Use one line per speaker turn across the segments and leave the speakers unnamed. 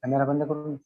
Camera बंद करून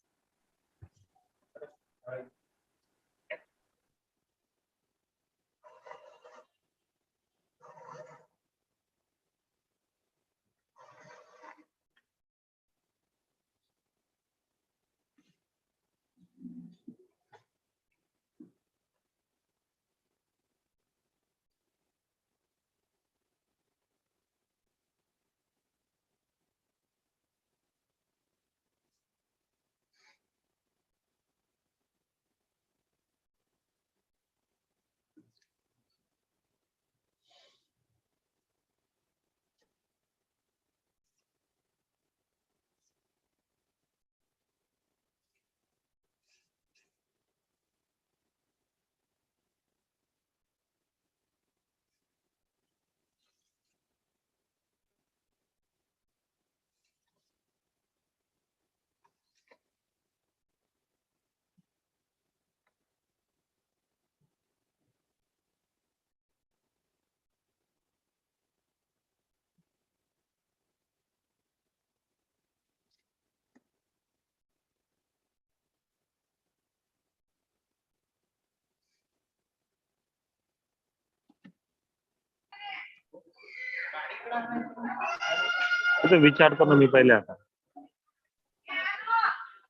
विचारतो ना मी पहिले. आता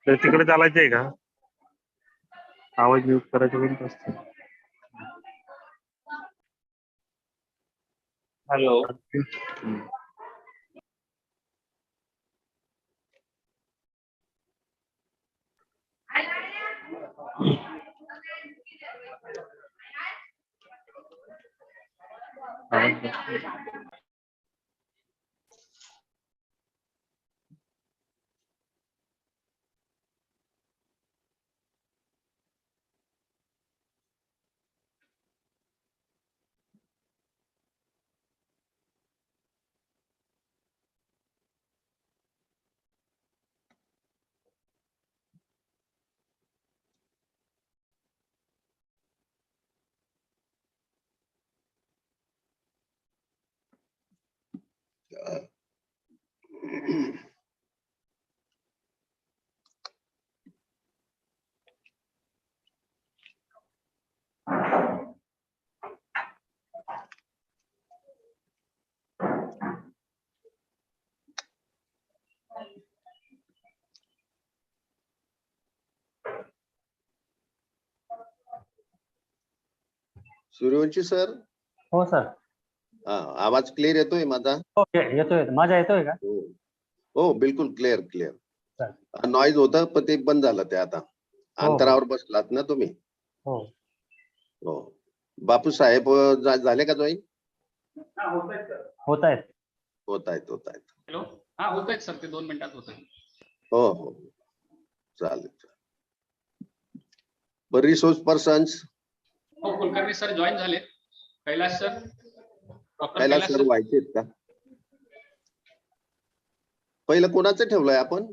तर तिकडे चालायचंय का? आवाज म्यूट करायचं कोणतं असतं?
हॅलो.
सूर्यवंशी सर.
हो सर.
आवाज क्लिअर येतोय माझा?
येतोय. माझा येतोय का?
हो बिलकुल क्लिअर क्लिअर.
सर
नॉईज होतं पण ते बंद झालं. ते आता अंतरावर बसलात ना तुम्ही?
हो
हो. बापू साहेब झाले का जॉईन?
होत आहेत.
हॅलो. हा होत आहेत सर, ते 2 मिनिटात होत आहेत.
हो हो चालेल. बरं, रिसोर्स पर्सन्स?
हो, कुलकर्णी सर जॉईन झाले. कैलास सर,
कैलास सर व्हायचेत का? पहिलं कोणाचं ठेवलंय आपण?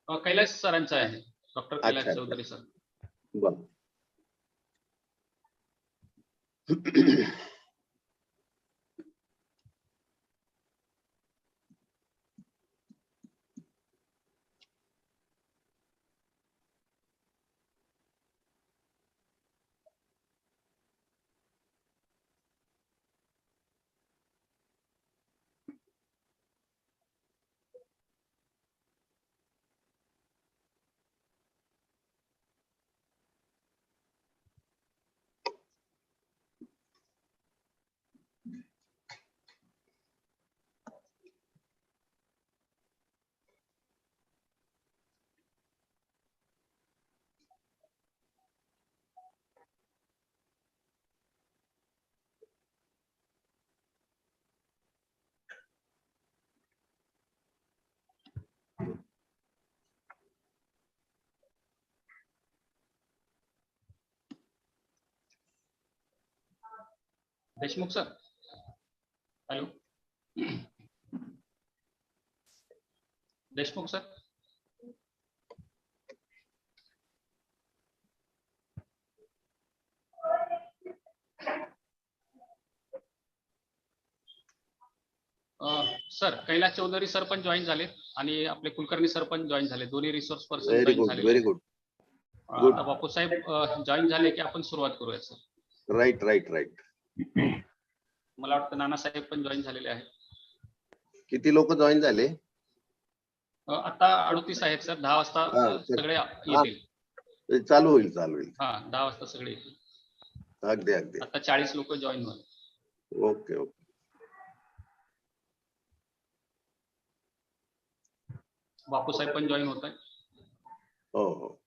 कैलास सरांचं आहे, डॉक्टर कैलास चौधरी सर.
बरं.
Deshmukh sir. Hello. Deshmukh sir. Sir Kailas Chaudhari sir पण जॉईन झाले आणि आपले कुलकर्णी सर पण जॉईन झाले, दोन्ही resource person
very
join
good,
झालेले
व्हेरी
आहेत.
गुड. Good.
आता बापू साहेब जॉईन झाले की आपण सुरुवात करूया सर.
Right right right.
मला वाटतं नाना साहेब पण जॉईन झालेले आहेत.
किती लोक जॉईन झाले?
आता 38 आहेत सर. 10 वाजता
सर.
सगळे येतील.
चालू होईल, चालू होईल.
हा 10 वाजता सगळे येतील.
अगदी अगदी.
आता 40 लोक जॉईन होईल.
Okay okay.
बापू साहेब पण जॉईन होत आहे.
हो हो.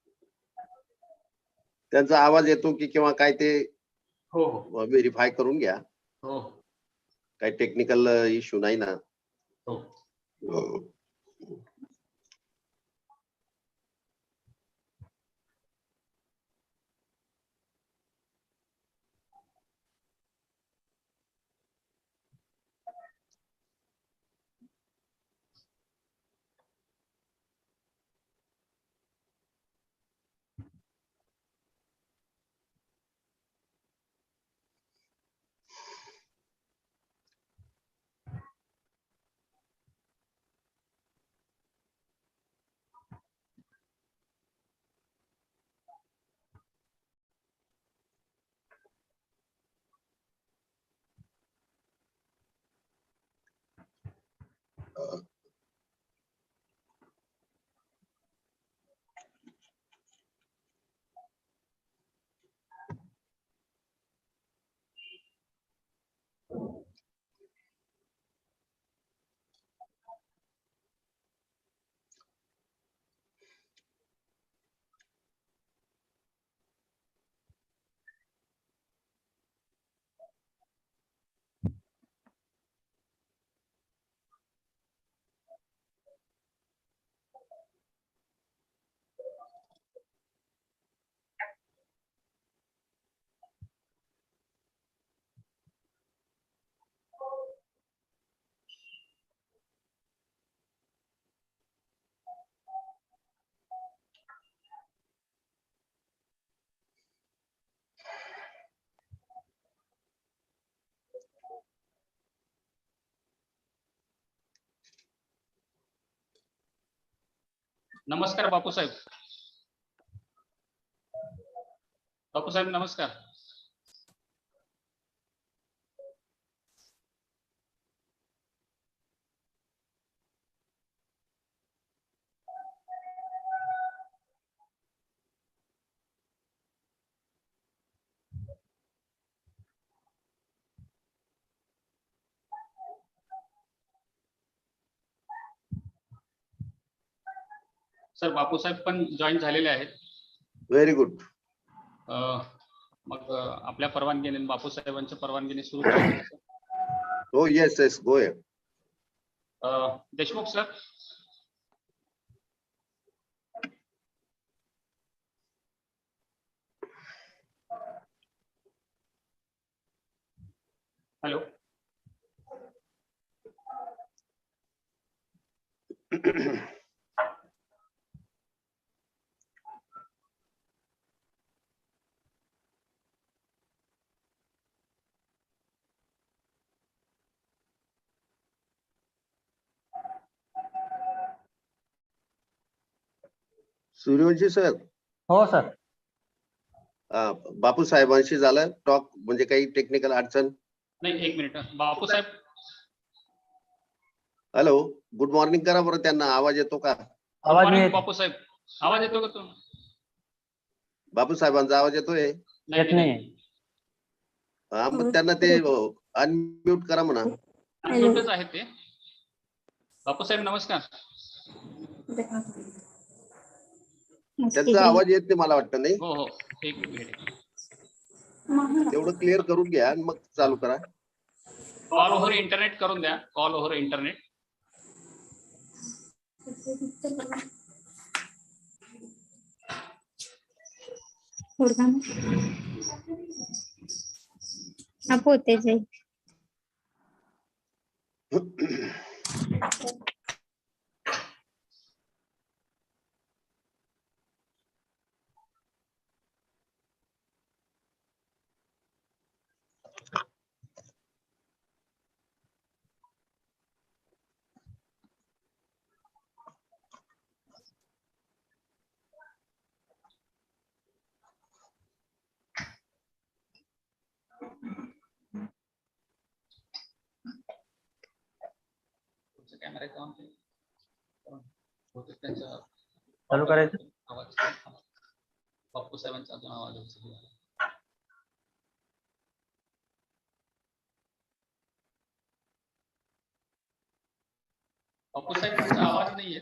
त्यांचा आवाज येतो की किंवा काय ते
हो हो
व्हेरीफाय करून घ्या.
हो
काही टेक्निकल इश्यू नाही ना?
हो.
हो.
नमस्कार बापू साहेब. बापू साहेब नमस्कार. सर बापू साहेब पण जॉईन झालेले आहेत.
Very good.
मग आपल्या परवानगीने बापू साहेबांच्या परवानगीने सुरू करायचं.
हो yes yes go ahead.
Deshmukh sir. Hello.
Suryavanshi sir.
हो सर.
बापू साहेबांशी झालं टॉक, म्हणजे काही टेक्निकल अडचण?
नाही, एक मिनिट. बापू साहेब.
हॅलो, गुड मॉर्निंग करा बरं त्यांना. आवाज येतो का?
आवाज नाही येत.
बापू साहेब आवाज येतो का? तो
बापू साहेबांचा आवाज येतोय?
येत नाही.
हा, मग त्यांना ते अनम्यूट करा म्हणा.
अनम्यूटच आहे ते. बापू साहेब नमस्कार.
त्यांचा आवाज येत नाही मला वाटतं. नाही,
हो हो, एक मिनिट.
तेवढं क्लिअर करून घ्या आणि मग चालू करा.
कॉल ओव्हर इंटरनेट करून द्या. Call over internet.
होते जाईल.
चालू करायचं.
आवाज बापू साहेबांचा अजून आवाज येतो. बापू साहेब तुमचा आवाज नाहीये.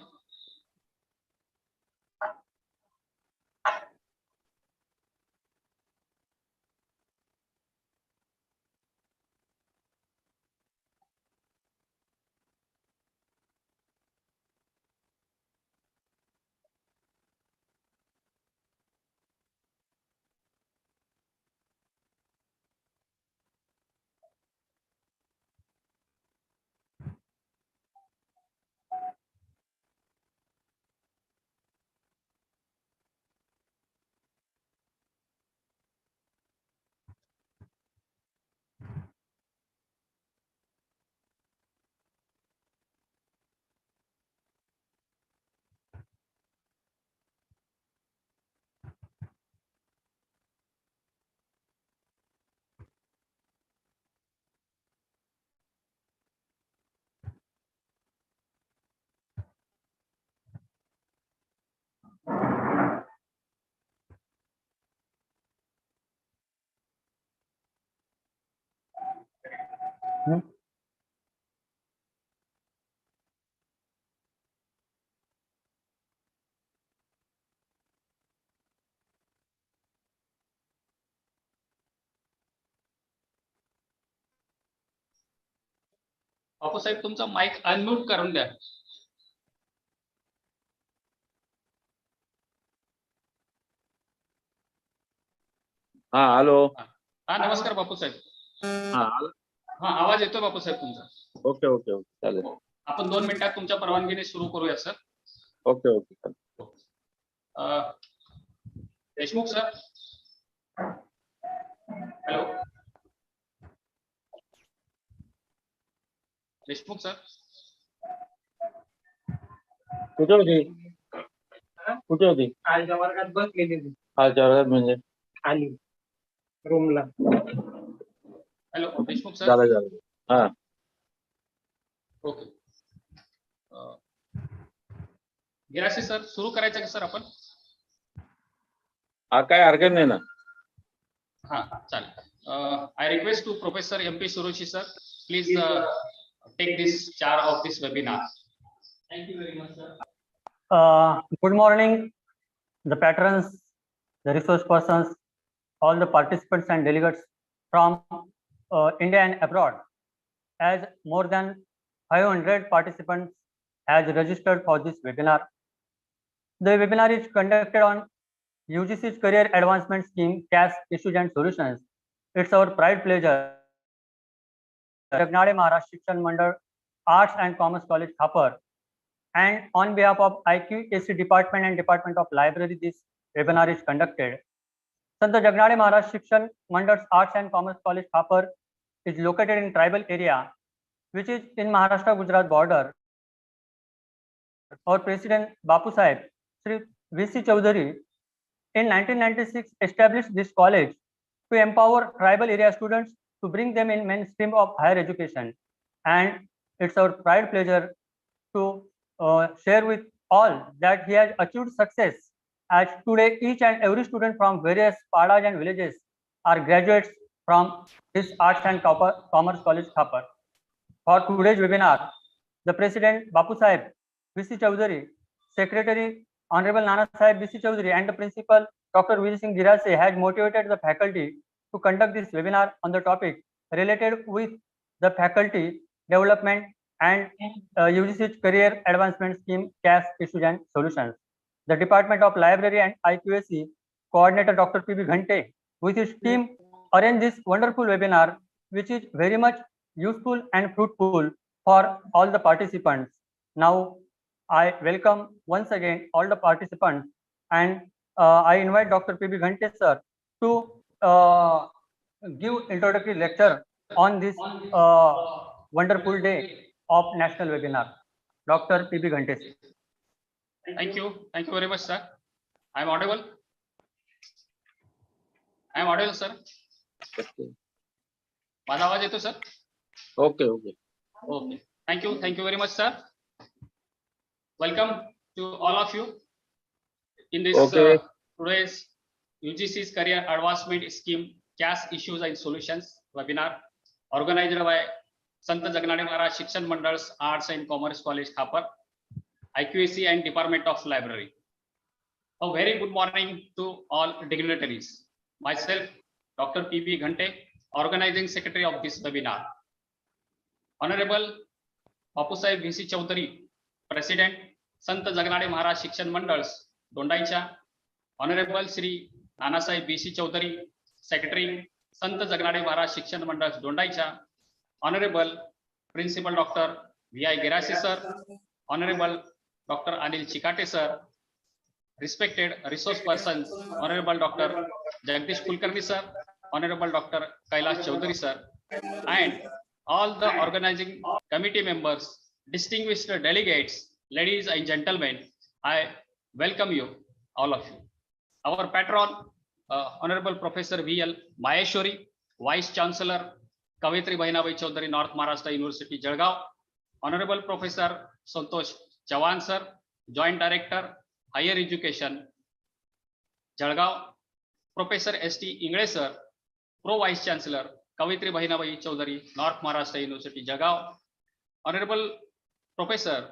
बापू साहेब तुमचा माईक अनम्यूट करून द्या.
हा हॅलो.
हा नमस्कार बापू साहेब.
हा
हा आवाज येतोय बापू साहेब तुमचा.
ओके ओके ओके चालेल.
आपण 2 मिनिटात तुमच्या परवानगीने सुरू करूया सर.
ओके ओके चालेल.
Deshmukh sir. Hello Deshmukh sir.
कुठे होती कुठे होती
कालच्या वर्गात बसलेली होती.
कालच्या वर्गात म्हणजे
खाली रूमला.
Hello Deshmukh sir.
झालं झालं. हा
ओके. गिराशी सर सुरू करायचं का सर आपण.
हा काय हरकत नाही ना.
हा चालेल. I request to professor MP Surushi sir, please take this charge of this webinar. Thank you very much sir.
Good morning, the patrons, the resource persons, all the participants and delegates from India and abroad. As more than 500 participants has registered for this webinar. The webinar is conducted on U.G.C's Career Advancement Scheme CAS Issues and Solutions. It's our pride pleasure. Jagnade Maharashtra Shikshan Mandal Arts and Commerce College Khapar, and on behalf of IQ.AC Department and Department of Library, this webinar is conducted. Sant Jagnade Maharashtra Shikshan Mandal's Arts and Commerce College Khapar is located in tribal area, which is in Maharashtra-Gujarat border. Our President Bapu Sahib, Sri V.C. Chaudhary, in 1996 established this college to empower tribal area students to bring them in mainstream of higher education. And it's our pride pleasure to share with all that he has achieved success, as today each and every student from various padas and villages are graduates from this Arts and Commerce College Khapar. For today's webinar, the President Bapu Sahib V.C. Chaudhary, Secretary Honorable Nana Sahib B.C. Chaudhary, and the Principal Dr. Vijay Singh Girase has motivated the faculty to conduct this webinar on the topic related with the faculty development and U.G.C's Career Advancement Scheme CAS Issues and Solutions. The Department of Library and IQ.AC Coordinator Dr. P.B. Ghante with his team arranged this wonderful webinar, which is very much useful and fruitful for all the participants. Now, I welcome once again all the participants, and I invite Dr. P.B. Ghante sir to give introductory lecture on this wonderful day of national webinar. Dr. P.B. Ghante sir.
Thank you very much sir. I am audible. Sir. माझा आवाज येतो sir.
Okay okay
Okay. Thank you very much sir. Welcome to all of you. in this
Okay.
today's U.G.C's Career Advancement Scheme CAS Issues and Solutions webinar organized by Sant Jagnade Maharaj Shikshan Mandals Arts and Commerce College Khapar, IQAC and Department of Library. A very good morning to all dignitaries. Myself, Dr. P.B. Ghante, Organizing Secretary of this webinar. Honorable Bapu Sahib V.C. Chaudhary, President, Sant Jagnade Maharaj Shikshan Mandals, Dondaicha. Honorable Shri Nana Sahib V.C. Chaudhary, Secretary, Sant Jagnade Maharaj Shikshan Mandals, Dondaicha. Honorable Principal Dr. V.I. Gerasi Sir, Honorable Dr. Anil Chikate Sir, respected resource persons, Honorable Dr. Jagdish Kulkarni Sir, Honorable Dr. Kailash Chaudhary Sir, and all the organizing committee members, distinguished delegates, ladies and gentlemen, I welcome you, all of you. Our patron, Honorable Professor V.L. Maheshwari, Vice Chancellor, Kavitri Bahinabai Chaudhary, North Maharashtra University, Jalgaon. Honorable Professor Santosh Chavan Sir, Joint Director, Higher Education, Jalgaon. Professor S.T. Ingre Sir, Pro Vice Chancellor, Kavitri Bahinabai Chaudhary, North Maharashtra University, Jalgaon. Honorable Professor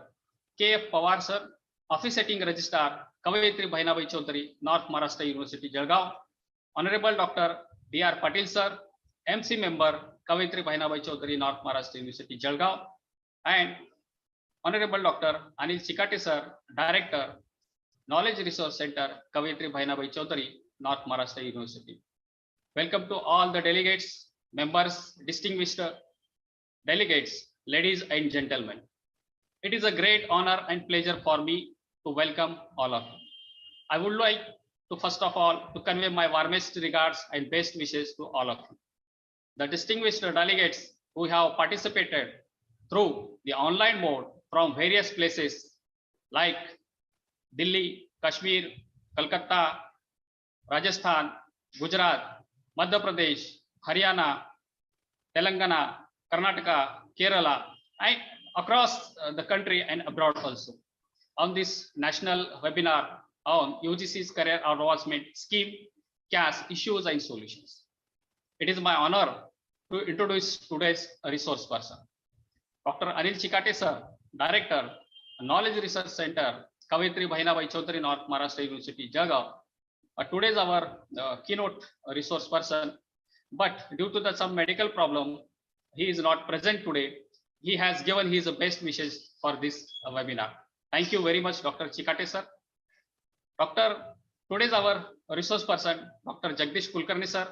K.F. Pawar Sir, Officiating Registrar, Kavitri Bahinabai Chaudhary, North Maharashtra University, Jalgaon. Honorable Dr. D.R. Patil Sir, MC Member, Kavitri Bahinabai Chaudhary, North Maharashtra University, Jalgaon. And Honorable Dr. Anil Chikate Sir, Director, Knowledge Resource Center, Kavitri Bahinabai Chaudhary, North Maharashtra University. Welcome to all the delegates, members, distinguished delegates, ladies and gentlemen. It is a great honor and pleasure for me to welcome all of you. I would like to first of all to convey my warmest regards and best wishes to all of you. The distinguished delegates who have participated through the online mode from various places like Delhi, Kashmir, Kolkata, Rajasthan, Gujarat, Madhya Pradesh, Haryana, Telangana, Karnataka, Kerala, and across the country and abroad also on this national webinar on U.G.C's Career Advancement Scheme, CAS Issues and Solutions. It is my honor to introduce today's resource person, Dr. Anil Chikate Sir, Director, Knowledge Research Center, Kavitri Bahinabai Chaudhary, North Maharashtra University, Jalgaon. Today is our keynote resource person, but due to some medical problem, he is not present today. He has given his best wishes for this webinar. Thank you very much, Dr. Chikate Sir. Today's our resource person, Dr. Jagdish Kulkarni Sir,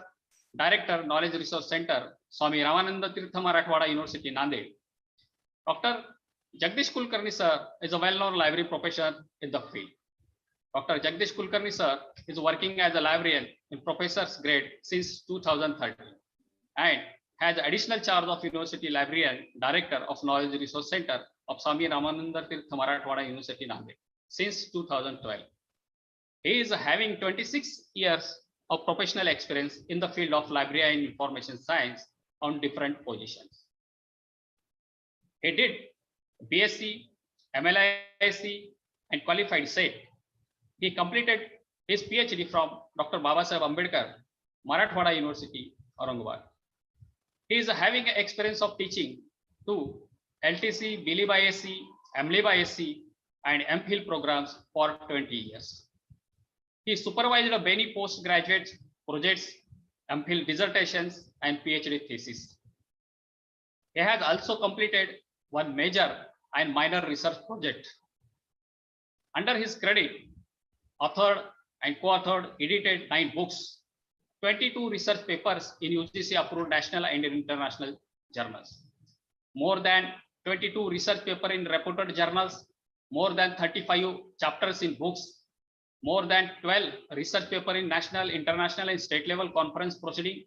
Director, Knowledge Resource Center, Swami Ramananda Tirtha Marathwada University, Nanded. Dr. Jagdish Kulkarni Sir is a well-known library professor in the field. Dr. Jagdish Kulkarni Sir is working as a librarian in professor's grade since 2013 and has additional charge of University Librarian, Director of Knowledge Resource Center of Swami Ramananda Tirtha Marathwada University, Nanded since 2012. He is having 26 years of professional experience in the field of library and information science on different positions. He did BSc, MLISc, and qualified SET. He completed his PhD from Dr. Babasaheb Ambedkar, Marathwada University, Aurangabad. He is having experience of teaching to LTC, BLIB-ISc, MLIB-ISc, and MPhil programs for 20 years. He supervised many postgraduate projects, MPhil dissertations, and PhD theses. He has also completed one major and minor research project. Under his credit, authored and co-authored, edited 9 books, 22 research papers in U.G.C approved national and international journals, more than 22 research papers in reputed journals, more than 35 chapters in books, more than 12 research papers in national, international, and state level conference proceeding,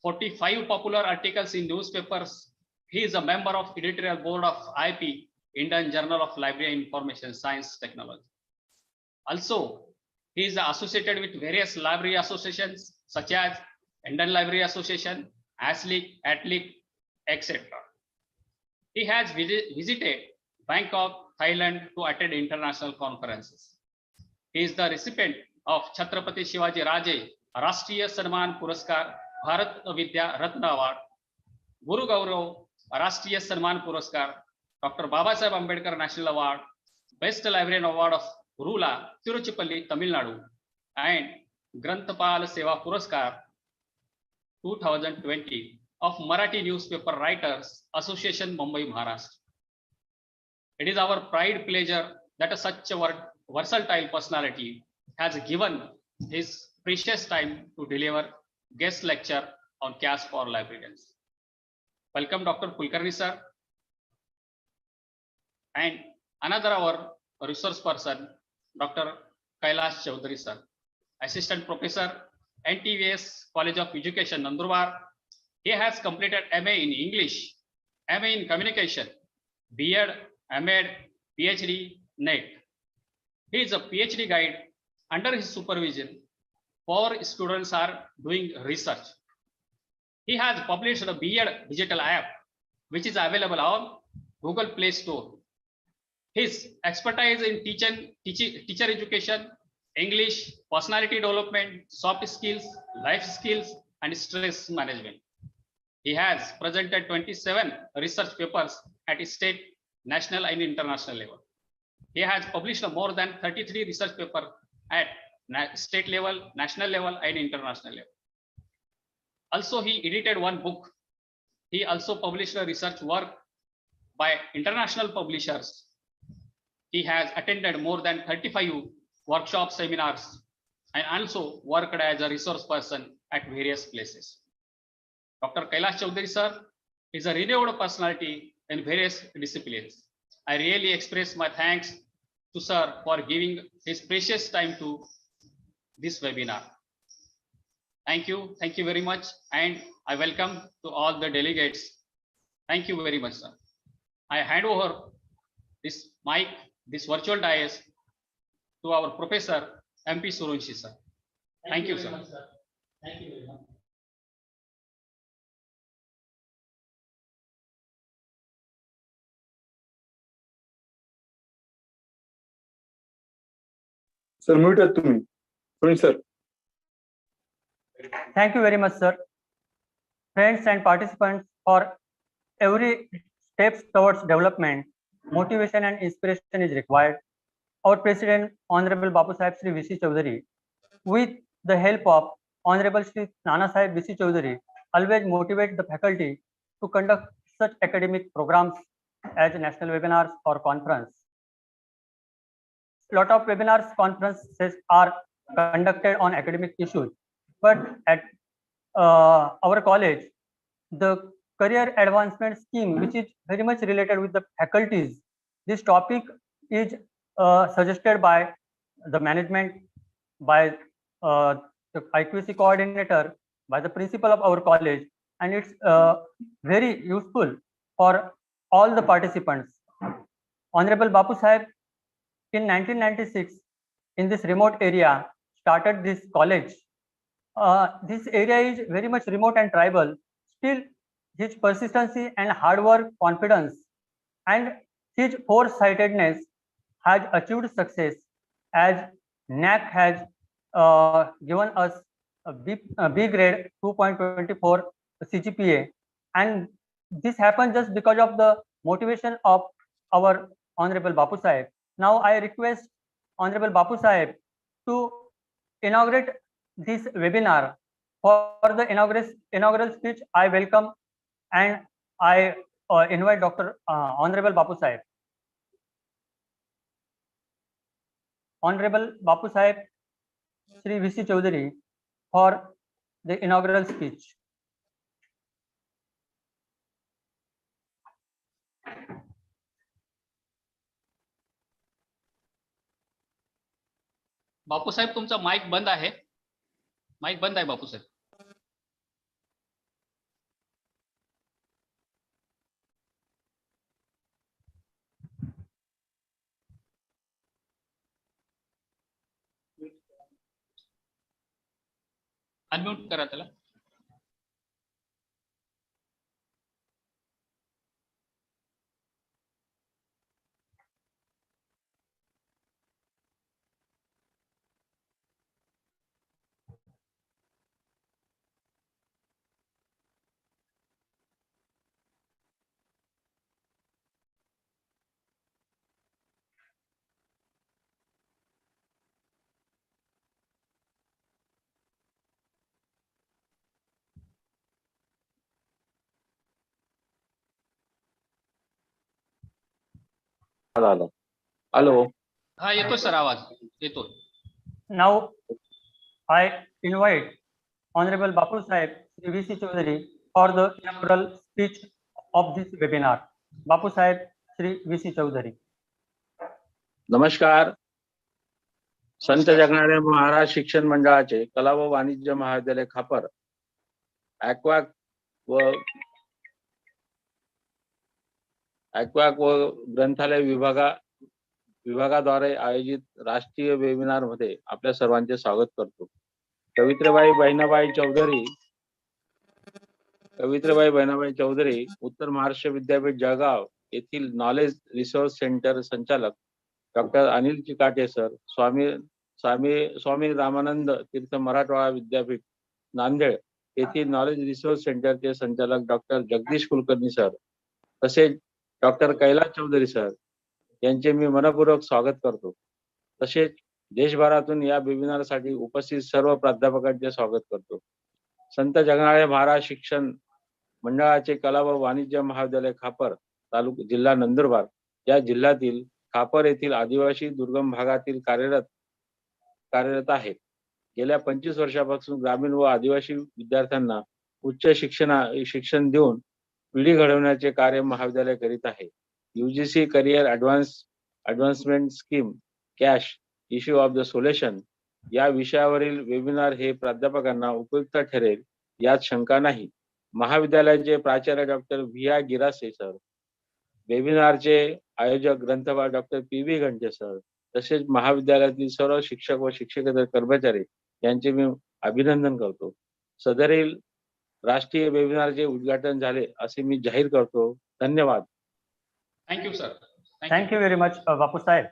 45 popular articles in newspapers. He is a member of editorial board of IP, Indian Journal of Library and Information Science Technology. Also, he is associated with various library associations such as Indian Library Association, ASLIC, ATLIC, etc. He has visited Bangkok, Thailand to attend international conferences. He is the recipient of Chhatrapati Shivaji Raje Rashtriya Samman Puraskar, Bharat Vidya Ratna Award, Guru Gaurav Rashtriya Samman Puraskar, Dr. Babasaheb Ambedkar National Award, Best Librarian Award of Rula, Tiruchirappalli, Tamil Nadu, and Granthapal Seva Puraskar 2020 of Marathi Newspaper Writers Association, Mumbai, Maharashtra. It is our pride pleasure that such a versatile personality has given his precious time to deliver guest lecture on CAS for librarians. Welcome, Dr. Kulkarni sir. And another our resource person, Dr. Kailash Chaudhary sir, Assistant Professor, NTVS College of Education, Nandurbar. He has completed MA in English, MA in Communication, B.Ed, M.Ed, PhD, NET. He is a PhD guide. Under his supervision, 4 students are doing research. He has published a B.Ed digital app, which is available on Google Play Store. His expertise in teacher education, English, personality development, soft skills, life skills, and stress management. He has presented 27 research papers at state, national, and international level. He has published more than 33 research papers at state level, national level, and international level. Also, he edited 1 book. He also published a research work by international publishers. He has attended more than 35 workshop seminars and also worked as a resource person at various places. Dr. Kailash Chaudhary sir is a renowned personality in various disciplines. I really express my thanks to sir for giving his precious time to this webinar. Thank you very much, and I welcome to all the delegates. Thank you very much, sir. I hand over this mic, this virtual dais to our Professor MP Surunshi sir. Thank you, sir. Thank you very much.
Sir, mute it to me. Sorry, sir.
Thank you very much, sir. Friends and participants, for every steps towards development, motivation and inspiration is required. Our President, Honorable Babasaheb Shri V.C. Chaudhary, with the help of Honorable Shri Nana Sahib V.C. Chaudhary, always motivate the faculty to conduct such academic programs as national webinars or conference. Lot of webinars, conferences are conducted on academic issues, but at our college, the career advancement scheme, which is very much related with the faculties, this topic is suggested by the management, by the IQC coordinator, by the principal of our college, and it's very useful for all the participants. Honorable Bapu Sahib in 1996 in this remote area started this college. This area is very much remote and tribal. Still, his persistency and hard work, confidence, and his foresightedness has achieved success, as NAC has given us a B grade 2.24 CGPA, and this happened just because of the motivation of our Honorable Bapu Sahib. Now I request Honorable Bapu Sahib to inaugurate this webinar. For the inaugural speech, I welcome and I invite Dr. Honorable Bapu Sahib. Honorable Bapu Sahib Shri V.C. Chaudhary for the inaugural speech.
बापू साहेब तुमचा mike बंद आहे. Mike बंद आहे बापू साहेब. Unmute करा त्याला.
आला. Hello.
हा येतो सर आवाज येतो.
Now I invite Honorable Bapu Sahib Shri V.C. Chaudhary for the inaugural speech of this webinar. Bapu Sahib Shri V.C. Chaudhary.
नमस्कार. संत
नमस्कार.
जगणारे महाराज शिक्षण मंडळाचे कला व वाणिज्य महाविद्यालय खापर ॲक्वाक व ग्रंथालय विभागाद्वारे आयोजित राष्ट्रीय वेबिनार मध्ये आपल्या सर्वांचे स्वागत करतो. कवित्रीबाई बहिणाबाई चौधरी उत्तर महाराष्ट्र विद्यापीठ जळगाव येथील नॉलेज रिसोर्स सेंटर संचालक डॉक्टर अनिल चिकाटे सर, स्वामी रामानंद तीर्थ मराठवाडा विद्यापीठ नांदेड येथील नॉलेज रिसोर्स सेंटरचे संचालक डॉक्टर जगदीश कुलकर्णी सर, तसेच डॉक्टर कैलास चौधरी सर यांचे मी मनपूर्वक स्वागत करतो. तसेच देशभरातून या वेबिनारसाठी उपस्थित सर्व प्राध्यापकांचे स्वागत करतो. संत जगणारे महाराज शिक्षण मंडळाचे कला व वाणिज्य महाविद्यालय खापर तालुका जिल्हा नंदुरबार या जिल्ह्यातील खापर येथील आदिवासी दुर्गम भागातील कार्यरत आहे. गेल्या 25 वर्षापासून ग्रामीण व आदिवासी विद्यार्थ्यांना उच्च शिक्षण देऊन पिढी घडवण्याचे कार्य महाविद्यालय करीत आहे. U.G.C career advancement scheme cash issue of the solution या विषयावरील वेबिनार हे प्राध्यापकांना उपयुक्त ठरेल यात शंका नाही. महाविद्यालयाचे प्राचार्य डॉक्टर U.G.C सर, वेबिनारचे आयोजक ग्रंथपाल डॉक्टर P.V. घंटे सर, तसेच महाविद्यालयातील सर्व शिक्षक व शिक्षकेतर कर्मचारी यांचे मी अभिनंदन करतो. सदरील राष्ट्रीय वेबिनारचे उद्घाटन झाले असे मी जाहीर करतो. धन्यवाद.
Thank you sir.
Thank you very much, Bapu Sahib.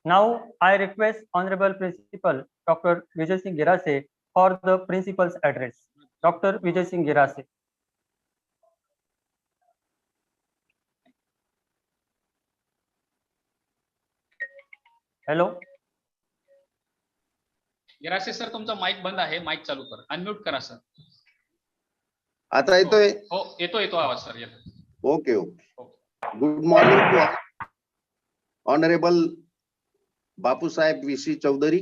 Now I request Honorable Principal Dr. Vijay Singh Girase for the Principal's address. Dr. Vijay Singh Girase. Hello.
Girase sir तुमचा माईक बंद आहे, माईक चालू कर, अनम्यूट करा सर.
आता येतोय?
हो येतो आवाज सर, येतो.
Okay. Good morning to honourable Bapu Saheb V.C. Chaudhari,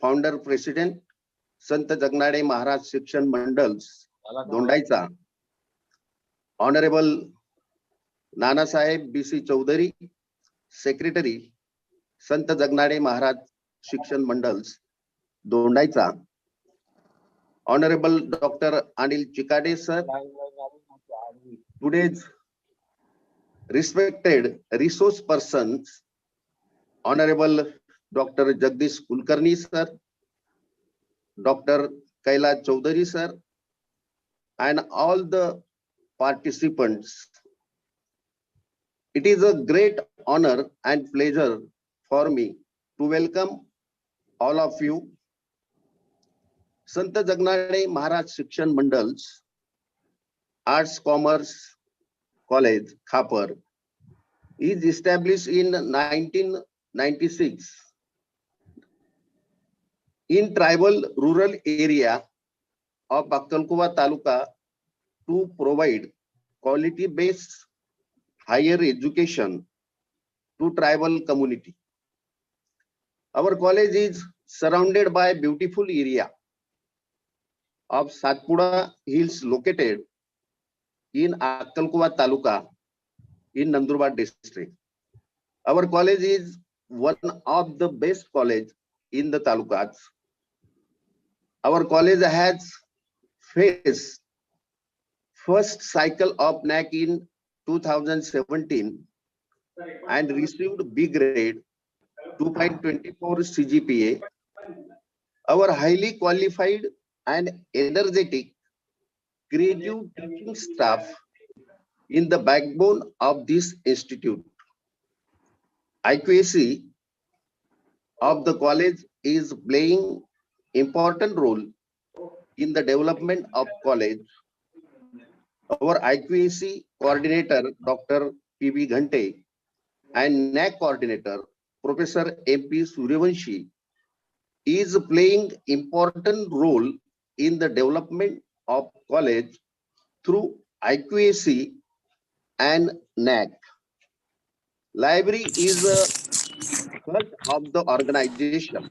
founder president Sant Jagnade Maharaj Shikshan Mandal Dondaicha, honourable Nanasaheb B.C. Chaudhari, secretary Sant Jagnade Maharaj Shikshan Mandal Dondaicha, honourable doctor Anil Chikate sir, today's respected resource persons, Honorable Dr. Jagdish Kulkarni sir, Dr. Kailash Chaudhary sir, and all the participants. It is a great honor and pleasure for me to welcome all of you. Sant Jagnade Maharaj Shikshan Mandals Arts Commerce College Khapar is established in 1996 in tribal rural area of Akkalkuwa Taluka to provide quality based higher education to tribal community. Our college is surrounded by beautiful area of Satpura Hills located in Akkalkuwa Taluka in Nandurbar district. Our college is one of the best college in the talukas. Our college has faced first cycle of NAC in 2017 and received B grade 2.24 CGPA. Our highly qualified and energetic creative teaching staff in the backbone of this institute. IQAC of the college is playing important role in the development of college. Our IQAC coordinator Dr. P.B. Ghante and NAC coordinator Professor M.P. Suryavanshi is playing important role in the development of college through IQAC and NAC. Library is a heart of the organization.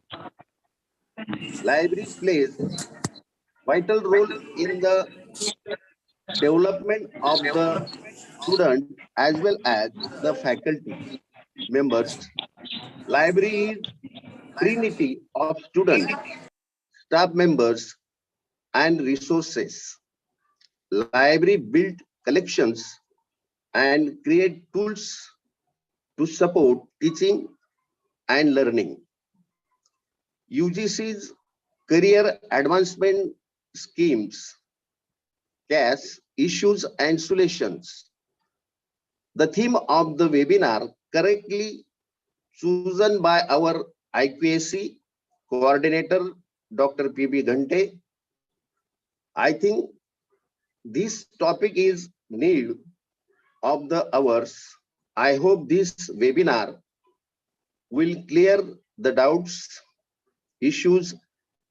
Library plays vital role in the development of the student as well as the faculty members. Library is trinity of student, staff members, and resources. Library build collections and create tools to support teaching and learning. U.G.C's career advancement schemes, CAS, issues and solutions. The theme of the webinar correctly chosen by our IQAC coordinator, Dr. P.B. Ghante. I think this topic is need of the hours. I hope this webinar will clear the doubts, issues,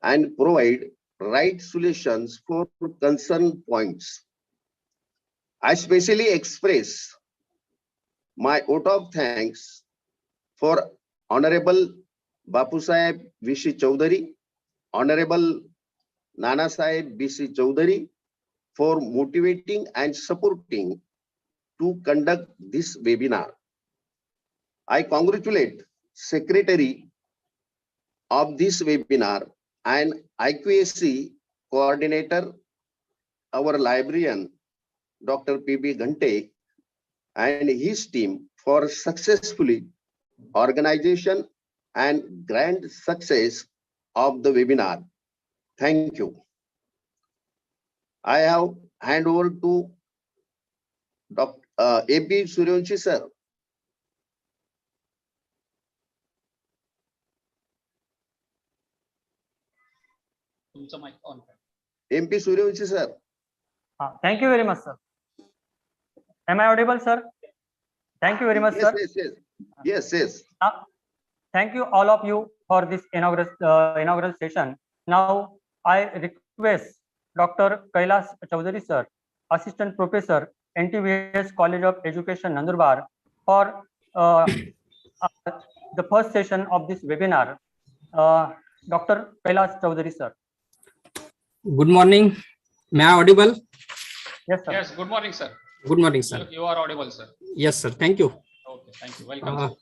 and provide right solutions for concern points. I specially express my vote of thanks for Honorable Bapu Sahib V.C. Chaudhary, Honorable Nana Sahib B.C. Chaudhary for motivating and supporting to conduct this webinar. I congratulate Secretary of this webinar and IQAC coordinator, our librarian, Dr. P.B. Ghante, and his team for successfully organization and grand success of the webinar. Thank you. I have hand over to Dr. A.P. Suryavanshi sir.
तुमचं mic on करा.
MP Suryavanshi sir.
Thank you very much, sir. Am I audible, sir? Thank you very much, sir.
Yes.
Thank you all of you for this inaugural session. Now I request Dr. Kailash Chaudhary sir, Assistant Professor, NTVS College of Education, Nandurbar, for the first session of this webinar. Dr. Kailash Chaudhary sir.
Good morning. May I audible?
Yes, sir.
Yes, good morning, sir.
Good morning, sir.
You are audible, sir.
Yes, sir. Thank you.
Okay, thank you. Welcome.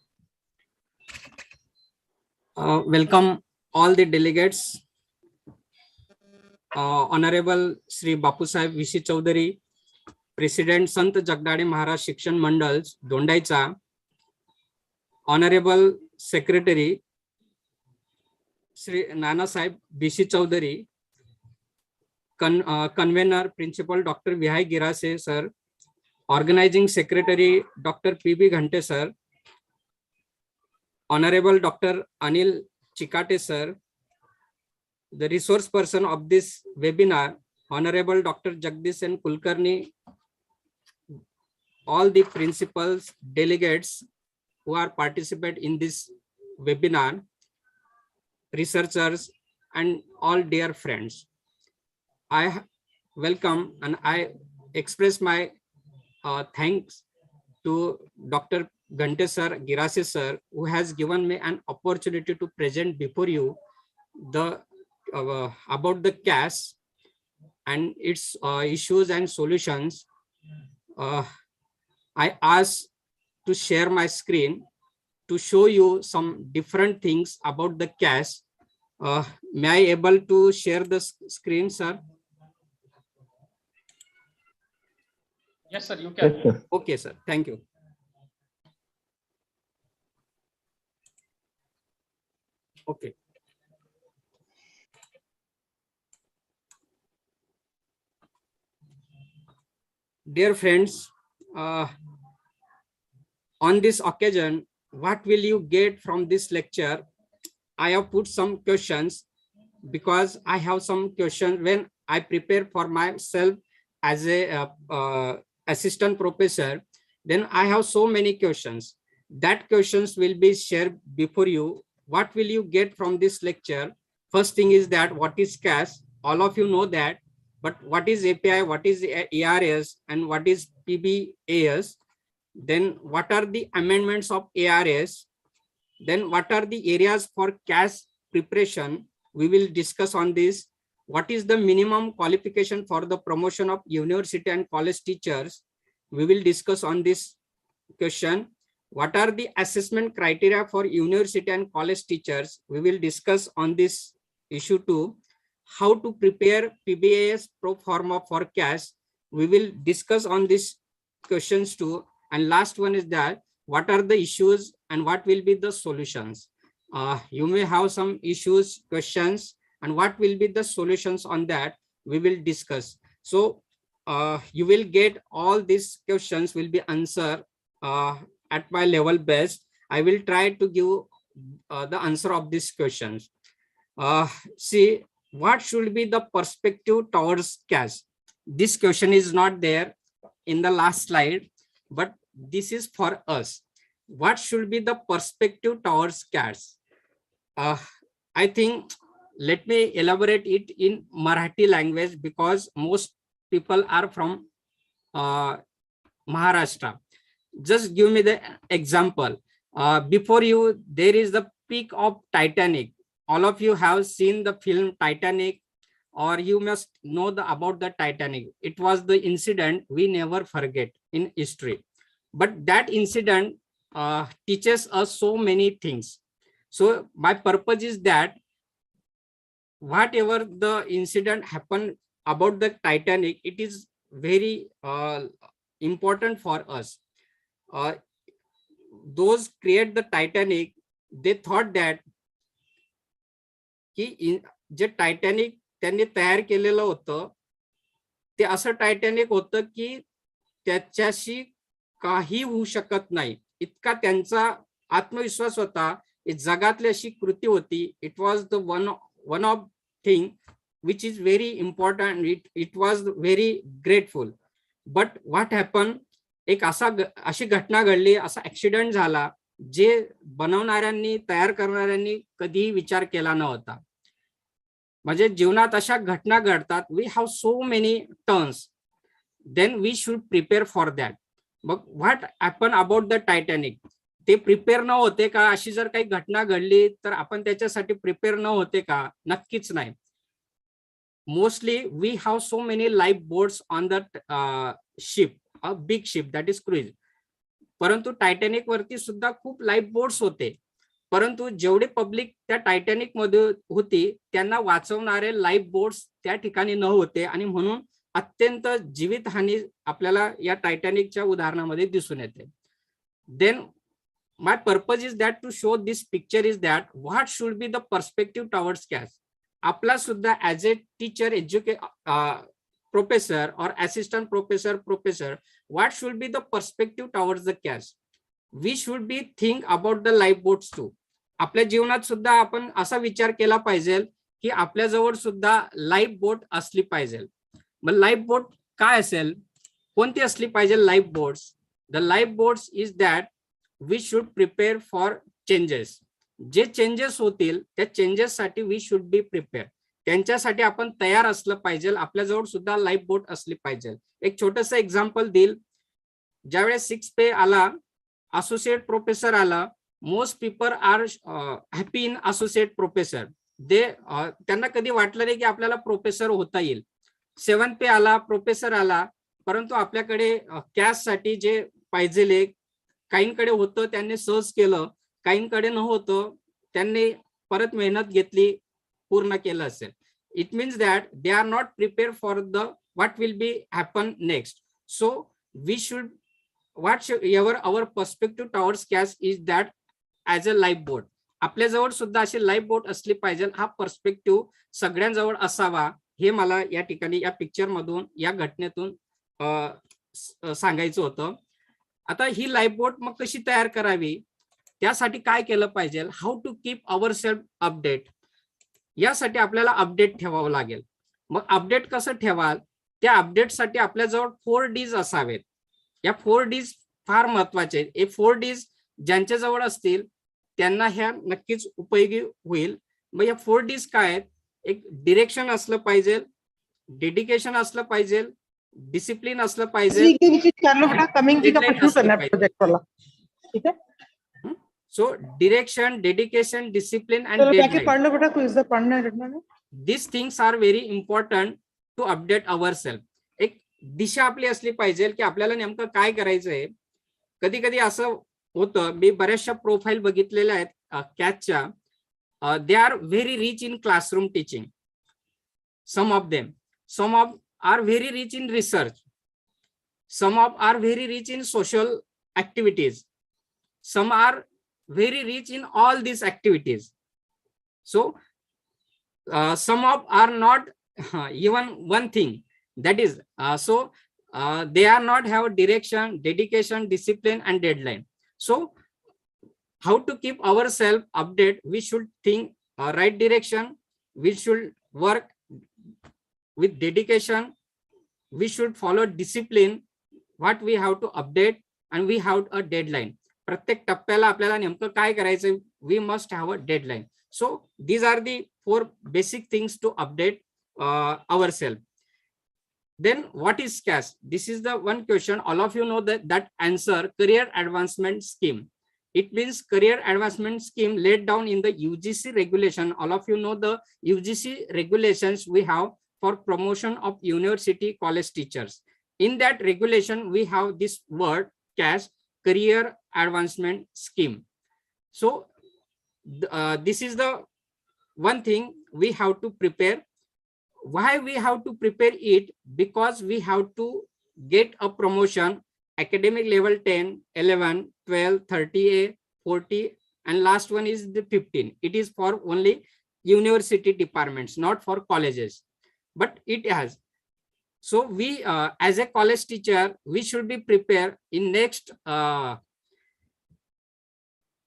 Welcome all the delegates. Honorable Sri Bapu Sahib V.C. Chaudhary, President Sant Jagdade Maharaj Shikshan Mandal, Dondaicha. Honorable Secretary Sri Nana Sahib B.C. Chaudhary, Convener Principal Dr. Vihai Girase sir, Organizing Secretary Dr. P.B. Ghante sir, Honorable Dr. Anil Chikate sir, the resource person of this webinar, Honorable Dr. Jagdish N. Kulkarni, all the principals, delegates who are participate in this webinar, researchers, and all dear friends. I welcome and I express my thanks to Dr. Ghante sir, Girase sir, who has given me an opportunity to present before you the about the CAS and its issues and solutions. I ask to share my screen to show you some different things about the CAS. May I able to share the screen, sir?
Yes, sir, you can.
Yes, sir.
Okay, sir. Thank you. Okay. Dear friends, on this occasion, what will you get from this lecture? I have put some questions because I have some questions when I prepare for myself as a assistant professor. Then I have so many questions. That questions will be shared before you. What will you get from this lecture? First thing is that what is CAS? All of you know that. But what is API, what is ERS, and what is PBAS? then what are the amendments of ARS, then what are the areas for CAS preparation, we will discuss on this. What is the minimum qualification for the promotion of university and college teachers, we will discuss on this question. What are the assessment criteria for university and college teachers, we will discuss on this issue too. How to prepare PBAS pro forma for CAS, we will discuss on these questions too. And last one is that what are the issues and what will be the solutions. You may have some issues, questions, and what will be the solutions on that, we will discuss. So you will get all these questions will be answered at my level best. I will try to give the answer of these questions. See, what should be the perspective towards CAS? This question is not there in the last slide, but this is for us. What should be the perspective towards CAS? I think, let me elaborate it in Marathi language because most people are from Maharashtra. Just give me the example. Before you, there is the peak of Titanic. All of you have seen the film Titanic, or you must know about the Titanic. It was the incident we never forget in history. But that incident teaches us so many things. So my purpose is that whatever the incident happened about the Titanic, it is very important for us. Those create the Titanic, they thought that की जे Titanic त्यांनी तयार केलेलं होतं ते असं Titanic होतं की त्याच्याशी काही होऊ शकत नाही इतका त्यांचा आत्मविश्वास होता. जगातली अशी कृती होती. It was the one of thing which is very important. It was very grateful. But what happen, एक अशी घटना घडली, असा ऍक्सिडेंट झाला जे बनवणाऱ्यांनी तयार करणाऱ्यांनी कधीही विचार केला नव्हता. म्हणजे जीवनात अशा घटना घडतात. We have so many turns, then we should prepare for that. मग what happen about the Titanic, ते प्रिपेअर न होते का? अशी जर काही घटना घडली तर आपण त्याच्यासाठी प्रिपेअर न होते का? नक्कीच नाही. Mostly we have so many life boats on the ship, a big ship that is cruise. परंतु टायटॅनिक वरती सुद्धा खूप लाईफ बोट्स होते, परंतु जेवढे पब्लिक त्या टायटॅनिक मध्ये होती त्यांना वाचवणारे लाईफ बोट्स त्या ठिकाणी न होते आणि म्हणून अत्यंत जीवितहानी आपल्याला या टायटॅनिकच्या उदाहरणामध्ये दिसून येते. Then my purpose is that to show this picture is that what should be the perspective towards CAS. आपला सुद्धा as a teacher, professor or assistant professor, what should be the perspective towards the CAS? We should be think about the lifeboats too. आपल्या जीवनात सुद्धा आपण असा विचार केला पाहिजे की आपल्या जवळ सुद्धा लाईफ बोट असली पाहिजे. मग लाईफ बोट काय असेल, कोणती असली पाहिजे life boats? The life boats is that we should prepare for changes. जे चेंजेस होतील त्या चेंजेस साठी वी शुड बी प्रिपेअर. त्यांच्यासाठी आपण तयार असलं पाहिजे. आपल्याजवळ सुद्धा लाईफ बोट असली पाहिजे. एक छोटस एक्झाम्पल देईल. ज्यावेळेस 6 पे आला, असोसिएट प्रोफेसर आला, most people are happy in associate professor. त्यांना कधी वाटलं नाही की आपल्याला प्रोफेसर होता येईल. 7 पे आला, प्रोफेसर आला, परंतु आपल्याकडे कॅस साठी जे पाहिजे काहींकडे होतं त्यांनी सहज केलं, काहींकडे नव्हतं त्यांनी परत मेहनत घेतली, पूर्ण केलं असेल. It means that they are not prepare for the what will be happen next. So we should whatever our perspective towards CAS is that as a life boat. आपल्याजवळ सुद्धा अशी लाईफ बोट असली पाहिजे. हा perspective सगळ्यांजवळ असावा हे मला या ठिकाणी या पिक्चर मधून या घटनेतून सांगायचं होतं. आता ही लाईफ बोट मग कशी तयार करावी, त्यासाठी काय केलं पाहिजे? How to keep our self update. यासाठी आपल्याला अपडेट ठेवावं लागेल. मग अपडेट कसं ठेवाल? त्या अपडेटसाठी आपल्याजवळ 4 Ds असावेत. या 4 Ds फार महत्वाचे आहेत. हे 4 Ds ज्यांच्या जवळ असतील त्यांना ह्या नक्कीच उपयोगी होईल. मग या 4 Ds काय आहेत? एक डिरेक्शन असलं पाहिजे, डेडिकेशन असलं पाहिजे, डिसिप्लिन असलं पाहिजे, deadline असलं पाहिजे. So direction, dedication, discipline and deadline. These things are very important to update ourselves. एक दिशा आपली असली पाहिजे की आपल्याला नेमकं काय करायचंय. कधी कधी असं होतं, मी बऱ्याचशा प्रोफाईल बघितलेल्या आहेत कॅचच्या. They are very rich in classroom teaching. Some of them are very rich in research. Some are very rich in social activities. Some are very rich in all these activities. So some are not even one thing. That is they are not have direction, dedication, discipline and deadline. So how to keep ourselves updated? We should think right direction. We should work with dedication. We should follow discipline. What we have to update, and we have a deadline. प्रत्येक टप्प्याला आपल्याला नेमकं काय करायचं, we must have a deadline. So these are the 4 basic things to update ourselves. Then what is CAS? This is the one question. All of you know that answer, career advancement scheme. It means career advancement scheme laid down in the U.G.C regulation. All of you know the U.G.C regulations we have for promotion of university college teachers. In that regulation, we have this word CAS, career advancement scheme. So this is the one thing we have to prepare. Why we have to prepare it? Because we have to get a promotion, academic level 10, 11, 12, 30A, 40, and last one is the 15. It is for only university departments, not for colleges, but it has. So we as a college teacher, we should be prepared in next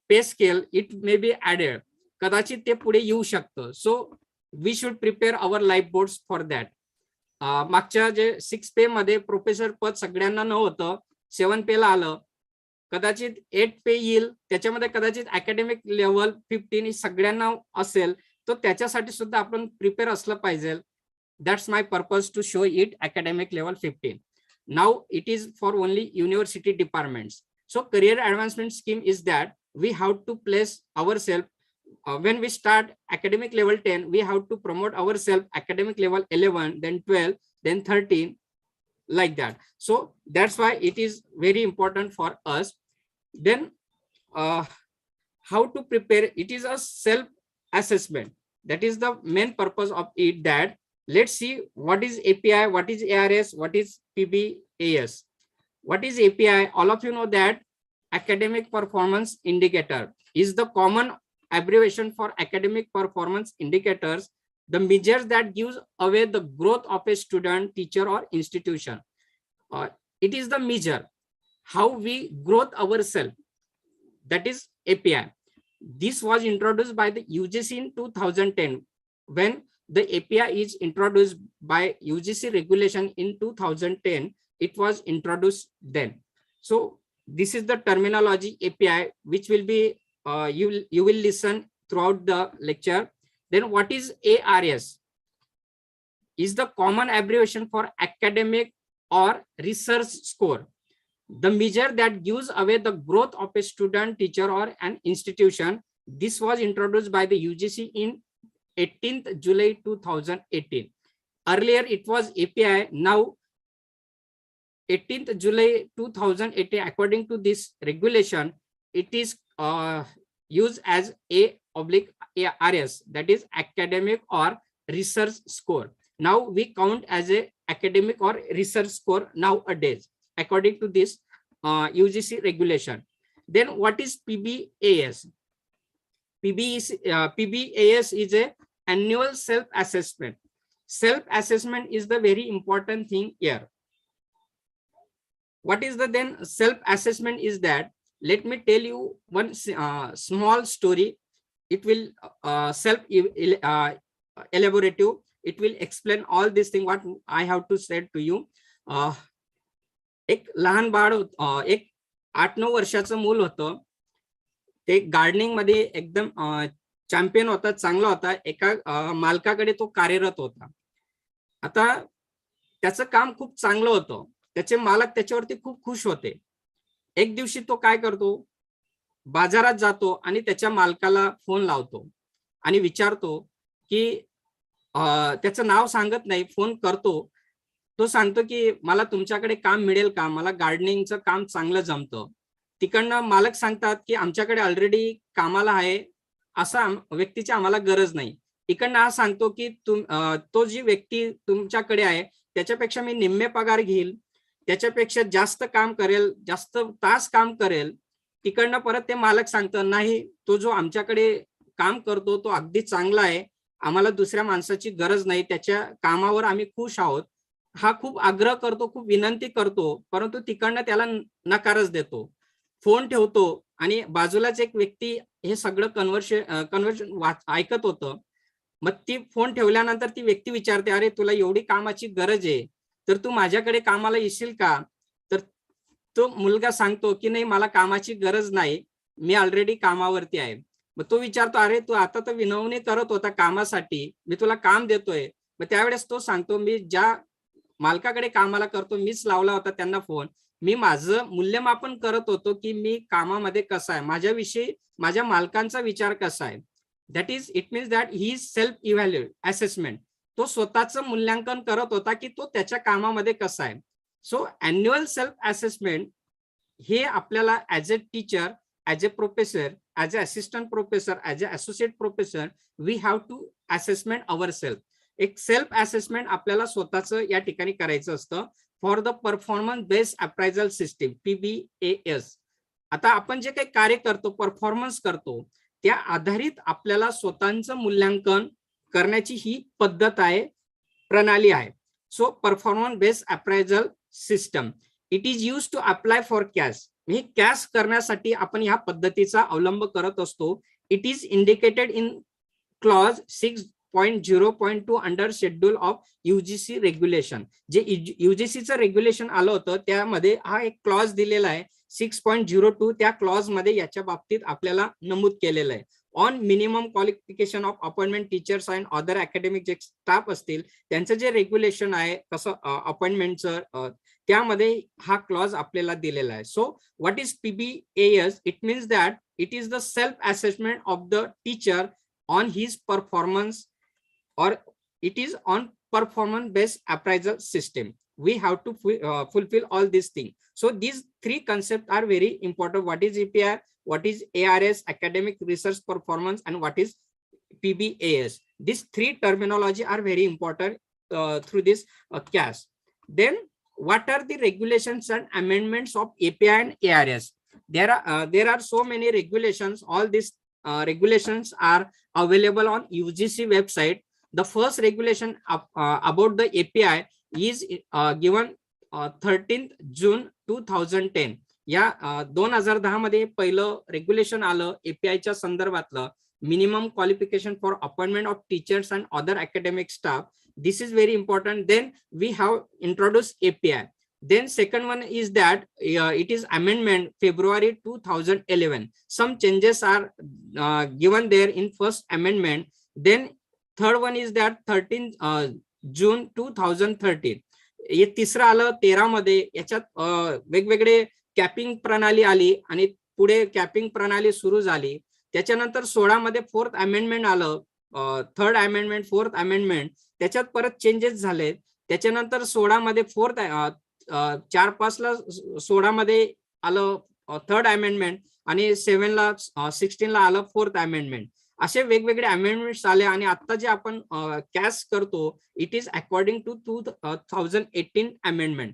pay scale. It may be added. कदाचित ते पुढे येऊ शकतं. So we should prepare our life boards for that. मागच्या जे 6 पे मध्ये professor पद सगळ्यांना नव्हतं, 7 पे ला आलं. कदाचित 8 पे येईल, त्याच्यामध्ये कदाचित अकॅडमिक लेवल 15 सगळ्यांना असेल, तर त्याच्यासाठी सुद्धा आपण प्रिपेअर असलं पाहिजे. That's my purpose to show it academic level 15. Now it is for only university departments. So career advancement scheme is that we have to place ourselves when we start academic level 10, we have to promote ourselves academic level 11, then 12, then 13, like that. So that's why it is very important for us. Then how to prepare? It is a self assessment. That is the main purpose of it. That let's see what is API, what is ARS, what is PBAS. What is API? All of you know that academic performance indicator is the common abbreviation for academic performance indicators, the measures that gives away the growth of a student, teacher or institution. It is the measure how we growth ourselves. That is API. This was introduced by the U.G.C in 2010. When the API is introduced by U.G.C regulation in 2010, it was introduced then. So this is the terminology API, which will be you will listen throughout the lecture. Then what is ARS? Is the common abbreviation for academic or research score, the measure that gives away the growth of a student, teacher or an institution. This was introduced by the U.G.C in 18th July 2018. Earlier it was API. Now 18th July 2018, according to this regulation, it is used as A/ARS, that is academic or research score. Now we count as a academic or research score nowadays, according to this U.G.C regulation. Then what is PBAS? PBAS is a annual self-assessment. Self-assessment is the very important thing here. What is the then self-assessment is that? Let me tell you one small story. It will elaborative. It will explain all these things what I have to say to you. एक लहान बाळ एक 8-9 वर्षाचं मूल होतं. ते gardening मध्ये एकदम champion होता, चांगला होता. एका मालकाकडे तो कार्यरत होता. आता त्याचं काम खूप चांगलं होतं, त्याचे मालक त्याच्यावरती खूप खुश होते. एक दिवशी तो काय करतो, बाजारात जातो आणि त्याच्या मालकाला फोन लावतो आणि विचारतो की त्याचं नाव सांगत नाही, फोन करतो. तो सांगतो की मला तुमच्याकडे काम मिळेल का, मला गार्डनिंगचं काम चांगलं जमतं. तिकडनं मालक सांगतात की आमच्याकडे ऑलरेडी कामाला आहे, असा व्यक्तीची आम्हाला गरज नाही. इकडनं हा सांगतो की तो जी व्यक्ती तुमच्याकडे आहे त्याच्यापेक्षा मी निम्मे पगार घेईल, त्याच्यापेक्षा जास्त काम करेल, जास्त तास काम करेल. तिकडनं परत ते मालक सांगतं नाही, तो जो आमच्याकडे काम करतो तो अगदी चांगला आहे, आम्हाला दुसऱ्या माणसाची गरज नाही, त्याच्या कामावर आम्ही खुश आहोत. हा खूप आग्रह करतो, खूप विनंती करतो, परंतु तिकडनं त्याला नकारच देतो. फोन ठेवतो आणि बाजूलाच एक व्यक्ती हे सगळं कन्व्हर्सेशन ऐकत होतं. मग ती फोन ठेवल्यानंतर ती व्यक्ती विचारते, अरे तुला एवढी कामाची गरज आहे तर तू माझ्याकडे कामाला येशील का? तर तो मुलगा सांगतो की नाही, मला कामाची गरज नाही, मी ऑलरेडी कामावरती आहे. मग तो विचारतो, अरे तू आता तर विनवणी करत होता कामासाठी, मी तुला काम देतोय. मग त्यावेळेस तो सांगतो, मी ज्या मालकाकडे कामाला करतो मीच लावला होता त्यांना फोन, मी माझं मूल्यमापन करत होतो की मी कामामध्ये कसा आहे, माझ्याविषयी माझ्या मालकांचा विचार कसा आहे. That is it means that he is self evaluate assessment. तो स्वतःचं मूल्यांकन करत होता की तो त्याच्या कामामध्ये कसा आहे. सो अॅन्युअल सेल्फ असेसमेंट हे आपल्याला as a teacher, as a professor, as a assistant professor, as a associate professor, we have to assessment our self. एक सेल्फ असेसमेंट आपल्याला स्वतःचं या ठिकाणी करायचं असतं for the performance based appraisal system, PBAS. आता आपण जे काही कार्य करतो, परफॉर्मन्स करतो, त्या आधारित आपल्याला स्वतःचं मूल्यांकन करण्याची ही पद्धत आहे, प्रणाली आहे. So performance based appraisal system, it is use to apply for CAS. हे कॅस करण्यासाठी आपण ह्या पद्धतीचा अवलंब करत असतो. It is indicated in clause 6.0.2 under schedule of UGC regulation. जे UGCचं रेग्युलेशन आलं होतं त्यामध्ये हा एक क्लॉज दिलेला आहे 6.02. त्या क्लॉज मध्ये याच्या बाबतीत आपल्याला नमूद केलेलं आहे. On minimum qualification of appointment teachers and other academic J staff असतील त्यांचं जे रेग्युलेशन आहे कसं अपॉइंटमेंटचं, त्यामध्ये हा क्लॉज आपल्याला दिलेला आहे. So what is PBAS? It means that it is the self assessment of the teacher on his performance, or it is on performance based appraisal system. We have to fulfill all these things. So these three concepts are very important. What is EPI, what is ARS, academic research performance, and what is PBAS. These three terminology are very important through this CAS. Then what are the regulations and amendments of API and ARS? There are so many regulations. All these regulations are available on U.G.C website. The first regulation about the API is given 13th June 2010. या 2010 मध्ये पहिलं regulation आलं API संदर्भातलं, minimum qualification for appointment of teachers and other academic staff. This is very important. Then we have introduced API. Then second one is that it is amendment February 2011. Some changes are given there in first amendment. Then third one is that 13th June 2013. हे तिसरं आलं 13 मध्ये. याच्यात वेगवेगळे capping प्रणाली आली आणि पुढे capping प्रणाली सुरू झाली. त्याच्यानंतर 16 मध्ये फोर्थ अमेंडमेंट आलं, थर्ड अमेंडमेंट, फोर्थ अमेंडमेंट, त्याच्यात परत चेंजेस झाले. त्याच्यानंतर 16 मध्ये फोर्थ 4-5 ला 16 मध्ये आलं थर्ड अमेंडमेंट आणि 16 ला आलं फोर्थ अमेंडमेंट. असे वेगवेगळे अमेंडमेंट्स आले आणि आता जे आपण कॅस करतो it is according to 2018 amendment.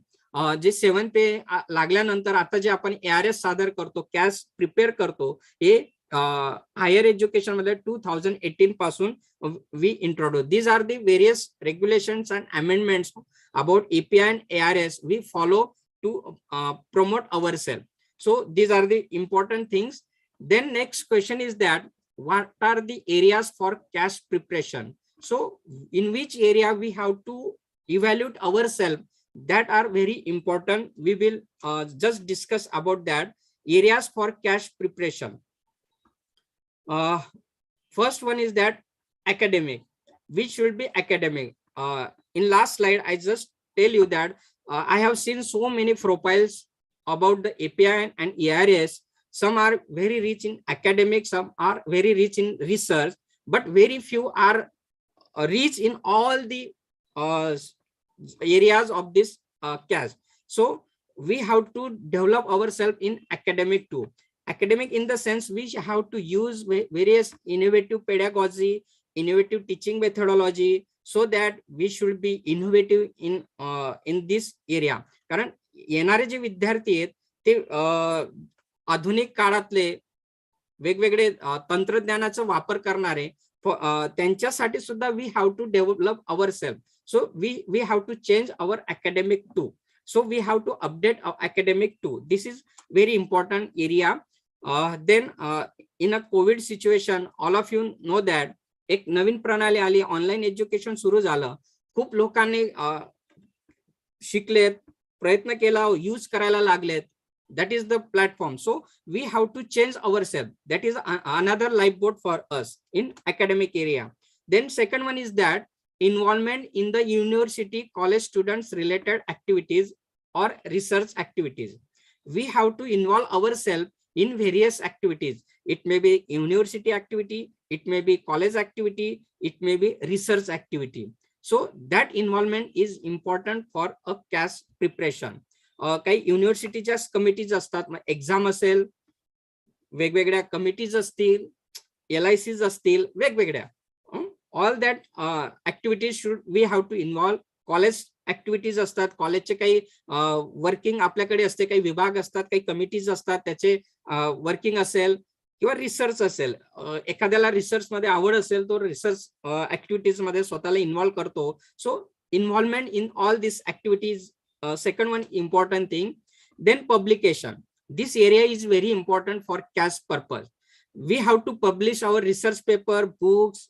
जे 7 पे लागल्यानंतर आता जे आपण ARS सादर करतो, कॅस प्रिपेअर करतो, हे हायर एज्युकेशन मध्ये 2018 पासून we introduce. These are the various regulations and amendments about API and ARS we follow to promote ourselves. So these are the important things. Then next question is that what are the areas for CAS preparation? So in which area we have to evaluate ourselves, that are very important. We will just discuss about that. Areas for CAS preparation. First one is that academic. Which should be academic? In last slide I just tell you that I have seen so many profiles about the API and ERS. Some are very rich in academic, some are very rich in research, but very few are rich in all the areas of this CAS. So we have to develop ourselves in academic too. Academic in the sense we have to use various innovative pedagogy, innovative teaching methodology, so that we should be innovative in this area. कारण येणारे जे विद्यार्थी आहेत ते आधुनिक काळातले वेगवेगळे तंत्रज्ञानाचा वापर करणारे त्यांच्यासाठी सुद्धा we have to develop ourselves. So we have to change our academic too. So we have to update our academic too. This is very important area. Then in a COVID situation, all of you know that एक नवीन प्रणाली आली, online education सुरू झालं, खूप लोकांनी शिकलेत, प्रयत्न केला, use करायला लागलेत. That is the platform. So we have to change ourselves. That is another lifeboat for us in academic area. Then second one is that involvement in the university college students related activities or research activities. We have to involve ourselves in various activities. It may be university activity, it may be college activity, it may be research activity. So that involvement is important for a CAS preparation. काही युनिव्हर्सिटीच्या committees असतात, exam असेल, वेगवेगळ्या committees असतील, LICs असतील, वेगवेगळ्या all that activities should we have to involve. College activities असतात, कॉलेजचे काही वर्किंग आपल्याकडे असते, काही विभाग असतात, काही कमिटीज असतात, त्याचे वर्किंग असेल किंवा रिसर्च असेल. एखाद्याला रिसर्च मध्ये आवड असेल तो रिसर्च ऍक्टिव्हिटीज मध्ये स्वतःला इन्व्हॉल्व करतो. So involvement in all this activities. Second one important thing. Then publication. This area is very important for CAS purpose. We have to publish our research paper, books,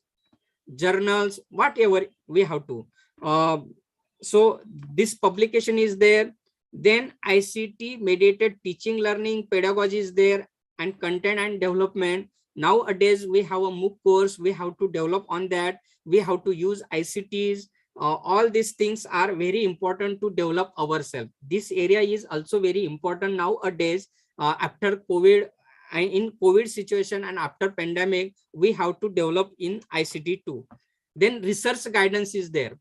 journals, whatever we have to. So this publication is there. Then ICT mediated teaching, learning, pedagogy is there, and content and development. Nowadays we have a MOOC course. We have to develop on that. We have to use ICTs. All these things are very important to develop ourselves. This area is also very important nowadays. After COVID, in COVID situation and after pandemic, we have to develop in ICT too. Then research guidance is there.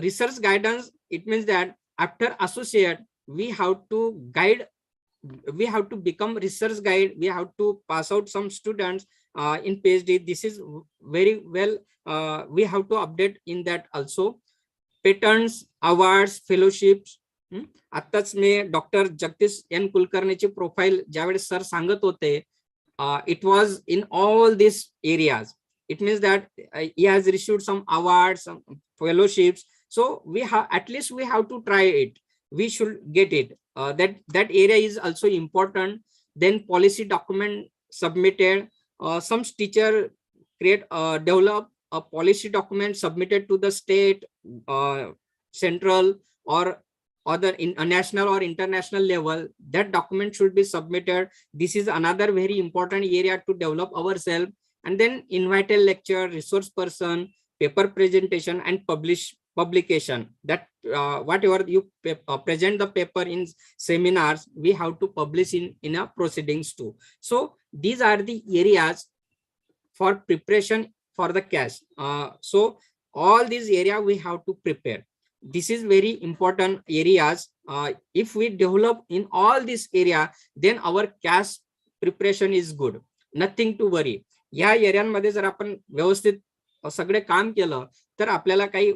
Research guidance, it means that after associate, we have to guide, we have to become research guide, we have to pass out some students in PhD. This is very well, we have to update in that also. Patents, awards, fellowships. आताच मी doctor Jagdish N कुलकर्णीची profile ज्यावेळेस sir सांगत होते, it was in all this areas. It means that he has received some awards, fellowships. So we have at least we have to try it. We should get it. That area is also important. Then policy document submitted. Some teacher create develop a policy document submitted to the state, central, or other in a national or international level. That document should be submitted. This is another very important area to develop ourselves. And then invited lecture, resource person, paper presentation, and publication. That whatever you present the paper in seminars, we have to publish in a proceedings too. So these are the areas for preparation for the CAS. So all these area we have to prepare. This is very important areas. If we develop in all this area, then our CAS preparation is good. Nothing to worry. या एरियांमध्ये जर आपण व्यवस्थित सगळे काम केलं तर आपल्याला काही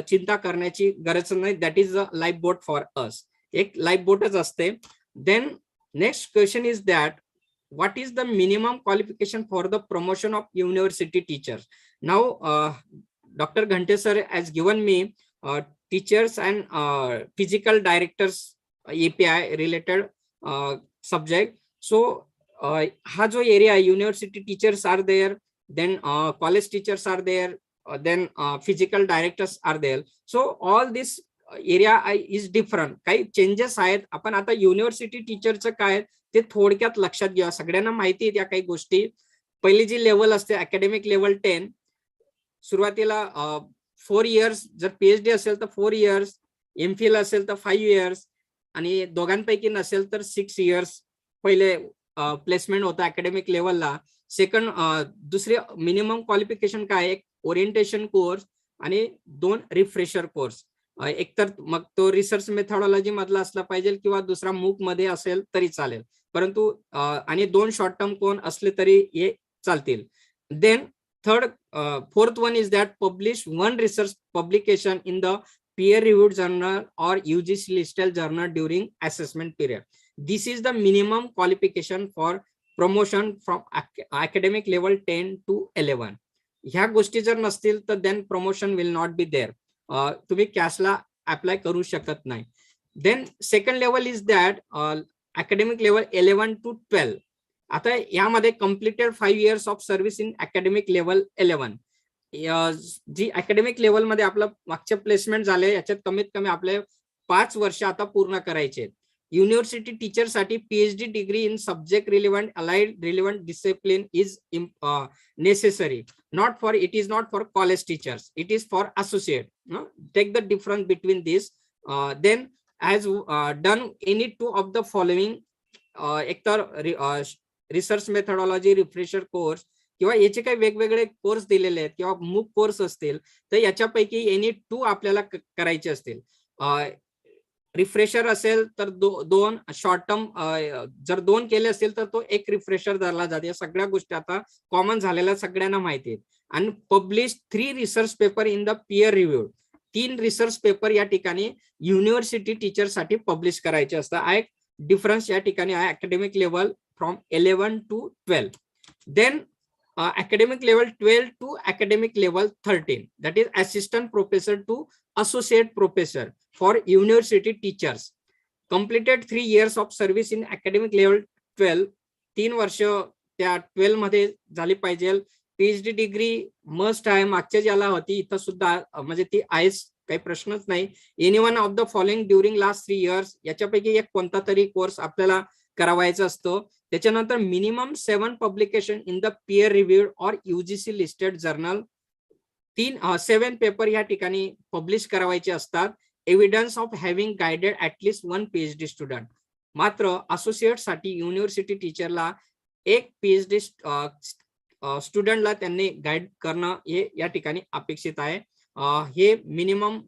चिंता करण्याची गरज नाही. That is a life boat for us. एक लाईफ बोटच असते. Then next question is that what is the minimum qualification for the promotion of university teachers? Now Dr. Ghante sir has given me teachers and physical directors API related subject. So ha jo area university teachers are there, then college teachers are there, then physical directors are there. So all this area is different. काही changes आहेत. आपण आता university टीचरचं काय ते थोडक्यात लक्षात घ्या. सगळ्यांना माहिती आहे त्या काही गोष्टी. पहिली जी लेवल असते अकॅडमिक लेवल 10, सुरुवातीला 4 इयर्स, जर PhD असेल तर 4 इयर्स, एमफिल असेल तर 5 इयर्स आणि दोघांपैकी नसेल तर 6 इयर्स पहिले प्लेसमेंट होतं अकॅडमिक लेवलला. सेकंड दुसरे मिनिमम क्वालिफिकेशन काय, एक ओरिएंटेशन कोर्स आणि 2 रिफ्रेशर कोर्स. एकतर मग तो रिसर्च मेथॉडॉलॉजी मधला असला पाहिजे किंवा दुसरा मूक मध्ये असेल तरी चालेल, परंतु आणि 2 शॉर्ट टर्म कोण असले तरी हे चालतील. Then fourth one is that publish 1 research publication in the peer-reviewed journal or U.G.C listed journal during assessment period. This is the minimum qualification for promotion from academic level 10 to 11. ह्या गोष्टी जर नसतील तर then promotion will not be there. तुम्ही कॅसला apply करू शकत नाही. Then second level is that academic level 11 to 12. आता यामध्ये completed 5 years of service in academic level 11. जी अकॅडमिक लेवल मध्ये आपलं मागचे प्लेसमेंट झाले याच्यात कमीत कमी आपले 5 वर्ष आता पूर्ण करायचे. युनिव्हर्सिटी टीचर साठी PhD degree in subject relevant allied relevant discipline is necessary. Not for it is not for college teachers, it is for associate. Take the difference between this. Then has done any 2 of the following. एकतर research methodology refresher course किंवा याचे काही वेगवेगळे course दिलेले आहेत किंवा मूक course असतील तर याच्यापैकी एनी 2 आपल्याला करायचे असतील. रिफ्रेशर असेल तर 2 शॉर्ट टर्म, जर 2 केले असतील तर तो 1 रिफ्रेशर धरला जाते. या सगळ्या गोष्टी आता कॉमन झालेल्या सगळ्यांना माहिती आहेत. आणि publish 3 research paper in the peer review. 3 research paper या ठिकाणी युनिव्हर्सिटी टीचर साठी पब्लिश करायचे असतात. हा एक डिफरन्स या ठिकाणी आहे academic level from 11 to 12. Then academic level 12 to academic level 13, that is assistant professor to associate professor for university teachers. Completed 3 years of service in academic level 12. 3 वर्ष त्या 12 मध्ये झाली पाहिजे. पीएचडी डिग्री मस्ट आहे. मागच्या ज्याला होती इथं सुद्धा म्हणजे ती आहेच, काही प्रश्नच नाही. Any one of the following during last 3 years, याच्यापैकी एक कोणता तरी कोर्स आपल्याला करावायचा असतो. त्याच्यानंतर minimum 7 publication in the peer reviewed or UGC listed journal. 7 paper या ठिकाणी पब्लिश करावायचे असतात. Evidence of having guided at least 1 PhD student. मात्र असोसिएट साठी युनिव्हर्सिटी टीचरला 1 पीएचडी स्टुडंटला त्यांनी गाईड करणं हे या ठिकाणी अपेक्षित आहे. हे minimum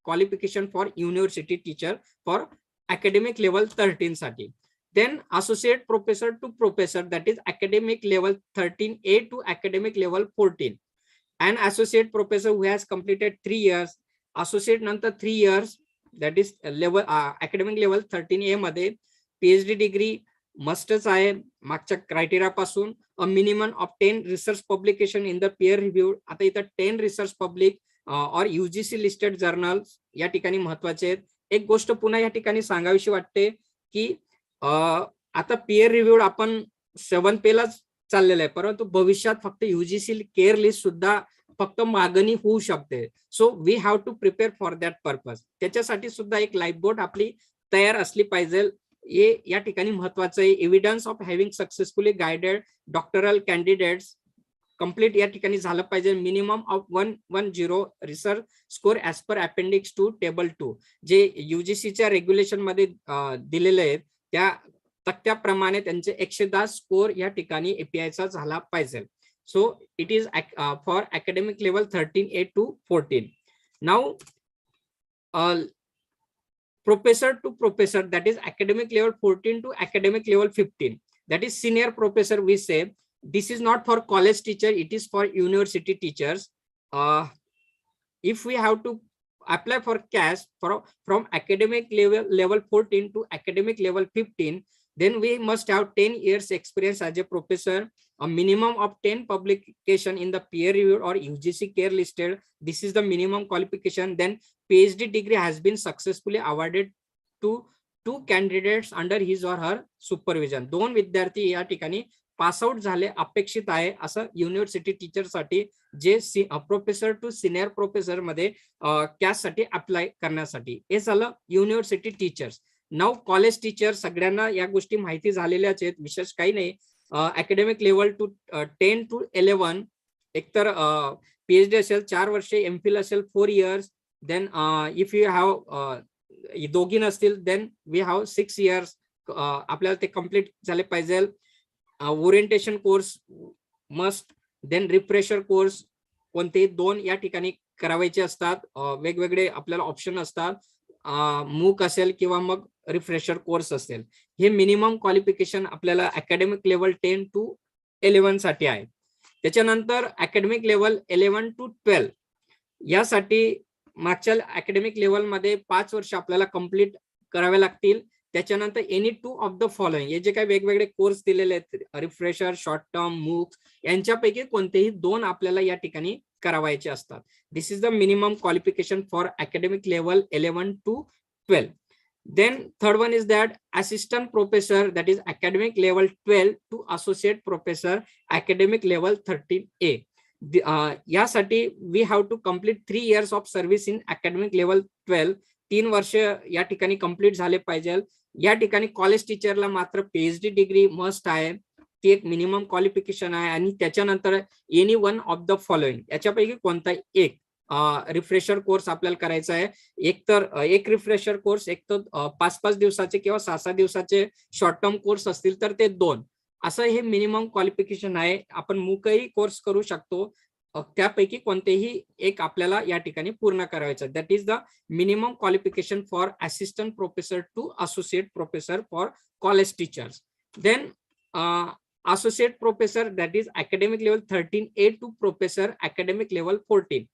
qualification for university teacher for academic level 13 साठी. Then associate professor to professor, that is academic level 13A to academic level 14. An associate professor who has completed 3 years, associate नंतर 3 years, that is level academic level 13A मध्ये PhD degree मस्टच आहे मागच्या criteria पासून. A minimum of 10 research publication in the pair review. आता इथं 10 research public और UGC listed journal या ठिकाणी महत्वाचे आहेत. एक गोष्ट पुन्हा या ठिकाणी सांगावीशी वाटते की आता पियर रिव्ह्यूड आपण 7 लाच चाललेलं आहे, परंतु भविष्यात फक्त युजीसी केअर लिस्ट सुद्धा फक्त मागणी होऊ शकते. So we have to prepare for that purpose. त्याच्यासाठी सुद्धा एक लाईफ बोट आपली तयार असली पाहिजे. हे या ठिकाणी महत्वाचं आहे. Evidence of having successfully guided doctoral candidates complete या ठिकाणी झालं पाहिजे. Minimum of 110 research score as per appendix 2 table 2 जे युजीसीच्या रेग्युलेशन मध्ये दिलेले आहेत त्या तक्त्याप्रमाणे त्यांचे 110 स्कोर या ठिकाणी एपीआयचा झाला पाहिजे. So it is for academic level 13A to 14. Now professor to professor, that is academic level 14 to academic level 15, that is senior professor. We say this is not for college teacher, it is for university teachers. If we have to apply for CAS from academic level 14 to academic level 15, then we must have 10 years experience as a professor, a minimum of 10 publication in the peer reviewed or UGC care listed. This is the minimum qualification. Then PhD degree has been successfully awarded to 2 candidates under his or her supervision. 2 विद्यार्थी या ठिकाणी pass out झाले अपेक्षित आहे असं university teacher साठी जे professor to senior professor मध्ये कॅस साठी अप्लाय करण्यासाठी. हे झालं university teachers. Now college teacher सगळ्यांना या गोष्टी माहिती झालेल्याच आहेत, विशेष काही नाही. अकॅडमिक लेवल 10 to 11 एकतर पीएचडी असेल 4 वर्षे, एमफिल असेल 4 years. Then if you have दोघी नसतील देन वी हॅव 6 years आपल्याला ते कम्प्लीट झाले पाहिजे. Orientation course must, then refresher course कोणतेही 2 या ठिकाणी करावायचे असतात. वेगवेगळे आपल्याला ऑप्शन असतात, मूक असेल किंवा मग रिफ्रेशर कोर्स असेल. हे मिनिमम क्वालिफिकेशन आपल्याला अकॅडमिक लेवल 10 to 11 साठी आहे. त्याच्यानंतर अकॅडमिक लेवल 11 to 12 यासाठी मागच्या अकॅडमिक लेवल मध्ये 5 वर्ष आपल्याला कंप्लीट करावे लागतील. त्याच्यानंतर एनी 2 ऑफ द फॉलोइंग, हे जे काही वेगवेगळे कोर्स दिलेले आहेत, रिफ्रेशर, शॉर्ट टर्म, मूक्स, यांच्यापैकी कोणतेही 2 आपल्याला या ठिकाणी करावायचे असतात. This is the minimum qualification for academic level 11 to 12. Then third one is that assistant professor, that is academic level 12 to associate professor, academic level 13A. यासाठी we have to complete 3 years of service in academic level 12. 3 वर्ष या ठिकाणी complete झाले पाहिजे. या ठिकाणी college टीचरला मात्र PhD degree must आहे, ती एक मिनिमम क्वालिफिकेशन आहे. आणि त्याच्यानंतर any one of the following, याच्यापैकी कोणता एक रिफ्रेशर कोर्स आपल्याला करायचा आहे. एक रिफ्रेशर कोर्स, एक तर 5-5 दिवसाचे किंवा 6-6 दिवसाचे शॉर्ट टर्म कोर्स असतील तर ते 2, असं हे मिनिमम क्वालिफिकेशन आहे. आपण मूकही कोर्स करू शकतो, त्यापैकी कोणतेही एक आपल्याला या ठिकाणी पूर्ण करायचं. That is the minimum qualification for assistant professor to associate professor for college teachers. Then associate professor, that is academic level 13A to professor, academic level 14.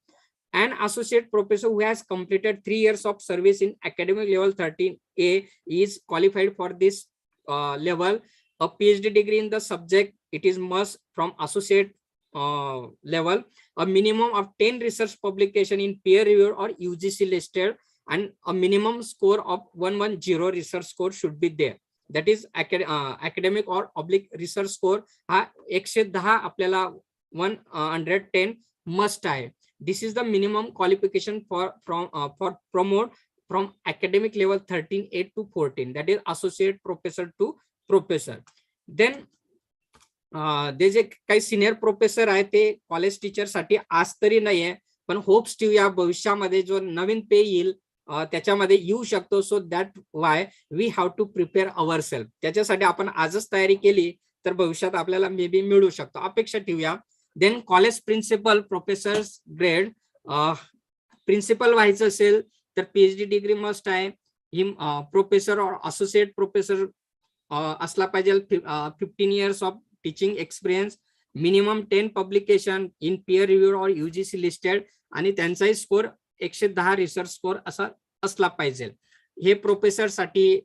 An associate professor who has completed 3 years of service in academic level 13A is qualified for this level. A PhD degree in the subject, it is must from associate level. A minimum of 10 research publication in peer review or U.G.C listed, and a minimum score of 110 research score should be there. That is academic or oblique research score हा 110 आपल्याला 110 must आहे. This is the minimum qualification for promote from academic level 13A to 14, that is associate professor to professor. Then ते जे काही senior professor आहे ते college teacher साठी आज तरी नाहीये, पण होप्स ठेवूया भविष्यामध्ये जो नवीन पे येईल त्याच्यामध्ये येऊ शकतो. So that why we have to prepare our self. त्याच्यासाठी आपण आजच तयारी केली तर भविष्यात आपल्याला मे बी मिळू शकतो, अपेक्षा ठेवूया. Then college principal professor grade, principal व्हायचं असेल तर PhD डिग्री मस्ट आहे. ही प्रोफेसर और असोसिएट प्रोफेसर असला पाहिजे. 15 years of teaching experience, minimum 10 publication in peer review और UGC लिस्टेड, आणि त्यांचाही स्कोर 110 रिसर्च स्कोर असा असला पाहिजे. हे प्रोफेसर साठी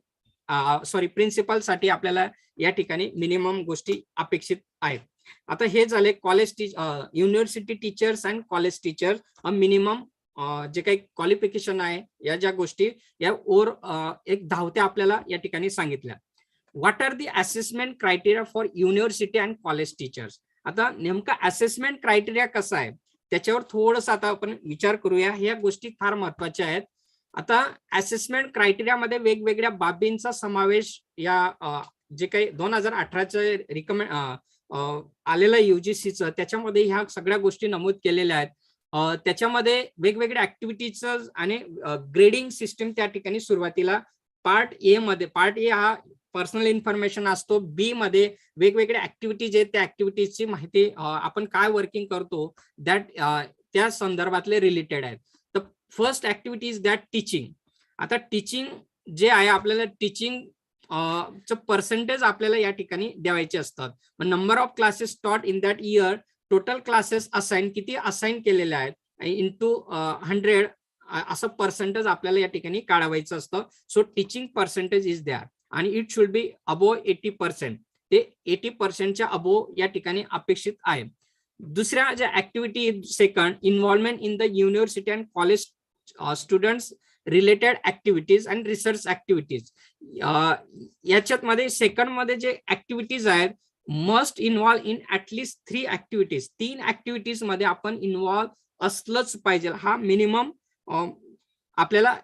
प्रिन्सिपल साठी आपल्याला या ठिकाणी मिनिमम गोष्टी अपेक्षित आहेत. आता हे झाले college university teachers and college teachers. Minimum जे काही क्वालिफिकेशन आहे या ज्या गोष्टी या एक धावत्या आपल्याला या ठिकाणी सांगितल्या. What are the assessment criteria for university and college teachers. आता नेमका असेसमेंट क्रायटेरिया कसा आहे त्याच्यावर थोडस आता आपण विचार करूया. ह्या गोष्टी फार महत्वाच्या आहेत. आता असेसमेंट क्रायटेरियामध्ये वेगवेगळ्या बाबींचा समावेश या जे काही 2018चं रिकमेंड आलेलं UGCचं त्याच्यामध्ये ह्या सगळ्या गोष्टी नमूद केलेल्या आहेत. त्याच्यामध्ये वेगवेगळ्या ऍक्टिव्हिटीचं आणि ग्रेडिंग सिस्टीम त्या ठिकाणी सुरुवातीला पार्ट ए हा पर्सनल इन्फॉर्मेशन असतो. बी मध्ये वेगवेगळ्या ऍक्टिव्हिटीज आहेत, त्या ऍक्टिव्हिटीजची माहिती आपण काय वर्किंग करतो त्या संदर्भातले रिलेटेड आहेत. तर first activity is that teaching. आता टीचिंग जे आहे आपल्याला टीचिंग पर्सेंटेज आपल्याला या ठिकाणी द्यावायचे असतात. Number of classes taught in that year, total classes assign किती असाइन केलेले आहेत इंटू 100 असं पर्सेंटेज आपल्याला या ठिकाणी काढावायचं असतं. So teaching percentage is that आणि इट शुड बी अबोव 80%. ते 80%च्या अबोव या ठिकाणी अपेक्षित आहे. दुसऱ्या ज्या activity second, involvement in the university and college students related activities and research activities. याच्यात मध्ये सेकंड मध्ये जे ऍक्टिव्हिटीज आहेत मस्ट इन्व्हॉल्व इन ऍटलीस्ट 3 ऍक्टिव्हिटीज. 3 ऍक्टिव्हिटीज मध्ये आपण इन्व्हॉल्व असलंच पाहिजे. हा मिनिमम आपल्याला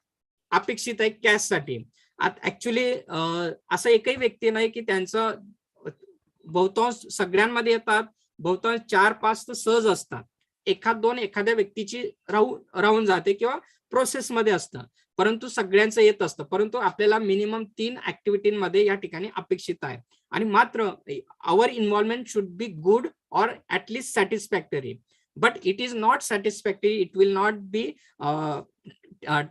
अपेक्षित आहे कॅस साठी. ऍक्च्युली असं एकही व्यक्ती नाही की त्यांचं बहुतांश सगळ्यांमध्ये येतात, बहुतांश 4-5 तर सहज असतात. 1-2 एखाद्या व्यक्तीची राहून जाते किंवा प्रोसेस मध्ये असतं. परंतु सगळ्यांचं येत असतं, परंतु आपल्याला मिनिमम 3 ऍक्टिव्हिटीमध्ये या ठिकाणी अपेक्षित आहे. आणि मात्र our involvement should be good or at least satisfactory, but it is not satisfactory, it will not be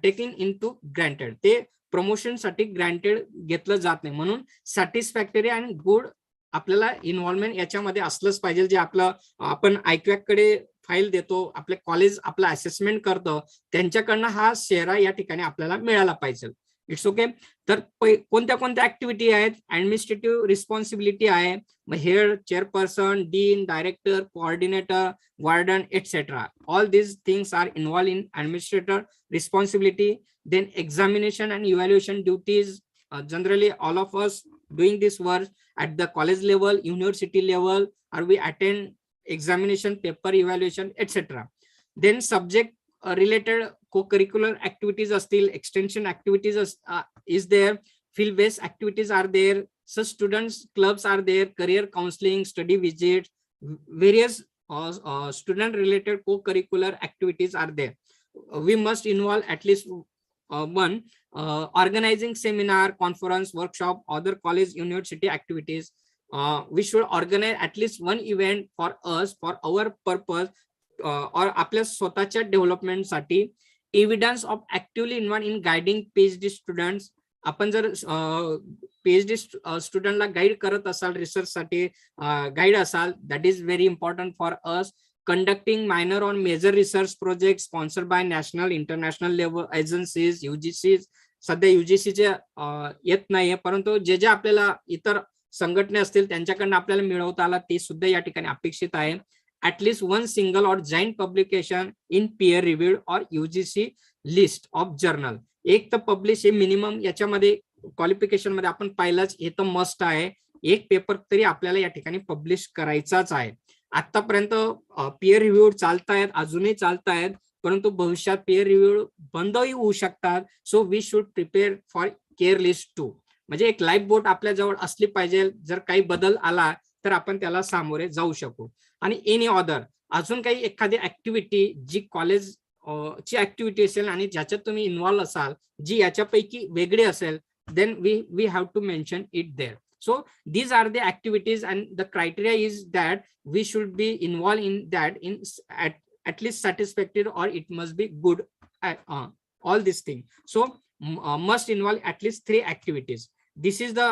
taking into granted. ते प्रमोशन साठी ग्रँटेड घेतलं जात नाही. म्हणून सॅटिस्फॅक्टरी आणि गुड आपल्याला इन्व्हॉल्वमेंट याच्यामध्ये असलंच पाहिजे. जे आपलं आपण IQAC कडे फाईल देतो, आपले कॉलेज आपलं असेसमेंट करतं, त्यांच्याकडनं हा शेरा या ठिकाणी आपल्याला मिळाला पाहिजे. It's okay. तर कोणत्या कोणत्या ऍक्टिव्हिटी आहेत? ऍडमिनिस्ट्रेटिव्ह रिस्पॉन्सिबिलिटी आहे, मग head, chairperson, dean, director, coordinator, warden, etc. All these things are involved in administrator responsibility. Then examination and evaluation duties. Generally, all of us doing this work at the college level, university level, or we attend examination, paper evaluation, etc. Then subject related co-curricular activities असतील, extension activities is there, field based activities are there, such students clubs are there, career counseling, study visits, various student related co-curricular activities are there. We must involve at least one organizing seminar, conference, workshop, other college university activities. We should organize at least one event for us, for our purpose, or आपल्या स्वतःच्या development साठी. Evidence of actively involve in guiding PhD students. आपण जर PhD स्टुडंटला guide करत असाल, research साठी guide असाल, that is very important for us. Conducting minor on major research project sponsored by national international level agencies, UGC. सध्या UGC चे येत नाहीये, परंतु जे जे आपल्याला इतर संघटना असतील त्यांच्याकडनं आपल्याला मिळवता आला ते सुद्धा या ठिकाणी अपेक्षित आहे. at least one single or joint publication in peer reviewed or U.G.C list of journal. एक तर पब्लिश हे मिनिमम याच्यामध्ये क्वालिफिकेशन मध्ये आपण पाहिलंच, हे तर मस्ट आहे. एक पेपर तरी आपल्याला या ठिकाणी पब्लिश करायचाच आहे. आतापर्यंत पेअर रिव्ह्यू चालतायत, अजूनही चालतायत, परंतु भविष्यात पेअर रिव्ह्यू बंदही होऊ शकतात. So we should prepare for care list 2. म्हणजे एक लाईफ बोट आपल्या जवळ असली पाहिजे, जर काही बदल आला तर आपण त्याला सामोरे जाऊ शकू. आणि एनी अदर अजून काही एखादी ऍक्टिव्हिटी जी कॉलेज ची ऍक्टिव्हिटी असेल आणि ज्याच्यात तुम्ही इन्व्हॉल्व असाल, जी याच्यापैकी वेगळी असेल, then we have to mention it there. So these are the activities and the criteria is that we should be involved in that in at least satisfactory or it must be good at all these things. So must involve at least 3 activities. This is the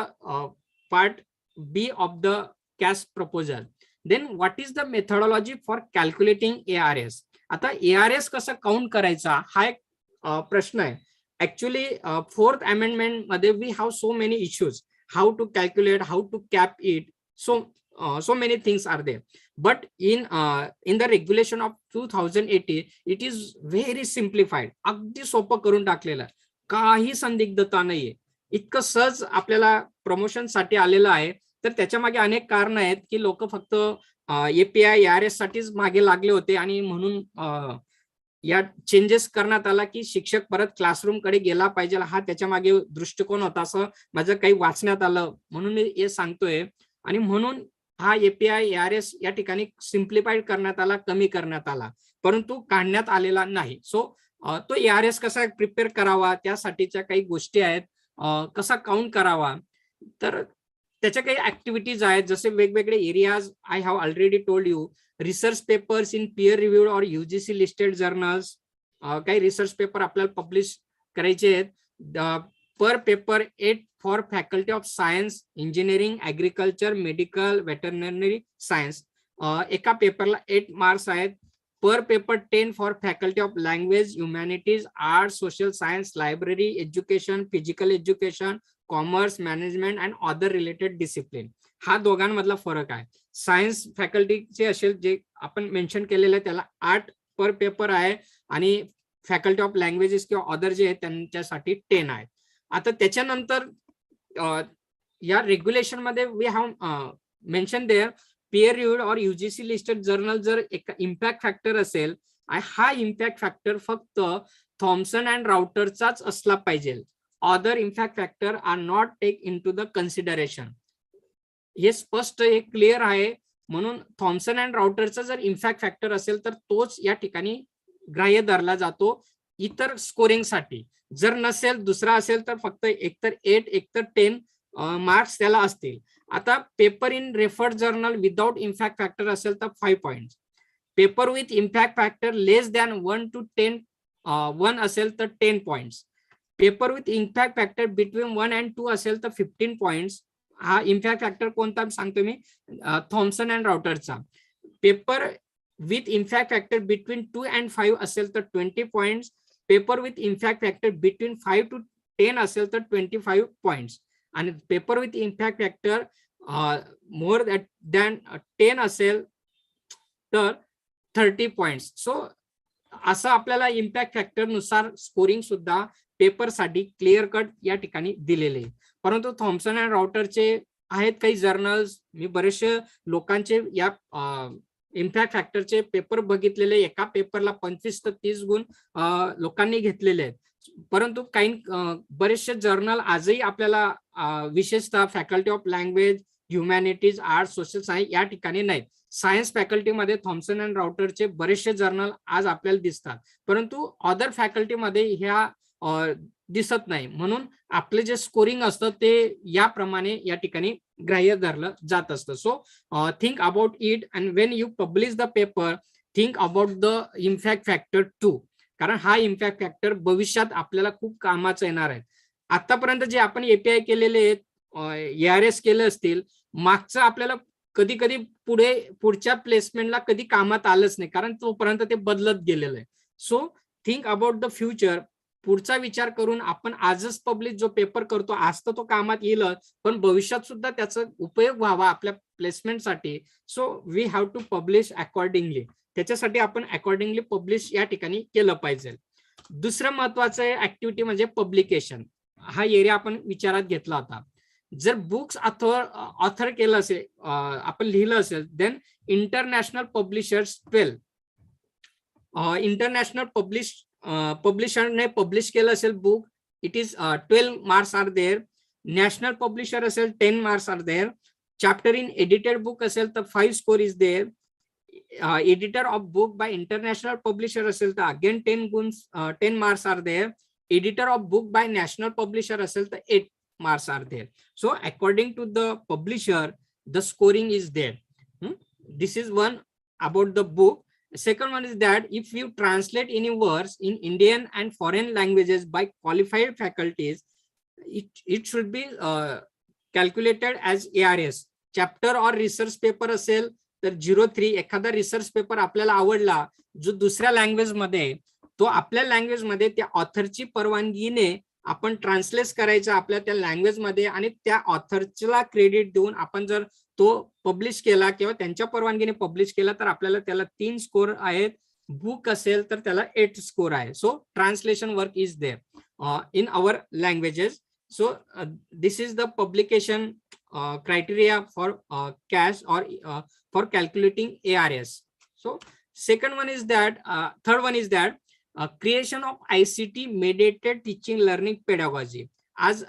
part B of the CAS proposal. Then what is the methodology for calculating ARS? आता ARS कसं count करायचा हा एक प्रश्न आहे. Actually, 4th amendment मध्ये we have so many issues, how to calculate, how to cap it, so many things are there. But in the regulation of 2018, it is very simplified. अगदी सोपं करून टाकलेलं, काही संदिग्धता नाहीये. इतकं सहज आपल्याला प्रमोशन साठी आलेलं आहे. तर त्याच्या मागे अनेक कारण आहेत की लोक फक्त API ARS साठीच मागे लागले होते आणि म्हणून या चेंजेस करण्यात आला की शिक्षक परत क्लासरूम कडे गेला पाहिजे, हा त्याच्या मागे दृष्टिकोन होता असं माझं काही वाचण्यात आलं, म्हणून मी हे सांगतोय. आणि म्हणून हा API ARS या ठिकाणी सिम्प्लिफाईड करण्यात आला, कमी करण्यात आला, परंतु काढण्यात आलेला नाही. सो तो ARS कसा प्रिपेअर करावा, त्यासाठीच्या काही गोष्टी आहेत, कसा काउंट करावा, तर त्याच्या काही ऍक्टिव्हिटीज आहेत. जसे वेगवेगळे areas I have already told you. Research papers in peer reviewed or UGC listed journals. काही रिसर्च पेपर आपल्याला पब्लिश करायचे आहेत. पर paper 8 for faculty of science, engineering, agriculture, medical, veterinary science. एका पेपरला 8 मार्क्स आहेत. पर paper 10 for faculty of language, humanities, art, social science, library, education, physical education, commerce, management and other related discipline. हा दोघांमधला फरक आहे. सायन्स फॅकल्टीचे असेल जे आपण mention केलेलं आहे त्याला 8 पर पेपर आहे आणि फॅकल्टी ऑफ लँग्वेजेस किंवा अदर जे आहेत त्यांच्यासाठी 10 आहे. आता त्याच्यानंतर या रेग्युलेशन मध्ये we have mention there peer reviewed or UGC listed journal जर एक इम्पॅक्ट फॅक्टर असेल, हा इम्पॅक्ट फॅक्टर फक्त थॉम्सन अँड राउटरचाच असला पाहिजे. Other impact factor are not take into the consideration. हे स्पष्ट, हे क्लिअर आहे. म्हणून थॉम्सन अँड राउटरचा जर इम्पॅक्ट फॅक्टर असेल तर तोच या ठिकाणी ग्राह्य धरला जातो. इतर स्कोरिंग साठी. जर नसेल दुसरा असेल तर फक्त एकतर 8 एकतर 10 मार्क्स त्याला असतील. आता paper in referred journal without impact factor असेल तर 5 points. Paper with impact factor less than 1 to 10 1 असेल तर 10 points. Paper with impact factor between 1 and 2 असेल तर 15 पॉइंट्स. हा इम्पॅक्ट फॅक्टर कोणता सांगतो मी, थॉम्सन अँड राउटरचा. Paper with impact factor between 2 and 5 असेल तर 20 points. Paper with impact factor between 5 to 10 असेल तर 25 पॉइंट्स. आणि paper with impact factor more than 10 असेल तर 30 पॉइंट्स. सो असं आपल्याला इम्पॅक्ट फॅक्टर नुसार स्कोरिंग सुद्धा पेपर साठी क्लिअर कट या ठिकाणी दिलेले आहे. परंतु थॉम्सन अँड राउटरचे आहेत काही जर्नल्स, मी बरेचसे लोकांचे या इम्पॅक्ट फॅक्टरचे पेपर बघितलेले, एका पेपरला 25 ते 30 गुण लोकांनी घेतलेले आहेत. परंतु काही बरेचसे जर्नल आजही आपल्याला विशेषतः faculty of language, humanities, arts, social science या ठिकाणी नाहीत. सायन्स फॅकल्टीमध्ये थॉम्सन अँड राउटरचे बरेचसे जर्नल आज आपल्याला दिसतात, परंतु अदर फॅकल्टीमध्ये ह्या दिसत नाही. म्हणून आपले जे स्कोरिंग असतं ते याप्रमाणे या ठिकाणी ग्राह्य धरलं जात असतं. So think about it and when you publish the paper think about the impact factor 2, कारण हा इम्पॅक्ट फॅक्टर भविष्यात आपल्याला खूप कामाचा येणार आहे. आतापर्यंत जे आपण एपीआय केलेले आहेत, ARS केले असतील, मागचं आपल्याला कधी कधी पुढच्या प्लेसमेंटला कधी कामात आलंच नाही, कारण तोपर्यंत ते बदलत गेलेलं आहे. So think about the future, पुढचा विचार करून आपण आजच पब्लिश जो पेपर करतो आज तर तो कामात येईल, पण भविष्यात सुद्धा त्याचा उपयोग व्हावा आपल्या प्लेसमेंटसाठी. So we have to publish accordingly. त्याच्यासाठी आपण अकॉर्डिंगली पब्लिश या ठिकाणी केलं पाहिजे. दुसरं महत्वाचं ऍक्टिव्हिटी म्हणजे पब्लिकेशन. हा एरिया आपण विचारात घेतला होता. जर बुक्स ऑथर केलं असेल, आपण लिहिलं असेल, देन इंटरनॅशनल पब्लिशर्स 12 इंटरनॅशनल पब्लिशरने पब्लिश केलं असेल book, it is 12 marks are there. National publisher असेल 10 marks are there. Chapter in edited book असेल तर 5 score is there. Editor of book by international publisher असेल तर again 10 marks are there. Editor of book by national publisher असेल तर 8 marks are there. So according to the publisher the scoring is there. This is one about the book. Second one is that if you translate any words in Indian and foreign languages by qualified faculties, it should be calculated as ARS. Chapter or research paper असेल तर 03, एखादा research paper आपल्याला आवडला जो दुसऱ्या language मध्ये, तो आपल्या लँग्वेज मध्ये त्या ऑथरची परवानगीने आपण ट्रान्सलेट करायचं आपल्या त्या लँग्वेज मध्ये, आणि त्या ऑथरला क्रेडिट देऊन आपण जर तो पब्लिश केला किंवा त्यांच्या परवानगीने पब्लिश केला तर आपल्याला त्याला 3 स्कोर आहेत. बुक असेल तर त्याला 8 स्कोर आहे. So translation work is there in our languages. So this is the publication criteria for CAS or for calculating ARS. So second one is that third one is that creation of ICT mediated teaching learning pedagogy. As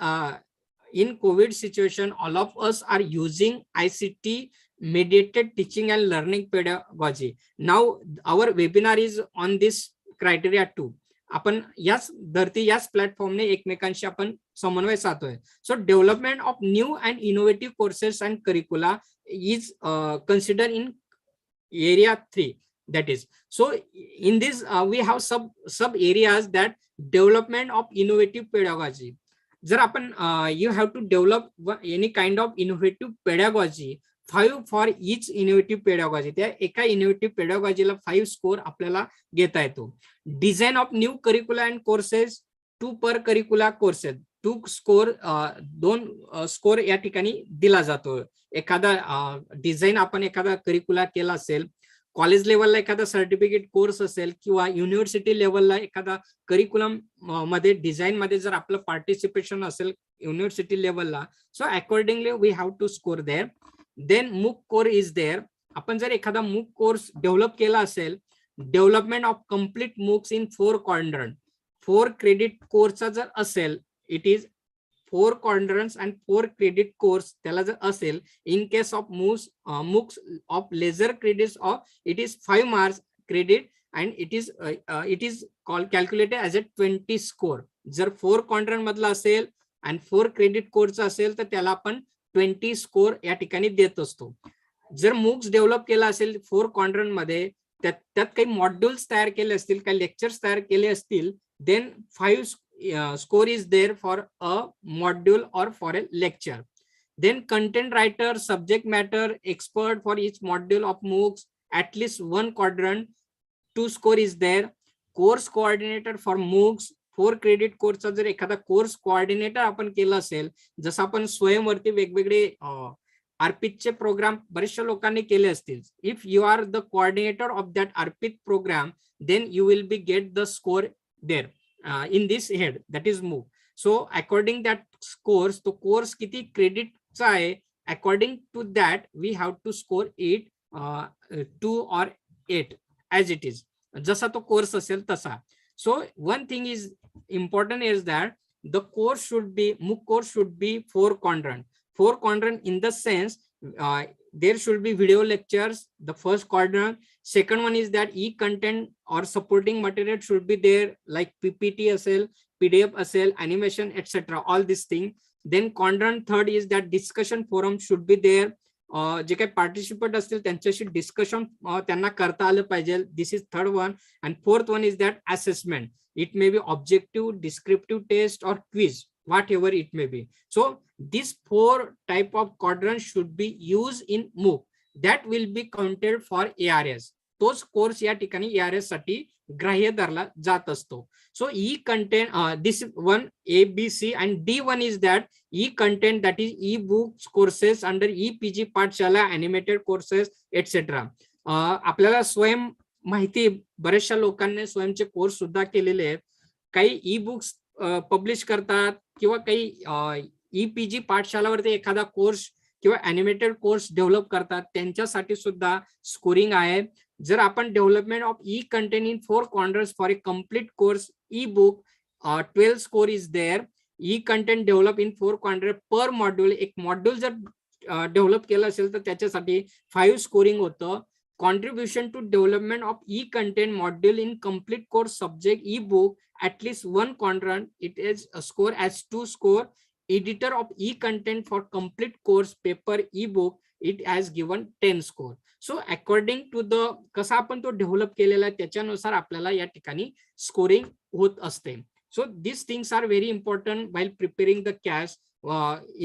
in COVID situation, all of us are using ICT mediated teaching and learning pedagogy. Now our webinar is on this criteria too. आपण याच धरती याच प्लॅटफॉर्मने एकमेकांशी आपण समन्वय साधतोय. So development of new and innovative courses and curricula is consider in area 3. That is, so in this we have sub areas that development of innovative pedagogy. Jar apan you have to develop any kind of innovative pedagogy, 5 for each innovative pedagogy. त्या एका innovative pedagogy ला 5 score आपल्याला घेता येतो. Design of new curricula and courses, 2 per curricula courses, 2 score 2 score या ठिकाणी दिला जातो. एखादा डिझाईन आपण एखादा करिक्युला केला असेल, कॉलेज लेवलला एखादा सर्टिफिकेट कोर्स असेल किंवा युनिव्हर्सिटी लेवलला एखादा करिक्युलम मध्ये डिझाईन मध्ये जर आपलं पार्टिसिपेशन असेल युनिव्हर्सिटी लेवलला, so accordingly we have to score there. Then MOOC core is there. आपण जर एखादा मूक कोर्स डेव्हलप केला असेल, development of complete MOOCs in 4 quadrant, 4 credit कोर्सचा जर असेल, it is 4 quadrants and 4 credit course त्याला जर असेल, in case of MOOCs of lesser credits of it is 5 marks credit and it is called calculated as a 20 score. जर 4 quadrant मधला असेल आणि 4 क्रेडिट कोर्सचा असेल तर त्याला आपण 20 स्कोर या ठिकाणी देत असतो. जर मूक्स डेव्हलप केला असेल 4 क्वाड्रंट मध्ये, त्यात काही मॉड्यूल्स तयार केले असतील, काही लेक्चर्स तयार केले असतील, then 5 score is there for a module or for a lecture. Then content writer, subject matter expert for each module of MOOCs, at least 1 quadrant, 2 score is there. Course coordinator for MOOCs, 4 credit course जर एखादा course coordinator आपण केला असेल, जसं आपण स्वयंवरती वेगवेगळे अर्पितचे programme बरेचशा लोकांनी केले असतील. If you are the coordinator of that Arpit program, then you will be get the score there in this head, that is MOOC. So according that scores, तो कोर्स किती क्रेडिटचा आहे, according to that we have to score it 2 or 8 as it is, जसा तो course असेल तसा. So one thing is important is that the course should be, MOOC course should be 4 quadrant in the sense there should be video lectures, the first quadrant. Second one is that e-content or supporting material should be there, like PPT asel, PDF asel, animation, etc. All these things. Then quadrant third is that discussion forum should be there. जे काही participant असतील त्यांच्याशी discussion त्यांना करता आलं पाहिजे. This is third one. And fourth one is that assessment. It may be objective, descriptive test और quiz, whatever it may be. So these 4 type of quadrants should be used in MOOC. That will be counted for ARS. तोच course या ठिकाणी ARS साठी ग्राह्य धरला जात असतो. So e-content, this one A, B, C and D1 is that e-content, that is e-books courses under e-PG पाठशाला, animated courses, etc. आपल्याला स्वयं माहिती, बऱ्याचशा लोकांनी स्वयंचे कोर्स सुद्धा केलेले आहेत. काही ई बुक्स पब्लिश करतात किंवा काही ई-पीजी पाठशालावरती एखादा कोर्स किंवा ॲनिमेटेड कोर्स डेव्हलप करतात, त्यांच्यासाठी सुद्धा स्कोरिंग आहे. जर आपण development of e content in 4 quadrants for a complete course e book, 12 score is there. E content develop in 4 quadrants per module, एक मॉड्यूल जर डेव्हलप केलं असेल तर त्याच्यासाठी 5 स्कोरिंग होतं. Contribution to development of e-content module in complete course subject e-book, at least 1 quadrant, it is a score as 2 score. Editor of e-content for complete course paper e-book, it has given 10 score. So according to the कसा आपण तो develop केलेला त्याच्यानुसार आपल्याला या ठिकाणी scoring होत असते. So these things are very important while preparing the CAS.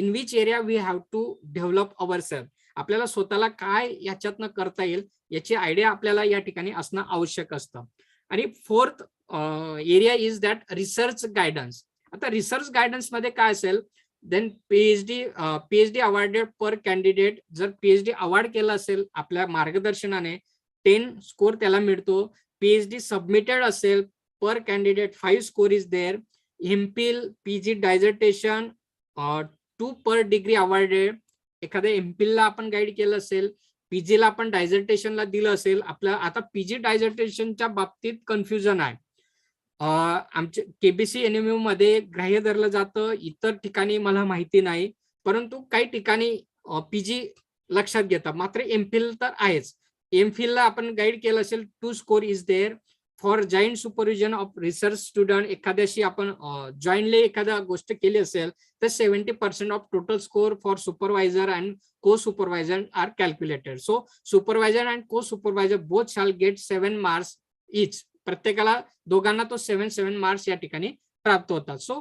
In which area we have to develop ourselves. आपल्याला स्वतःला काय याच्यातनं करता येईल याची आयडिया आपल्याला या ठिकाणी असणं आवश्यक असतं. आणि fourth area is that research guidance. आता रिसर्च गायडन्स मध्ये काय असेल, देन पीएचडी अवॉर्डेड पर कॅन्डिडेट. जर पीएचडी अवॉर्ड केला असेल आपल्या मार्गदर्शनाने 10 स्कोर त्याला मिळतो. पीएचडी सबमिटेड असेल per candidate 5 score is there. MPhil, PG dissertation 2 per degree awarded. एखाद्या एमपीलला आपण गाईड केलं असेल, पीजीला आपण डायझर्टेशनला दिलं असेल. आपल्या आता पीजी डायझर्टेशनच्या बाबतीत कन्फ्युजन आहे. आमच्या केबीसी एनएमयू मध्ये ग्राह्य धरलं जातं, इतर ठिकाणी मला माहिती नाही, परंतु काही ठिकाणी पीजी लक्षात घेतात. मात्र एमफिल तर आहेच. एमफिलला आपण गाईड केलं असेल 2 score is there. For joint supervision of research student, एखाद्याशी आपण जॉईंटली एखादा गोष्ट केली असेल तर 70% of total score for supervisor and co supervisor are calculated. So supervisor and co supervisor both shall get 7 marks each. प्रत्येकाला दोघांना तो 7 मार्क्स या ठिकाणी प्राप्त होतात. So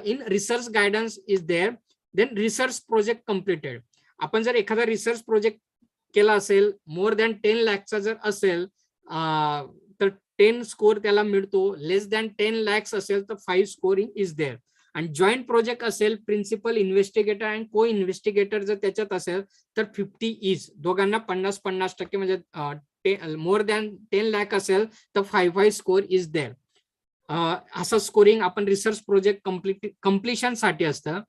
in research guidance is there. Then research project completed. आपण जर एखादा रिसर्च प्रोजेक्ट केला असेल, मोर दॅन 10 लाखचा जर असेल तर 10 स्कोर त्याला मिळतो. लेस दॅन 10 lakhs असेल तर 5 स्कोरिंग इज देअर. आणि जॉईंट प्रोजेक्ट असेल, प्रिन्सिपल इन्व्हेस्टिगेटर अँड को इन्व्हेस्टिगेटर जर त्याच्यात असेल तर 50 इज. दोघांना 50% म्हणजे मोर दॅन 10 lakh असेल तर 5 स्कोर इज देअर. असं स्कोरिंग आपण रिसर्च प्रोजेक्ट कम्प्लिशन साठी असतं.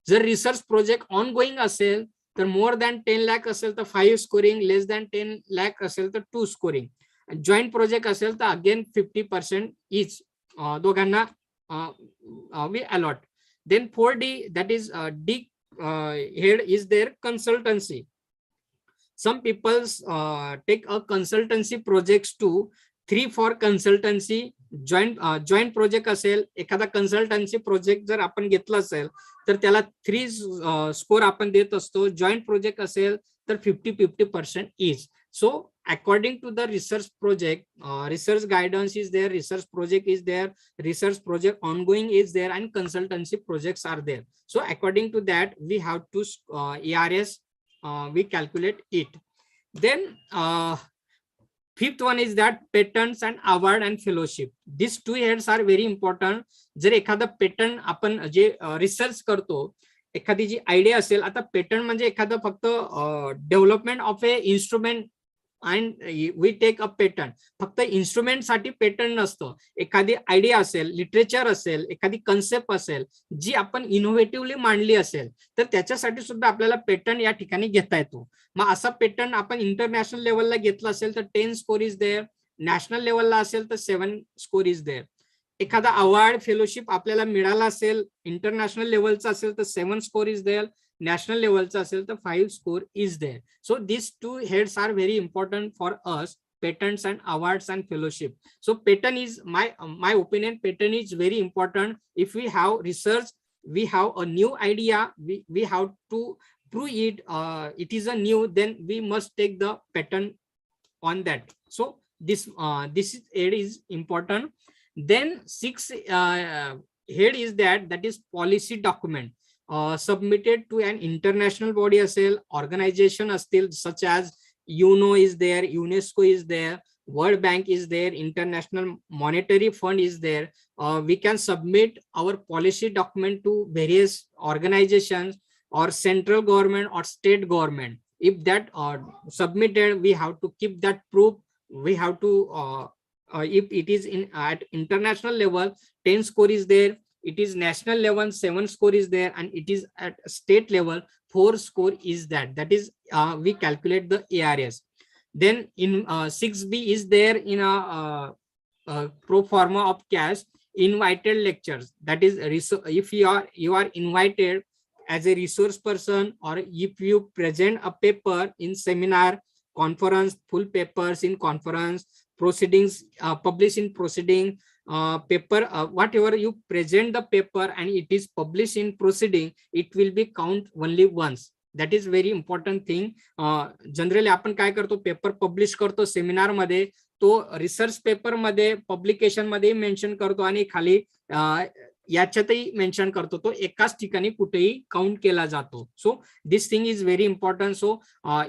जर रिसर्च प्रोजेक्ट ऑन गोईंग असेल तर मोर दॅन 10 lakh असेल तर 5 स्कोरिंग, लेस दॅन 10 lakh असेल तर 2 स्कोरिंग. जॉईंट प्रोजेक्ट असेल तर अगेन 50% इच. दोघांना we allot. Then 4D, that is D head is their consultancy. Some people take a consultancy projects to 3 for consultancy, joint project असेल, एखादा consultancy project जर आपण घेतला असेल तर त्याला 3 स्कोर आपण देत असतो. जॉईंट प्रोजेक्ट असेल तर 50-50% is. So according to the research project, research guidance is there, research project is there, research project ongoing is there, and consultancy projects are there. So according to that, we have to ARS, we calculate it. Then fifth one is that patents and award and fellowship. These two heads are very important. जर एखादा patent आपण जे research करतो, एखादी जी idea असेल, आता patent म्हणजे एखादं फक्त development of a instrument and we take a patent, फक्त इन्स्ट्रुमेंट साठी पेटंट नसतं. एखादी आयडिया असेल, लिटरेचर असेल, एखादी कन्सेप्ट असेल जी आपण इनोव्हेटिव्हली मांडली असेल तर त्याच्यासाठी सुद्धा आपल्याला पेटंट या ठिकाणी घेता येतो. मग असा पेटंट आपण इंटरनॅशनल लेवलला घेतला असेल तर 10 स्कोर इज देअर, नॅशनल लेवलला असेल तर 7 स्कोर इज देअर. एखादा अवॉर्ड फेलोशिप आपल्याला मिळाला असेल, इंटरनॅशनल लेवलचा असेल तर 7 स्कोर इज देअर, national लेवलचा असेल तर 5 score is there. So these two heads are very important for us, patents and awards and fellowship. So patent is my opinion, patent is very important. If we have research, we have a new idea, we have to prove it, it is a new, then we must take the patent on that. So this head is important. Then 6th head is that is policy document. Submitted to an international body असेल, organization असतील, such as UNO is there, UNESCO is there, World Bank is there, International Monetary Fund is there. We can submit our policy document to various organizations or central government or state government. If that submitted, we have to keep that proof. We have to if it is at international level, 10 score is there. It is national level, 7 score is there, and it is at state level, 4 score is that. That is we calculate the ARS. Then in 6B is there in a pro forma of CAS, invited lectures. That is if you are invited as a resource person, or if you present a paper in seminar, conference, full papers in conference, proceedings, publish in proceeding, paper, whatever you present the paper and it is published in proceeding, it will be count only once. That is very important thing. Generally आपण काय करतो, paper publish करतो seminar मध्ये, तो research paper मध्ये publication मध्ये mention करतो आणि खाली याच्यातही मेन्शन करतो, तो एकाच ठिकाणी कुठेही काउंट केला जातो. So this thing is very important. So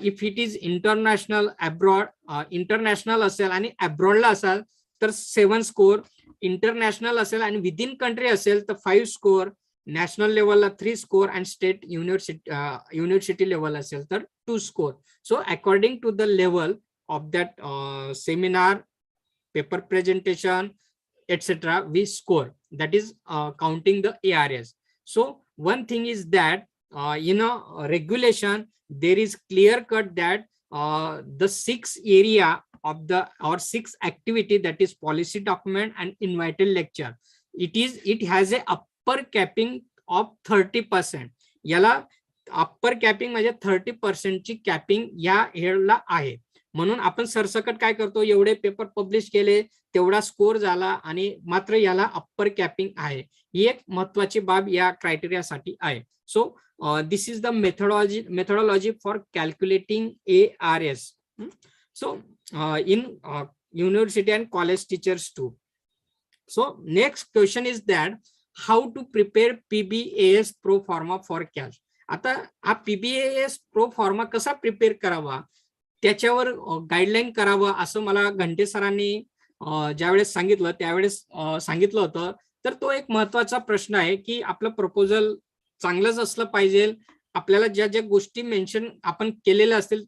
if it is international, abroad, international असेल आणि अब्रॉडला असेल तर 7 स्कोर, इंटरनॅशनल असेल आणि विदिन कंट्री असेल तर 5 स्कोर, नॅशनल लेवलला 3 स्कोर आणि स्टेट युनिव्हर्सिटी लेवल असेल तर 2 score. So according to the level of that seminar, paper presentation, etc., we score. That is counting the ARS. So one thing is that in a regulation there is clear cut that the 6 area of the or 6 activity, that is policy document and invited lecture, it has a upper capping of 30%. याला upper capping म्हणजे 30% ची capping या हेडला आहे. म्हणून आपण सरसकट काय करतो, एवढे पेपर पब्लिश केले, तेवढा स्कोर झाला आणि मात्र याला अप्पर कॅपिंग आहे. ही एक महत्वाची बाब या क्रायटेरियासाठी आहे. So this is the methodology for calculating ARS. So in university and college teachers too. So next question is that how to prepare PBAS pro forma for CAS. आता हा PBAS प्रो फॉर्मा कसा प्रिपेअर करावा, त्याच्यावर guideline करावं असं मला घंटे सरांनी ज्यावेळेस सांगितलं त्यावेळेस सांगितलं होतं. तर तो एक महत्वाचा प्रश्न आहे की आपलं प्रपोजल चांगलंच असलं पाहिजे. आपल्याला ज्या ज्या गोष्टी मेन्शन आपण केलेल्या असतील,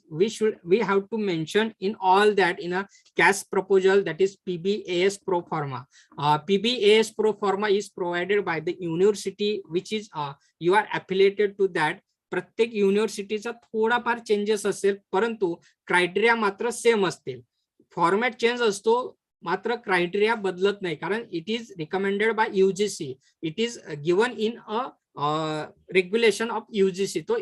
we have to mention in all that in a CAS proposal, that is PBAS pro forma. PBAS pro forma is provided by the university which is you are affiliated to that. प्रत्येक युनिव्हर्सिटीचा थोडाफार changes असेल, परंतु criteria मात्र same असतील. Format change असतो मात्र criteria बदलत नाही, कारण it is recommended by U.G.C. It is given in a regulation of UGC. तो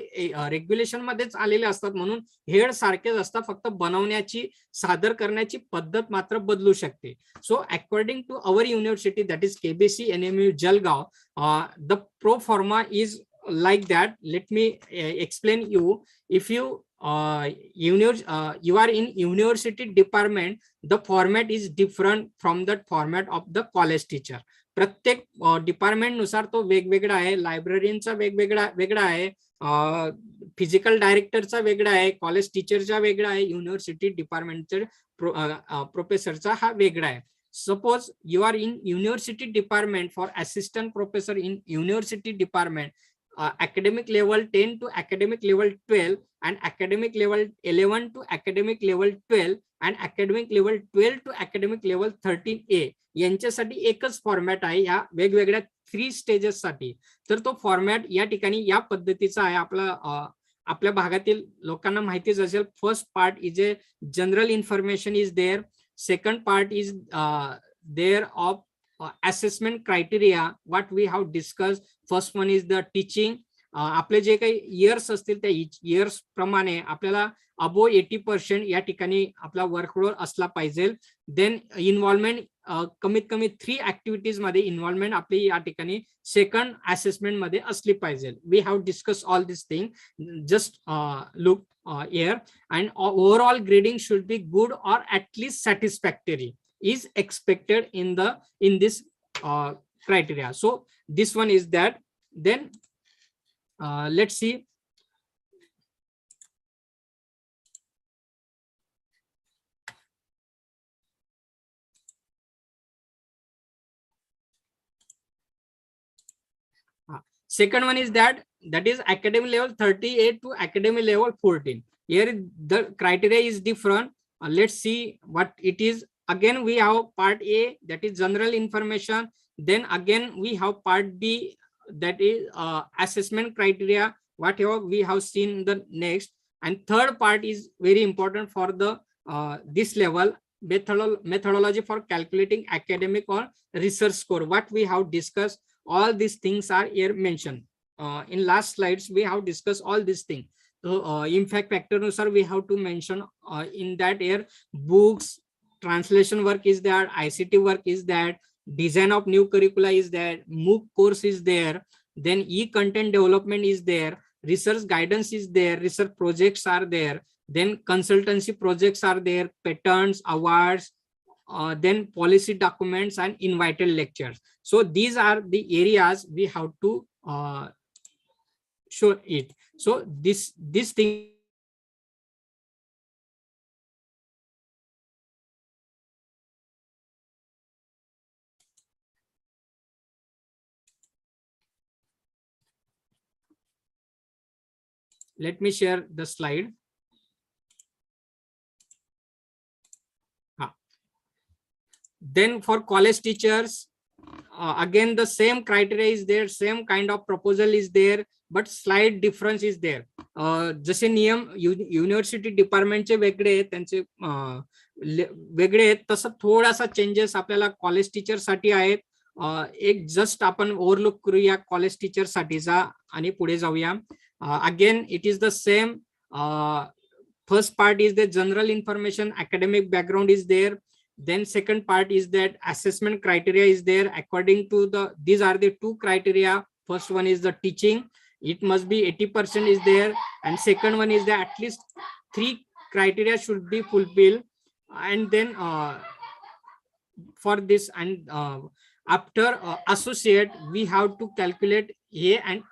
रेग्युलेशन मध्येच आलेले असतात म्हणून हेड सारखेच असतात, फक्त बनवण्याची सादर करण्याची पद्धत मात्र बदलू शकते. So according to our university that is KBC NMU Jalgaon, the pro forma is like that. Let me explain you. If you you are in university department, the format is different from the format of the college teacher. प्रत्येक department नुसार तो वेगवेगळा आहे. लायब्ररीचा वेगळा आहे, physical डायरेक्टरचा वेगळा आहे, college टीचरचा वेगळा आहे, युनिव्हर्सिटी डिपार्टमेंटचा प्रोफेसरचा हा वेगळा आहे. Suppose you are in university department for assistant professor in university department, academic level 10 to academic level 12 and academic level 11 to academic level 12 and academic level 12 to academic level 13A यांच्यासाठी एकच format आहे या वेगवेगळ्या 3 stages साठी. तर तो format या ठिकाणी या पद्धतीचा आहे. आपल्या भागातील लोकांना माहितीच असेल. First part is a general information is there. Second part is there of assessment criteria what we have discussed. First one is the teaching. आपले जे काही इयर्स असतील त्या इयर्स प्रमाणे आपल्याला अबोव 80% या ठिकाणी आपला वर्कलोड असला पाहिजे. देन इन्व्हॉल्वमेंट, कमीत कमी 3 ऍक्टिव्हिटीज मध्ये इन्व्हॉल्वमेंट आपली या ठिकाणी सेकंड असेसमेंट मध्ये असली पाहिजे. We have discuss all this thing. Just look here and overall grading should be good or at least satisfactory is expected in this criteria. So this one is that. Then let's see. Second one is that is academic level 38 to academic level 14. Here the criteria is different. Let's see what it is. Again we have part A, that is general information. Then again we have part B, that is assessment criteria, whatever we have seen the next. And third part is very important for the this level, methodology for calculating academic or research score. What we have discussed, all these things are here mentioned. In last slides we have discussed all these things. So impact factor nusar we have to mention in that here books, translation work is there, ICT work is there, design of new curricula is there, MOOC course is there, then e-content development is there, research guidance is there, research projects are there, then consultancy projects are there, patents, awards, then policy documents and invited lectures. So these are the areas we have to show it. So this thing let me share the slide. Then for college teachers, again the same criteria is there, same kind of proposal is there, but slight difference is there. जसे नियम university डिपार्टमेंटचे वेगळे आहेत, त्यांचे वेगळे आहेत, तसं थोडासा changes आपल्याला कॉलेज टीचर साठी आहेत. एक जस्ट आपण ओव्हरलुक करूया कॉलेज टीचर साठीचा आणि पुढे जाऊया. Again it is the same. First part is the general information, academic background is there. Then second part is that assessment criteria is there. According to these are the 2 criteria. First one is the teaching, it must be 80% is there, and second one is that at least 3 criteria should be fulfilled. And then for this and after associate we have to calculate A and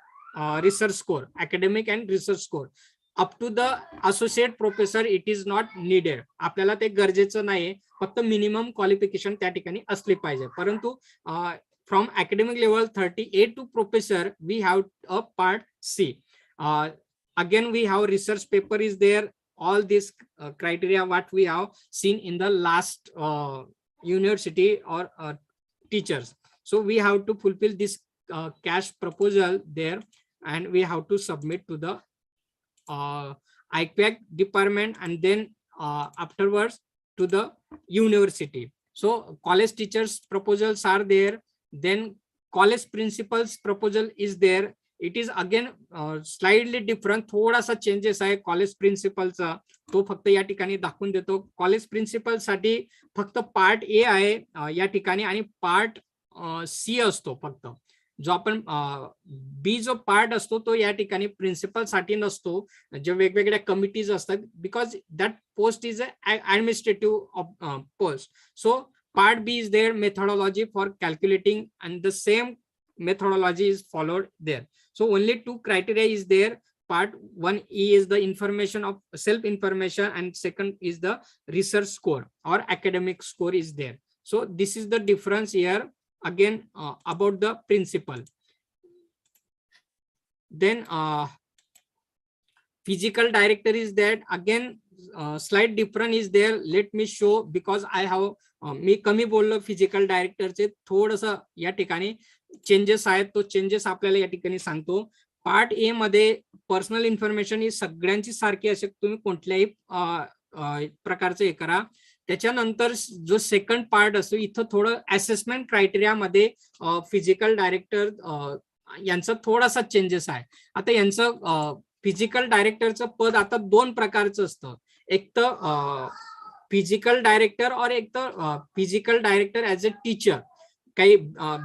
research score, academic and research score. Up to the associate professor it is not needed. आपल्याला ते गरजेचं नाही, फक्त minimum qualification त्या ठिकाणी असली पाहिजे. परंतु from academic level 38 to professor we have a part C. Again we have research paper is there. All these criteria what we have seen in the last university or teachers. So we have to fulfill this cash proposal there, and we have to submit to the IQAC department, and then afterwards to the university. So college teachers proposals are there. Then college principals proposal is there. It is again slightly different, थोडासा changes आहे college प्रिन्सिपलचा, तो फक्त या ठिकाणी दाखवून देतो. College principal साठी फक्त पार्ट ए आहे या ठिकाणी आणि पार्ट सी असतो फक्त. जो आपण बी जो पार्ट असतो तो या ठिकाणी प्रिन्सिपल साठी नसतो, जे वेगवेगळ्या कमिटीज असतात, because that post is administrative post. So part B is their methodology for calculating, and the same methodology is followed there. So only two criteria is there. Part 1E is the information of self information, and second is the research score or academic score is there. So this is the difference here again about the principle. Then physical director is that again slight difference is there. Let me show, because I have मी कमी बोललो physical डायरेक्टरचे, थोडस या ठिकाणी changes आहेत, तो changes आपल्याला या ठिकाणी सांगतो. पार्ट ए मध्ये पर्सनल इन्फॉर्मेशन ही सगळ्यांची सारखी असेल, तुम्ही कोणत्याही प्रकारचे हे करा. त्याच्यानंतर जो सेकंड पार्ट असतो इथं थोडं असेसमेंट क्रायटेरिया मध्ये फिजिकल डायरेक्टर यांचा थोडासा चेंजेस आहे. आता यांचं फिजिकल डायरेक्टरचं पद आता दोन प्रकारचं असतं, एक तर फिजिकल डायरेक्टर और एक तर physical director as a teacher. काही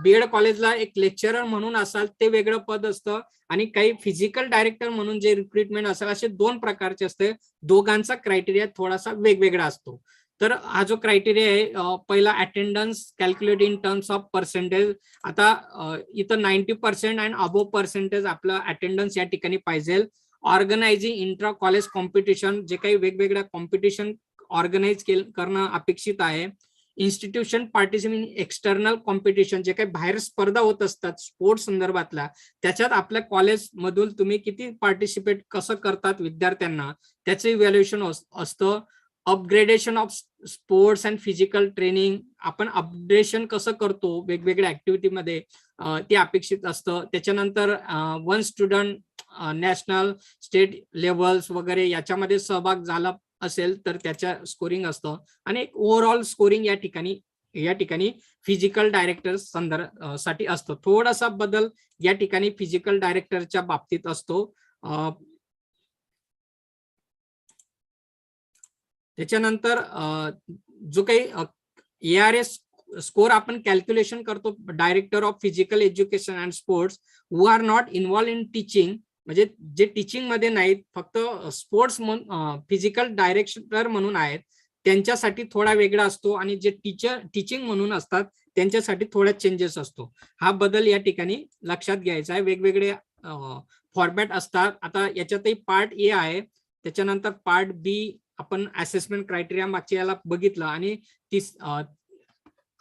बीएड कॉलेजला एक लेक्चरर म्हणून असाल ते वेगळं पद असतं, आणि काही फिजिकल डायरेक्टर म्हणून जे रिक्रुटमेंट असेल, असे दोन प्रकारचे असते. दोघांचा क्रायटेरिया थोडासा वेगवेगळा असतो. तर हा जो क्रायटेरिया आहे पहिला attendance calculate in terms of percentage. आता इथं 90% अँड अबोव्ह पर्सेंटेज आपलं अटेंडन्स या ठिकाणी पाहिजे. ऑर्गनायझिंग इंट्रा कॉलेज कॉम्पिटिशन, जे काही वेगवेगळ्या कॉम्पिटिशन ऑर्गनाइज करणं अपेक्षित आहे. Institution participate in external competition, जे काही बाहेर स्पर्धा होत असतात स्पोर्ट्स संदर्भातल्या, त्याच्यात आपल्या कॉलेज मधून तुम्ही किती पार्टिसिपेट कसं करतात विद्यार्थ्यांना, त्याचं इव्हॅल्युएशन असतं. Upgradation of sports and physical training, आपण अपग्रेडेशन कसं करतो वेगवेगळ्या ऍक्टिव्हिटीमध्ये, ते अपेक्षित असतं. त्याच्यानंतर one student national state levels वगैरे याच्यामध्ये सहभाग झाला असेल तर त्याच्या स्कोरिंग असतं. आणि एक ओव्हरऑल स्कोरिंग या ठिकाणी फिजिकल डायरेक्टर साठी असतो. थोडासा बदल या ठिकाणी फिजिकल डायरेक्टरच्या बाबतीत असतो. त्याच्यानंतर जो काही ARS स्कोर आपण कॅल्क्युलेशन करतो, director of physical education and sports who are not involve in teaching, म्हणजे जे टीचिंग मध्ये नाहीत, फक्त स्पोर्ट्स फिजिकल डायरेक्टर म्हणून आहेत, त्यांच्यासाठी थोडा वेगळा असतो. आणि जे टीचिंग म्हणून असतात त्यांच्यासाठी थोडा चेंजेस असतो. हा बदल या ठिकाणी लक्षात घ्यायचा आहे. वेगवेगळे फॉर्मॅट असतात. आता याच्यातही पार्ट ए आहे, त्याच्यानंतर पार्ट बी आपण असेसमेंट क्रायटेरिया मागच्या याला बघितलं, आणि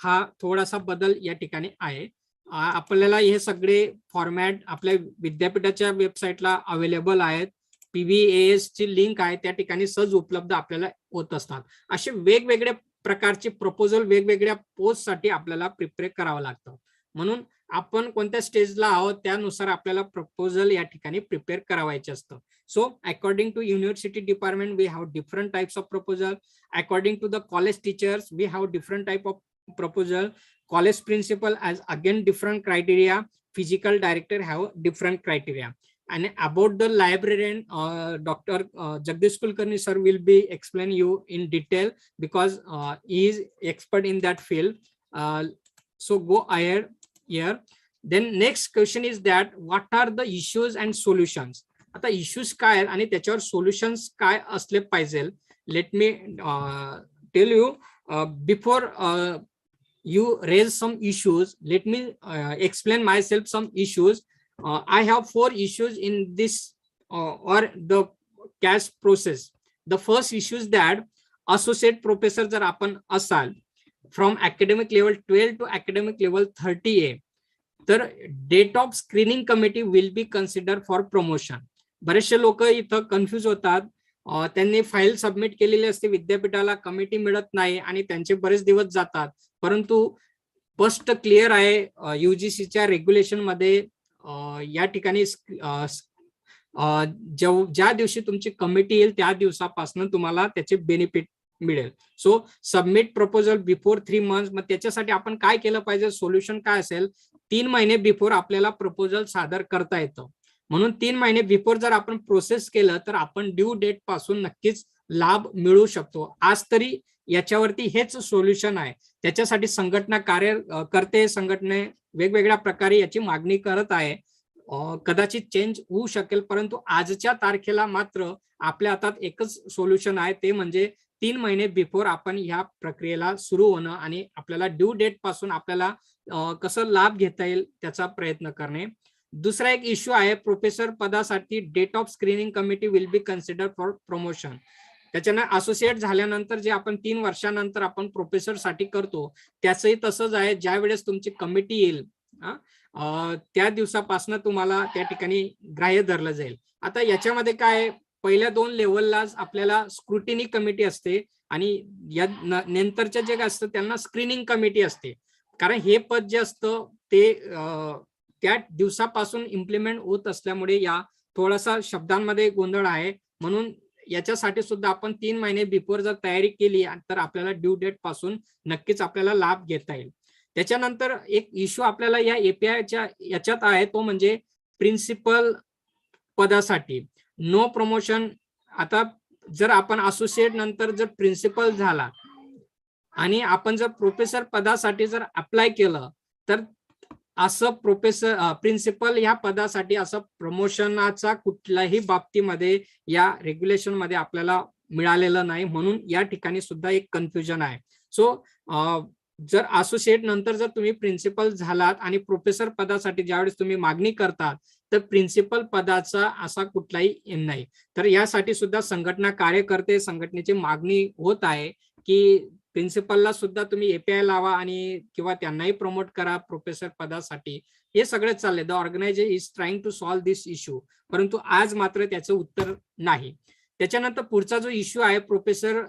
हा थोडासा बदल या ठिकाणी आहे. आपल्याला हे सगळे फॉर्मॅट आपल्या विद्यापीठाच्या वेबसाईटला अवेलेबल आहेत. PBAS ची लिंक आहे, त्या ठिकाणी सहज उपलब्ध आपल्याला होत असतात. असे वेगवेगळ्या प्रकारचे प्रपोजल वेगवेगळ्या पोस्ट साठी आपल्याला प्रिपेअर करावं लागतं. म्हणून आपण कोणत्या स्टेजला आहोत त्यानुसार आपल्याला प्रपोजल या ठिकाणी प्रिपेअर करावायचे असतं. So according to university department we have different types of proposal. According to the college teachers we have different type of proposal. College principal has again different criteria. Physical director have different criteria. And about the librarian, Dr. Jagdish Kulkarni sir will be explain you in detail, because he is expert in that field. So go ahead here. Then next question is that what are the issues and solutions? आता issues काय आहेत आणि त्याच्यावर solutions काय असले पाहिजे. Let me tell you before you raise some issues, let me explain myself some issues. I have 4 issues in this or the CAS process. The first issue is that associate professor जर आपण असाल from academic level 12 to academic level 30A, तर date of screening committee will be considered for promotion. बरेचसे लोक इथं confuse होतात. त्यांनी file submit केलेली असते विद्यापीठाला, कमिटी मिळत नाही आणि त्यांचे बरेच दिवस जातात. परंतु स्पष्ट क्लिअर आहे UGCच्या रेग्युलेशन मध्ये या ठिकाणी ज्या दिवशी तुमची कमिटी येईल त्या दिवसापासून तुम्हाला त्याचे बेनिफिट मिळेल. सो सबमिट प्रपोजल बिफोर 3 months. मग त्याच्यासाठी आपण काय केलं पाहिजे, सोल्युशन काय असेल, 3 महिने बिफोर आपल्याला प्रपोजल सादर करता येतं. म्हणून 3 महिने बिफोर जर आपण प्रोसेस केलं तर आपण ड्यू डेट पासून नक्कीच लाभ मिळू शकतो. आज तरी याच्यावरती हेच सोल्युशन आहे. त्याच्यासाठी संघटना कार्य करते, संघटने वेगवेगळ्या प्रकारे याची मागणी करत आहे. कदाचित चेंज होऊ शकेल, परंतु आजच्या तारखेला मात्र आपल्या हातात एकच सोल्युशन आहे, ते म्हणजे 3 महिने बिफोर आपण ह्या प्रक्रियेला सुरू होणं आणि आपल्याला ड्यू डेट पासून आपल्याला कसं लाभ घेता येईल त्याचा प्रयत्न करणे. दुसरा एक इश्यू आहे, प्रोफेसर पदासाठी date of screening committee will be consider for promotion. त्याच्यानं असोसिएट झाल्यानंतर जे आपण 3 वर्षानंतर आपण प्रोफेसर साठी करतो त्याचंही तसंच आहे. ज्या वेळेस तुमची कमिटी येईल त्या दिवसापासून तुम्हाला त्या ठिकाणी ग्राह्य धरलं जाईल. आता याच्यामध्ये काय, पहिल्या 2 लेवलला आपल्याला स्क्रुटिनी कमिटी असते आणि या नंतरच्या जे असतं त्यांना स्क्रीनिंग कमिटी असते. कारण हे पद जे असतं ते त्या दिवसापासून इम्प्लिमेंट होत असल्यामुळे या थोडासा शब्दांमध्ये गोंधळ आहे. म्हणून याच्यासाठी सुद्धा आपण 3 महिने बिफोर जर तयारी केली तर आपल्याला ड्यू डेट पासून नक्कीच आपल्याला लाभ घेता येईल. त्याच्यानंतर एक इश्यू आपल्याला या एपीआयच्या याच्यात आहे, तो म्हणजे प्रिन्सिपल पदासाठी नो प्रमोशन. आता जर आपण असोसिएट नंतर जर प्रिन्सिपल झाला आणि आपण जर प्रोफेसर पदासाठी जर अप्लाय केलं तर असं प्रिन्सिपल ह्या पदासाठी असं प्रमोशनाचा कुठल्याही बाबतीमध्ये या रेग्युलेशन मध्ये आपल्याला मिळालेलं नाही. म्हणून या ठिकाणी सुद्धा एक कन्फ्युजन आहे. सो जर असोसिएट नंतर जर तुम्ही प्रिन्सिपल झालात आणि प्रोफेसर पदासाठी ज्यावेळेस तुम्ही मागणी करतात तर प्रिन्सिपल पदाचा असा कुठलाही नाही. तर यासाठी सुद्धा संघटना कार्य करते, संघटनेची मागणी होत आहे की प्रिन्सिपलला सुद्धा तुम्ही एपीआय लावा आणि किंवा त्यांनाही प्रमोट करा प्रोफेसर पदासाठी. हे सगळं चाललंय. The organization is trying to solve this issue, परंतु आज मात्र त्याचं उत्तर नाही. त्याच्यानंतर पुढचा जो इश्यू आहे प्रोफेसर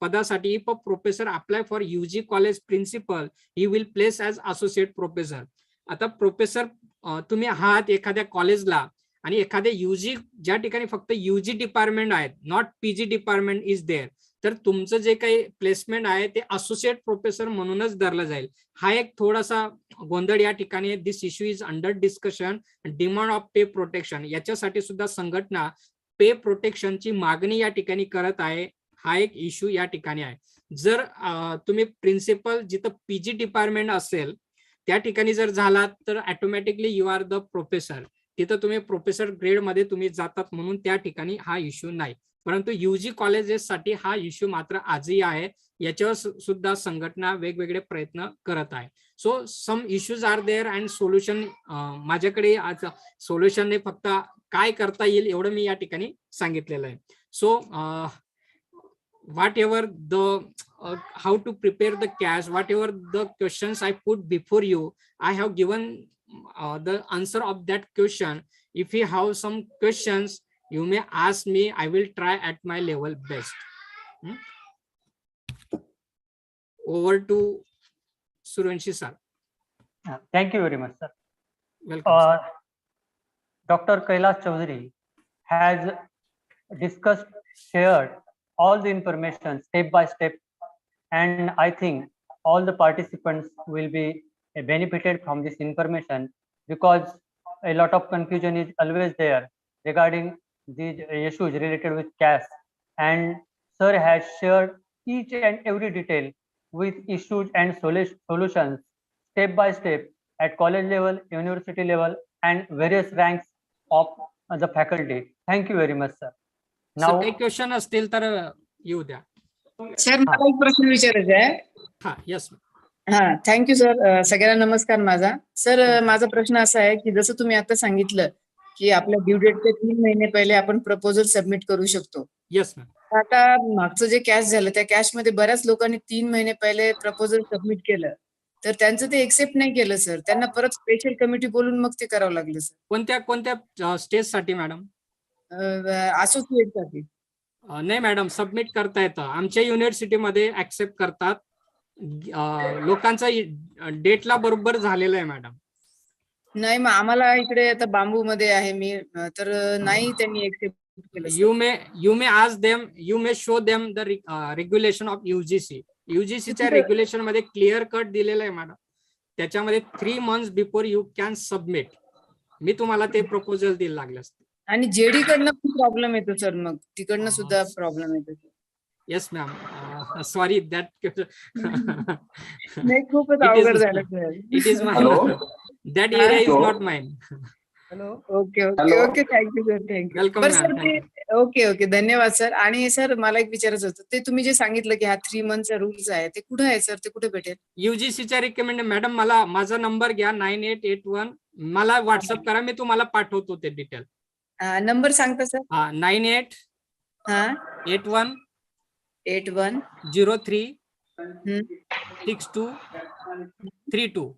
पदासाठी, if a professor apply for UG college principal he will place as associate professor. आता प्रोफेसर तुम्ही आहात एखाद्या कॉलेजला आणि एखाद्या यूजी, ज्या ठिकाणी फक्त यूजी डिपार्टमेंट आहेत, not PG department is there, तर तुमचं जे काही प्लेसमेंट आहे ते असोसिएट प्रोफेसर म्हणूनच धरलं जाईल. हा एक थोडासा गोंधळ या ठिकाणी. This issue is under discussion. Demand of पे प्रोटेक्शन, याच्यासाठी सुद्धा संघटना पे प्रोटेक्शनची मागणी या ठिकाणी करत आहे. हा एक इश्यू या ठिकाणी आहे. जर तुम्ही प्रिन्सिपल जिथं पीजी डिपार्टमेंट असेल त्या ठिकाणी जर झालात तर automatically you are the professor, तिथं तुम्ही प्रोफेसर ग्रेड मध्ये तुम्ही जातात, म्हणून त्या ठिकाणी हा इश्यू नाही. परंतु यूजी कॉलेजेससाठी हा इश्यू मात्र आजही आहे. याच्यावर सुद्धा संघटना वेगवेगळे प्रयत्न करत आहे. So some issues are there and solution माझ्याकडे आज सोल्युशन नाही, फक्त काय करता येईल एवढं मी या ठिकाणी सांगितलेलं आहे. सो whatever the how to prepare the CAS, whatever the questions I put before you, I have given the answer of that question. If you have some questions you may ask me, I will try at my level best. Over to Suranshi sir.
Thank you very much, sir.
Welcome.
Dr. Kailash Chaudhary has discussed, shared all the information step by step, and I think all the participants will be benefited from this information, because a lot of confusion is always there regarding these issues related with CAS, and sir has shared each and every detail with issues and solutions step by step at college level, university level, and various ranks of the faculty. Thank you very much, sir.
Now काही question असतील तर येऊ द्या.
Sir मला एक प्रश्न विचारायचा आहे.
हा यस.
हा थँक्यू सर. सगळ्यांना नमस्कार माझा. सर माझा प्रश्न असा आहे की जसं तुम्ही आता सांगितलं की आपल्या ड्यू डेटचे 3 महिने पहिले आपण प्रपोजल सबमिट करू शकतो.
Yes ma'am.
आता मागचं जे कॅश झालं त्या कॅश मध्ये बऱ्याच लोकांनी 3 महिने पहिले प्रपोजल सबमिट केलं तर त्यांचं ते एक्सेप्ट नाही केलं सर. त्यांना परत स्पेशल कमिटी बोलून मग ते करावं लागलं सर.
कोणत्या स्टेज साठी मॅडम?
असोसिएट साठी.
नाही मॅडम, सबमिट करता येतं. आमच्या युनिव्हर्सिटीमध्ये ऍक्सेप्ट करतात. लोकांचा डेटला बरोबर झालेला आहे मॅडम.
नाही मग आम्हाला इकडे आता बांबू मध्ये आहे मी, तर नाही त्यांनी एक्सेप्ट केलं.
You may ask them, you may show them the regulation of UGC. UGCच्या रेग्युलेशन मध्ये क्लिअर कट दिलेलं आहे मॅडम. त्याच्यामध्ये 3 months before you can submit. मी तुम्हाला ते प्रपोजल देईल लागल्यास.
आणि जेडी कडनं पण प्रॉब्लेम येतो सर, मग तिकडनं सुद्धा प्रॉब्लेम येतो.
येस मॅम, सॉरी दॅट
नाही, खूपच
It is-
अवघड झालं sir.
It is my
Hello?
That area is
Hello?
Not mine.
Okay okay
Hello?
Okay, thank you sir, thank you.
Welcome
बरं
मॅम,
सर, ते ओके ओके, धन्यवाद सर. आणि sir मला एक विचारायचं होतं, ते तुम्ही जे सांगितलं की हा 3 मंथचा रूल्स आहे, ते कुठे आहे सर? ते कुठे भेटेल?
UGCच्या रिकमेंड. मॅडम मला माझा नंबर घ्या 9881. मला व्हॉट्सअप करा, मी तुम्हाला पाठवतो ते डिटेल.
नंबर सांगता सर?
9881
हा 81
03
हम्म,
6232.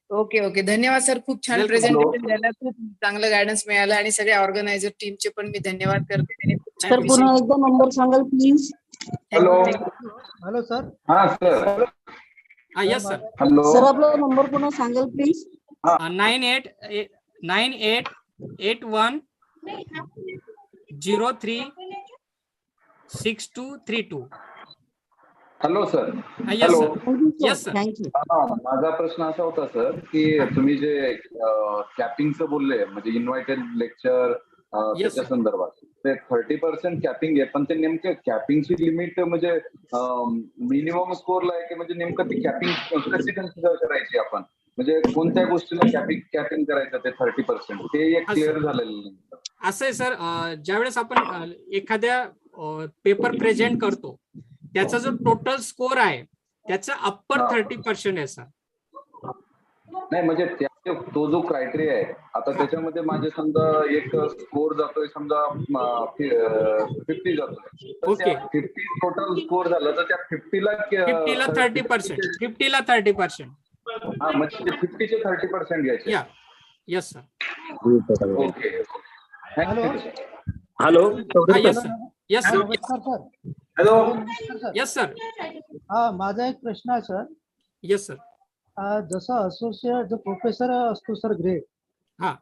ओके ओके, धन्यवाद सर. खूप छान
Welcome.
प्रेझेंटेशन झालं, खूप चांगलं गायडन्स मिळालं आणि सगळ्या ऑर्गनायझर टीमचे पण मी धन्यवाद करते. त्यांनी खूप छान
Thank you.
विषय-
एकदा नंबर सांगाल प्लीज.
हॅलो.
Hello sir.
हा sir.
Yes sir.
Hello.
Sir आपला नंबर पुन्हा सांगाल please.
9881 03 6232.
Hello sir.
Yes
hello.
Sir. Yes sir.
Thank you.
माझा प्रश्न असा होता सर की तुम्ही जे कॅपिंगचं बोलले म्हणजे इन्व्हायटेड लेक्चर त्याच्या
sir.
संदर्भात ते 30% कॅपिंग आहे, पण ते नेमकं कॅपिंगची लिमिट म्हणजे मिनिमम स्कोरला आहे की म्हणजे नेमकं ती कॅपिंग कशी कन्सिडर करायची आपण, म्हणजे कोणत्या गोष्टीला कॅपिंग करायचं ते 30% ते एक क्लिअर झालेलं नाही.
असं आहे सर, ज्यावेळेस आपण एखाद्या पेपर प्रेझेंट करतो, त्याचा जो टोटल स्कोर आहे त्याचा अप्पर 30% आहे सर.
नाही म्हणजे तो जो क्रायटेरिया आहे आता त्याच्यामध्ये माझे समजा एक स्कोर जातोय समजा 50 जातोय, तर
ओके.
त्या 50 टोटल स्कोर झालं तर त्या 50ला
50ला 30%. 50ला 30%.
हा म्हणजे 50चे 30% घ्यायचे.
या yes sir.
Okay. Thank you.
Hello.
Yes sir. Yes sir.
नमस्कार सर.
हॅलो.
Yes sir.
हा, माझा एक प्रश्न आहे सर.
Yes sir.
जसं असोसिएट जो प्रोफेसर असतो सर ग्रेड,
हा.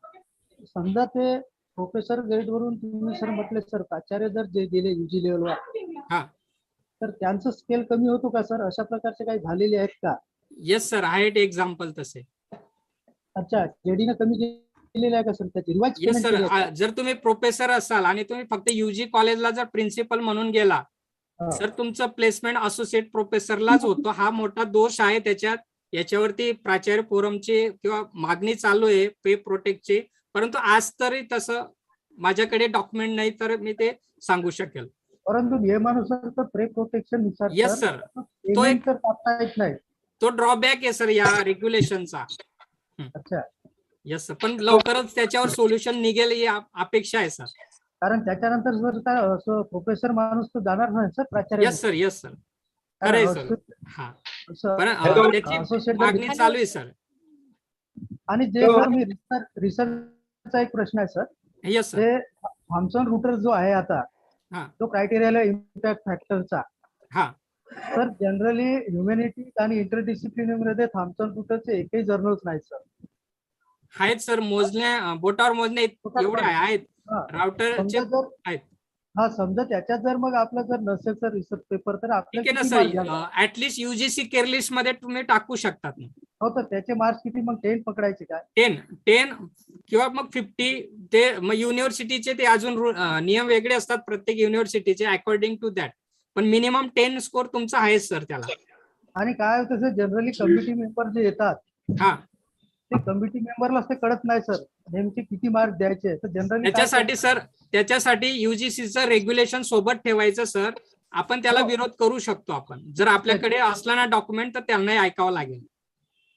समजा ते प्रोफेसर ग्रेड वरून तुम्ही सर म्हटले सर प्राचार्य जर जे गेले UG लेवलवर,
हा.
तर त्यांचं स्केल कमी होतो का सर? अशा प्रकारचे काही झालेले आहेत का?
येस सर, आहेत एक्झाम्पल तसे.
अच्छा, जेडीनं कमी केलेले आहे का सर? त्याची रिवाइज
येस सर, जर तुम्ही प्रोफेसर असाल आणि तुम्ही फक्त UG कॉलेजला जर प्रिन्सिपल म्हणून गेला, सर तुमचं प्लेसमेंट असोसिएट प्रोफेसरलाच होतो. हा मोठा दोष आहे त्याच्यात. याच्यावरती प्राचार्य फोरमची किंवा मागणी चालू आहे पे प्रोटेक्टची, परंतु आज तरी तसं माझ्याकडे डॉक्युमेंट नाही तर मी ते सांगू शकेल.
परंतु नियमानुसार तर प्रे प्रोटेक्शन नुसार
येस सर,
तो एक तर टाकता येत नाही.
तो ड्रॉबॅक आहे सर या रेग्युलेशनचा.
अच्छा,
येस सर, पण लवकरच त्याच्यावर सोल्युशन निघेल ही अपेक्षा आहे सर.
कारण त्याच्यानंतर जर काय असं प्रोफेसर माणूस तर जाणार नाही सर प्राचार्य.
Yes sir. येस सर, खरं आहे सर. हा, पण त्याची
असोसिएट
मागणी चालू आहे सर.
आणि जे सर मी रिसर्चचा एक प्रश्न आहे सर.
Yes sir.
ते थॉम्सन रुटर जो आहे आता,
हा.
तो क्रायटेरियाला इम्पॅक्ट फॅक्टरचा,
हा.
तर जनरली ह्युमॅनिटी आणि इंटरडिसिप्लिनरी मध्ये थॉम्सन रुटरचे एकही जर्नल्स नाहीत सर.
आहेत सर, मोजण्या बोटावर मोजण्या एवढे आहेत. राउटरचे आहेत.
हा, समजा त्याच्यात जर मग आपलं जर नसेल सर रिसर्च पेपर, तर
ठीक आहे ना
आपल्याला
sir, at least UGC care list मध्ये तुम्ही टाकू शकतात.
हो, तर त्याचे मार्क्स किती मग 10 पकडायचे काय?
10 किंवा मग 50. ते मग युनिव्हर्सिटीचे ते अजून नियम वेगळे असतात प्रत्येक युनिव्हर्सिटीचे अकॉर्डिंग टू दॅट, पण मिनिमम 10 स्कोर तुमचा आहे सर त्याला.
आणि काय होतं सर, जनरली कमिटी मेंबर जे येतात,
हा,
ते कमिटी मेंबरला ते कळत नाही सर नेमके किती मार्क द्यायचे. तर जनरली
त्याच्यासाठी UGCचं रेग्युलेशन सोबत ठेवायचं सर. आपण त्याला विरोध करू शकतो. आपण जर आपल्याकडे असला ना डॉक्युमेंट, तर त्यांनाही ऐकावं लागेल.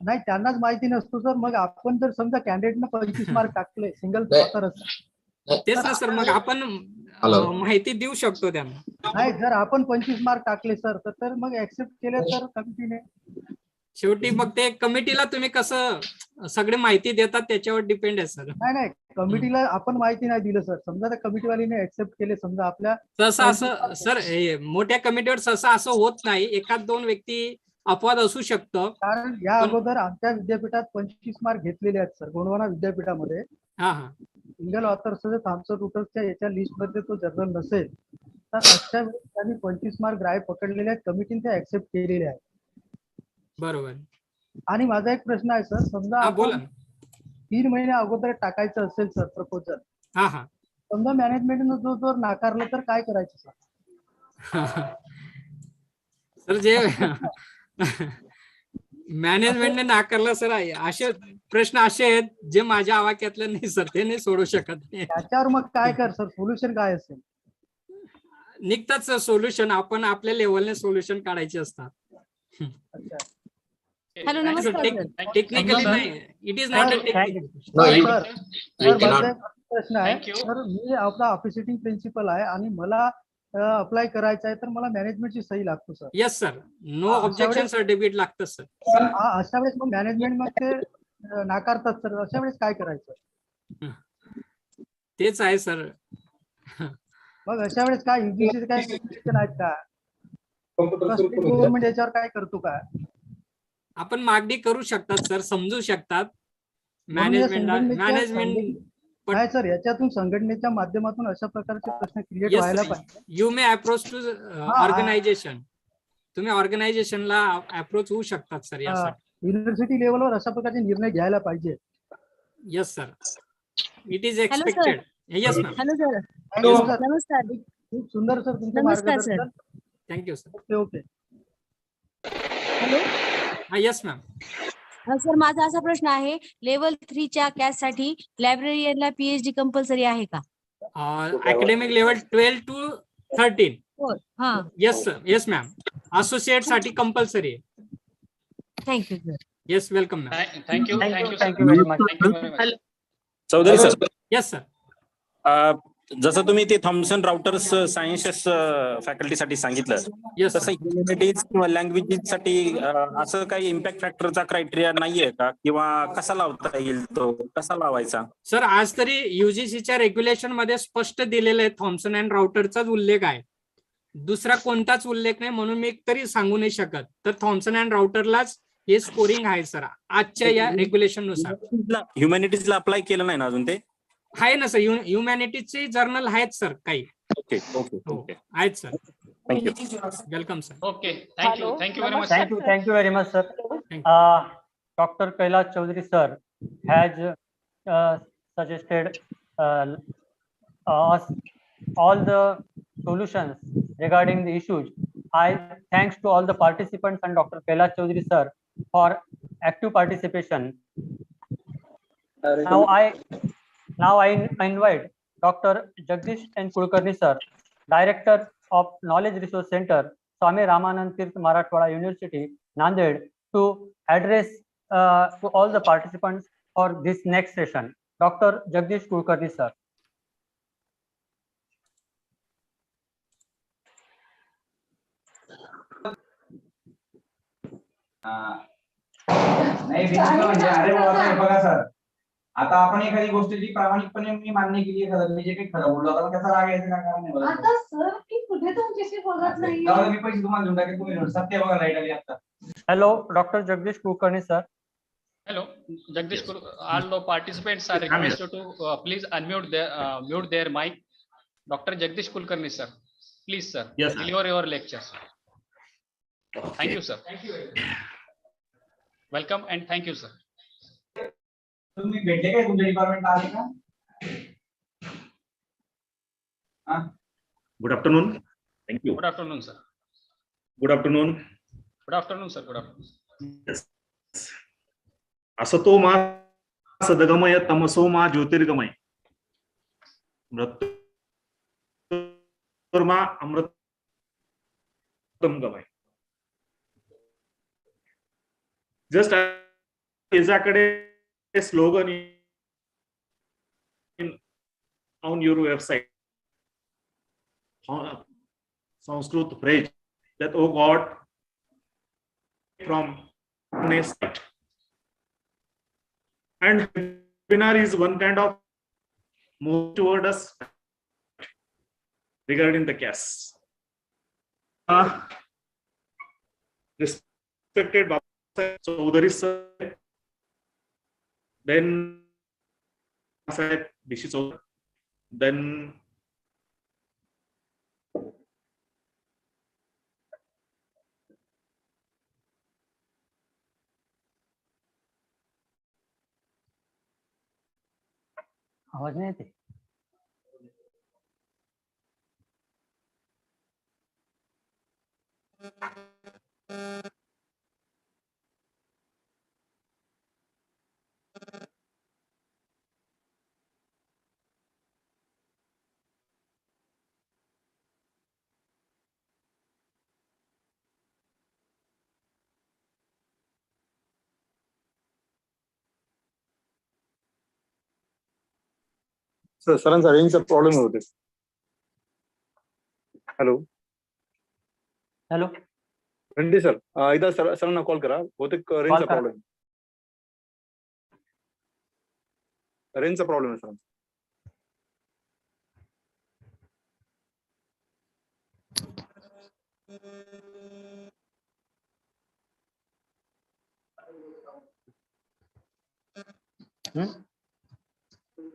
नाही, त्यांनाच माहिती नसतो सर. मग आपण जर समजा कॅन्डिडेटनं 25 मार्क टाकले सिंगल ऑथरच,
तेच ना सर, मग आपण माहिती देऊ शकतो त्यांना.
नाही, जर आपण 25 मार्क टाकले सर, तर मग ऍक्सेप्ट केले तर कमिटीने.
शेवटी मग ते कमिटीला तुम्ही कसं सगळे माहिती देतात त्याच्यावर डिपेंड आहे सर.
नाही, कमिटीला आपण माहिती नाही दिलं सर, समजा त्या कमिटीवालीने ऍक्सेप्ट केले, समजा आपल्या
तसं असं सर, मोठ्या कमिटीवर सहसा असं होत नाही. एखाद दोन व्यक्ती अपवाद असू शकतं.
कारण या अगोदर आमच्या विद्यापीठात 25 मार्क घेतलेले आहेत सर. गोंडवाना विद्यापीठामध्ये
हा हा
सिंगल ऑथर्स थॉम्सन रुटर्सच्या याच्या लिस्ट मध्ये तो जर्नल नसेल, तर अशा वेळेस त्यांनी 25 मार्क ग्राह्य पकडलेले आहेत. कमिटीने ते ऍक्सेप्ट केलेले आहेत.
बरोबर.
आणि माझा एक प्रश्न आहे सर, समजा
हा बोला
आपण 3 महिने अगोदर टाकायचं असेल सर प्रपोजल,
हा हा
समजा मॅनेजमेंटनं जो जर नाकारलं तर काय करायचं सर?
सर जे मॅनेजमेंटने नाकारलं सर, असे प्रश्न असे आहेत जे माझ्या आवाक्यातले नाही सर, ते नाही सोडू शकत.
त्याच्यावर मग काय कर सर, सोल्युशन काय असेल?
निघतात सर सोल्युशन, आपण आपल्या लेवलने सोल्युशन काढायचे असतात.
अच्छा.
हॅलो, नमस्कार सर.
टेक्निकली नाही, it is not a technical.
Sir माझा एक प्रश्न आहे
Thank you.
सर, मी आपला ऑफिसिटिंग प्रिन्सिपल आहे आणि मला अप्लाय करायचं आहे, तर मला मॅनेजमेंटची सही लागतो sir.
Yes sir, no objection certificate लागतं सर.
अशा वेळेस मग मॅनेजमेंट मग ते नाकारतात सर, अशा वेळेस काय करायचं?
तेच आहे सर.
मग अशा वेळेस काय UGC काय रेस्ट्रिक्शन आहेत का? गव्हर्नमेंट याच्यावर काय करतो का?
आपण मागणी करू शकतात सर, समजू शकतात
म्हणून या
मॅनेजमेंट.
नाही सर, याच्यातून संघटनेच्या माध्यमातून अशा प्रकारचे प्रश्न क्रिएट व्हायला पाहिजे.
You may approach to organization. तुम्ही ऑर्गनायझेशनला अप्रोच होऊ शकतात सर यासाठी.
युनिव्हर्सिटी लेवलवर अशा प्रकारचे निर्णय घ्यायला पाहिजे.
Yes sir, it is expected. Yes ma'am.
Hello sir.
Sir.
नमस्कार.
खूप सुंदर सर तुमचं
नमस्कार सर.
मार्गदर्शन.
Thank you sir.
Okay okay.
Hello.
हा येस मॅम.
सर, माझा असा प्रश्न आहे, लेवल 3च्या कॅस साठी लायब्ररीला PhD कंपल्सरी आहे का?
Academic level 12 to 13.
हो. हा.
Yes sir, yes ma'am. Associate साठी कंपल्सरी आहे.
Thank you sir.
Yes, welcome ma'am.
Thank you
very much.
Chaudhary sir,
yes sir.
जसं तुम्ही ते थॉम्सन राउटर्स सायन्सेस फॅकल्टीसाठी सांगितलं,
येस
तसं ह्युमॅनिटीज किंवा लँग्वेजेस साठी असं काही इम्पॅक्ट फॅक्टरचा क्रायटेरिया नाहीये का? किंवा कसा लावता येईल, तो कसा लावायचा?
सर, आज तरी UGCच्या रेग्युलेशन मध्ये स्पष्ट दिलेलं आहे, थॉम्सन अँड राउटरचाच उल्लेख आहे, दुसरा कोणताच उल्लेख नाही, म्हणून मी तरी सांगू नाही शकत. तर थॉम्सन अँड राउटरलाच हे स्कोरिंग आहे सर आजच्या या रेग्युलेशन नुसार.
ह्युमॅनिटीजला अप्लाय केलं नाही ना अजून ते?
आहे ना सर, ह्युमॅनिटीजचे जर्नल आहेत सर काही.
ओके ओके
हो
ओके,
आहेत sir.
Thank you.
Welcome sir.
Okay, thank you very much.
Thank you very much, sir. Dr. Kailash Chaudhary, sir, has suggested us all the solutions regarding the issues. I thanks to all the participants and Dr. Kailash Chaudhary, sir, for active participation. Now I invite Dr. Jagdish N. Kulkarni, sir, Director of Knowledge Resource Center, Swami Ramanand Tirth Marathwada University, Nanded, to address to all the participants for this next session. Dr. Jagdish Kulkarni, sir.
नाही म्हणजे अरे बाबा बघा sir, आता आपण एखादी गोष्ट जी प्रामाणिकपणे मी मान्य केली आहे, मी जे काही खरं बोललो आता त्याचा राग यायचं काय कारण नाही.
आता सर की कुठे तुमच्याशी बोलत नाही,
मी पैसे तुम्हाला देऊन टाकेल, तुम्ही सत्य बघा लाईट आली आता.
Hello, Dr. Jagdish Kulkarni, sir.
Hello, Jagdish. All the participants are requested to please unmute mute their mic. Dr. Jagdish Kulkarni, sir. Please, sir.
Yes, sir.
Deliver your lecture. Thank you, sir. Welcome and thank you, sir.
तुम्ही भेटले काय, तुमच्या department आले का?
Good afternoon. Thank you.
Good afternoon, sir.
Good afternoon.
Good afternoon, sir. Good afternoon.
असतो मा सदगमय तमसो मा ज्योतिर्गमय मृत्युर्मा अमृतम गमय. जस्ट याच्याकडे slogan on your website, Sanskrit phrase that oh God from state, and webinar is one kind of move toward us regarding the CAS. Respected Baba Chaudhary sir, then DC Chaudhary, then
आवाज नाही येते.
सरांचा रेंजचा problem होते. Hello
hello
रणदी sir, एकदा सरांना call करा, बहुतेक रेंजचा प्रॉब्लेम आहे सर.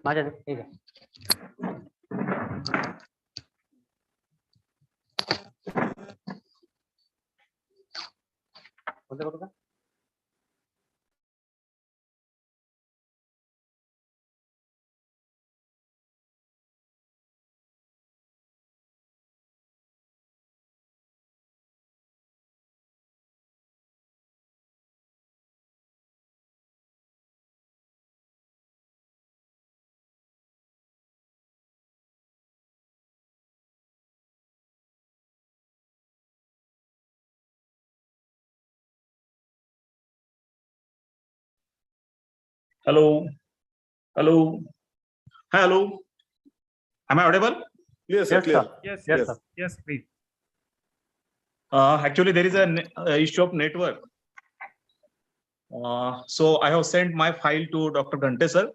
माझ्या ठीक आहे. कोणतं करू का?
Hello. Hello. Hi, hello. Am I audible?
Yes, sir.
Yes,
Clear.
sir.
Yes,
Yes,
yes,
sir.
yes, please. Actually, there is an issue of network. So I have sent my file to Dr. Ghante, sir.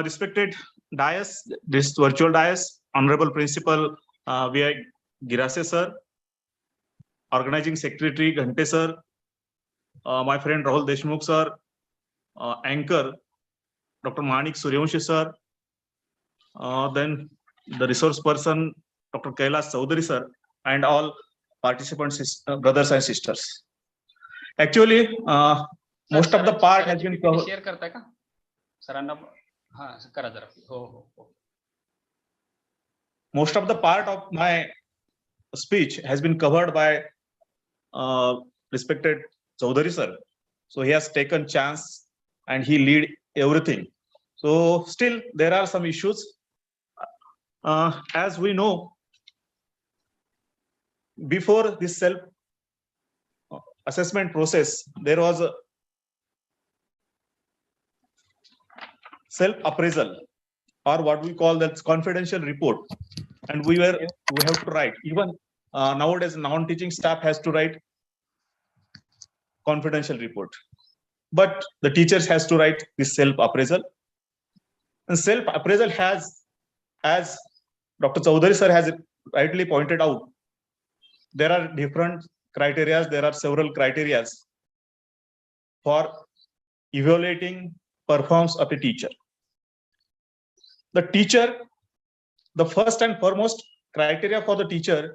Respected dais, this virtual dais, Honorable Principal U.G.C, sir, Organizing Secretary Ghante, sir, my friend Rahul Deshmukh, sir, Anchor Dr. Manik Suryavanshi, sir, then the resource person Dr. Kailash Chaudhary, sir, and all participants, brothers and sisters. Actually, most of the part has been covered.
Share करताय का सरांना? हा करा जरा. हो हो.
Most of the part of my speech has been covered by respected Chaudhary, sir. So he has taken chance and he lead everything. So still there are some issues. As we know, before this self assessment process, there was a self appraisal, or what we call that confidential report, and we have to write. Even nowadays non-teaching staff has to write confidential report, but the teachers has to write this self appraisal. And self appraisal has, as Dr. Chaudhary sir has rightly pointed out, there are different criteria, there are several criteria for evaluating performance of a teacher. The teacher, the first and foremost criteria for the teacher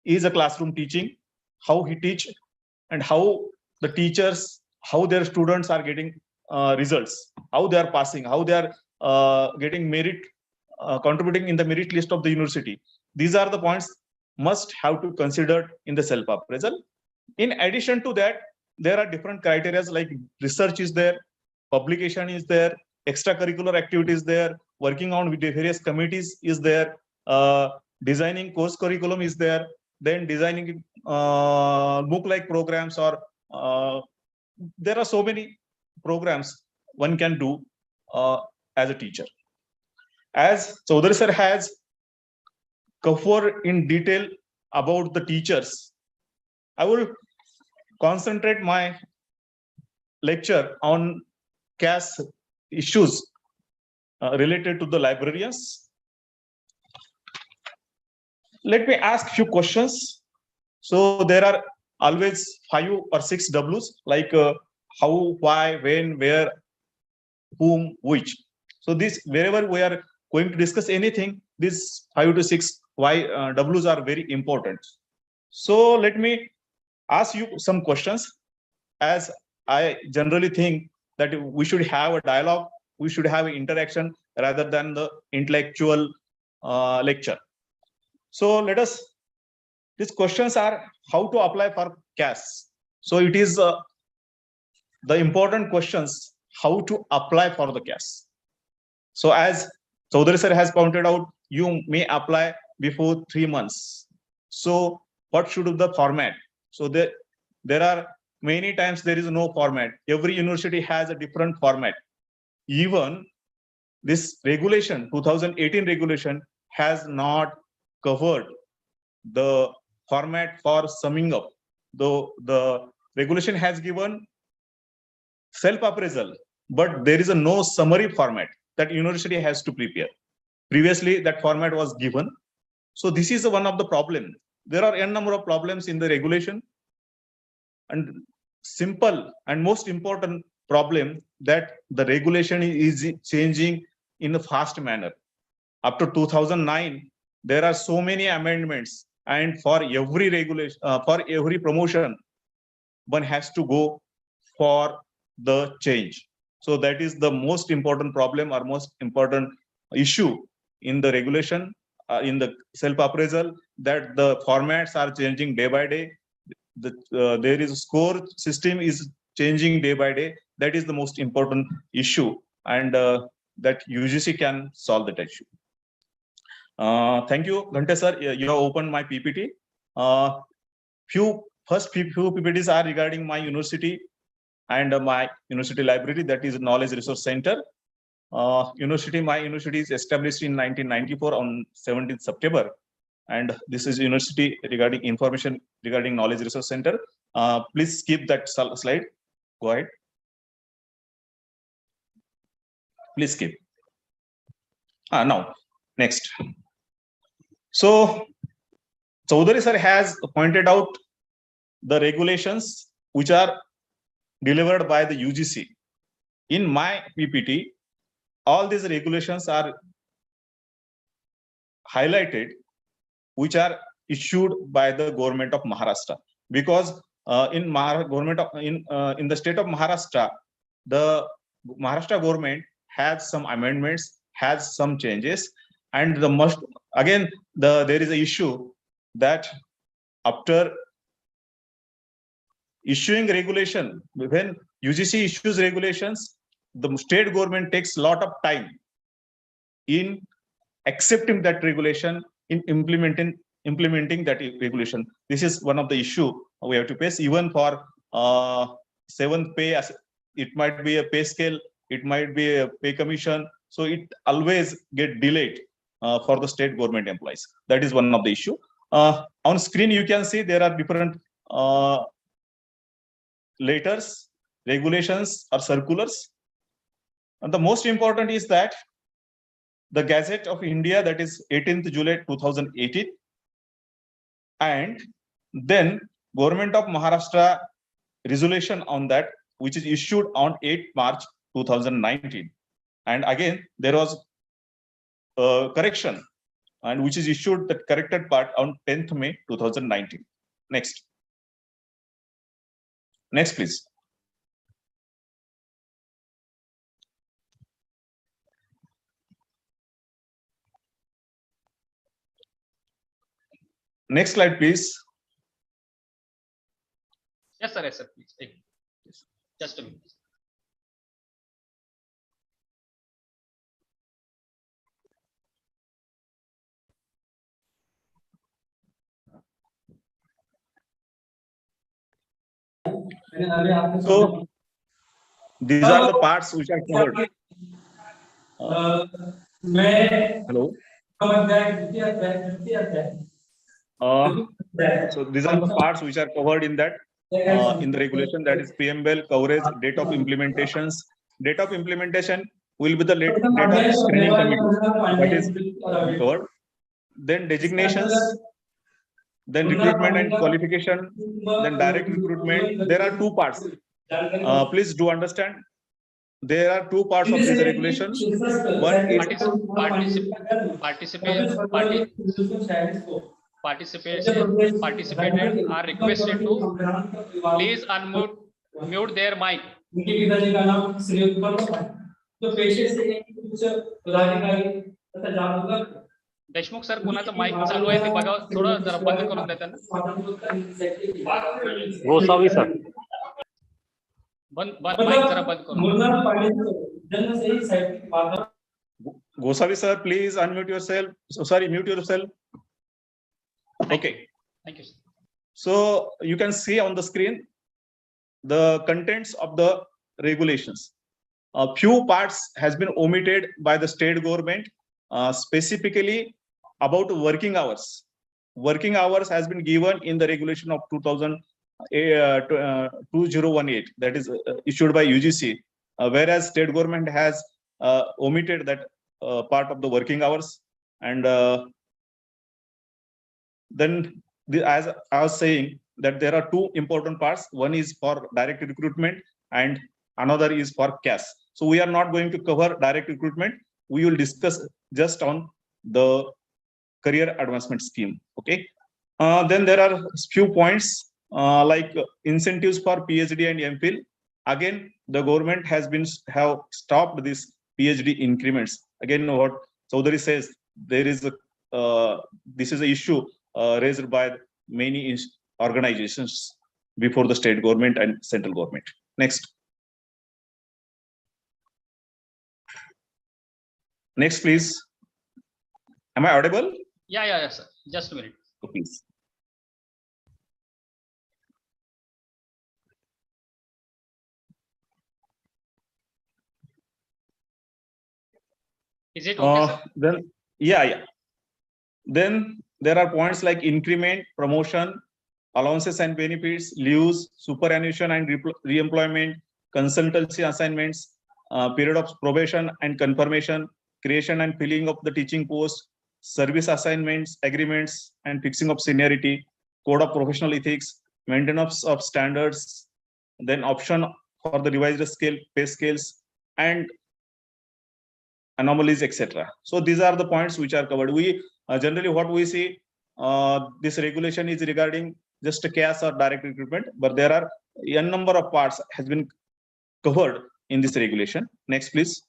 is a classroom teaching, how he teach and how the teachers, how their students are getting results, how they are passing, how they are getting merit, contributing in the merit list of the university. These are the points must have to consider in the self appraisal. In addition to that, there are different criteria like research is there, publication is there, extracurricular activities there, working on with the various committees is there, designing course curriculum is there, then designing MOOC-like programs, or there are so many programs one can do as a teacher. As Chaudhary sir has covered in detail about the teachers, I will concentrate my lecture on CAS issues related to the librarians. Let me ask few questions. So there are always 5 or 6 W's, like how, why, when, where, whom, which. So this, wherever we are going to discuss anything, these 5 to 6 why W's are very important. So let me ask you some questions, as I generally think that we should have a dialogue we should have interaction rather than the intellectual lecture. So let us, these questions are how to apply for CAS. So it is the important questions, how to apply for the CAS. So as Chaudhary sir has pointed out, you may apply before 3 months. So what should be the format? So there are many times there is no format. Every university has a different format. Even this regulation, 2018 regulation, has not covered the format for summing up. Though the regulation has given self-appraisal, but there is a no summary format that university has to prepare. Previously, that format was given. So this is one of the problems. There are n number of problems in the regulation, and simple and most important problem that the regulation is changing in a fast manner. After 2009, there are so many amendments, and for every regulation, for every promotion, one has to go for the change. So that is the most important problem or most important issue in the regulation, in the self-appraisal, that the formats are changing day by day. There is a score system is changing day by day. That is the most important issue, and that U.G.C can solve that issue. Thank you, Ghante sir. You have opened my PPT. Few PPTs are regarding my university and my university library, that is Knowledge Resource Center. My university is established in 1994 on 17th September. And this is university regarding information regarding Knowledge Resource Center. Please skip that slide. Go ahead. Please skip. Now, next. So, Chaudhary sir has pointed out the regulations which are delivered by the U.G.C. In my PPT, all these regulations are highlighted, which are issued by the government of Maharashtra. Because in the state of Maharashtra, the Maharashtra government has some amendments, has some changes, and there is an issue that after issuing regulation, when U.G.C issues regulations, the state government takes a lot of time in accepting that regulation, in implementing that regulation. This is one of the issue we have to face. Even for 7th pay, it might be a pay scale, it might be a pay commission, so it always get delayed for the state government employees. That is one of the issue. On screen, you can see there are different letters, regulations, or circulars. And the most important is that the Gazette of India, that is 18th July 2018, and then Government of Maharashtra resolution on that, which is issued on 8th March 2019. And again, there was a correction, and which is issued the corrected part on 10th May 2019. Next. Next, please. Next slide, please.
Yes, sir. Yes, sir. Please take it. Just a minute.
So these are the parts which are covered. Hello. So these are the parts which are covered in that in the regulation, that is preamble, coverage, date of implementations. Date of implementation will be the date of screening committee, that is covered. Then designations, then recruitment and qualification, then direct recruitment. There are two parts. Please do understand. There are two parts of this regulation. One is
participants are requested to please mute their mic.
तो पेशे से कुछ पदाधिकारी तथा जागरूक
Deshmukh sir कोणाचं mike चालू आहे ते बघा, थोडं जरा बंद करून द्या त्यांना.
गोसावी सर.
माईक जरा बंद करून द्या.
Gosavi sir, please unmute yourself. So, sorry, mute yourself. Okay.
Thank you, sir.
So you can see on the screen the contents of the regulations. A few parts has been omitted by the state government, specifically about working hours. Working hours has been given in the regulation of 2018, that is issued by U.G.C, whereas state government has omitted that part of the working hours. And then as I was saying, that there are two important parts. One is for direct recruitment and another is for CAS. So we are not going to cover direct recruitment. We will discuss just on the career advancement scheme. Okay. Then there are few points like incentives for PhD and MPhil. Again, the government have stopped this PhD increments. Again, what Chaudhary says, there is a this is an issue raised by many organizations before the state government and central government. Next. Next, please. Am I audible?
Yeah, sir. Just a minute.
Please.
Is it okay, sir?
Then, yeah. Then there are points like increment, promotion, allowances and benefits, leaves, superannuation and re-employment, consultancy assignments, period of probation and confirmation, creation and filling of the teaching post, service assignments, agreements and fixing of seniority, code of professional ethics, maintenance of standards, then option for the revised scale, pay scales, and anomalies, etc. So these are the points which are covered. We generally what we see, this regulation is regarding just a CAS or direct recruitment, but there are n number of parts has been covered in this regulation. Next, please.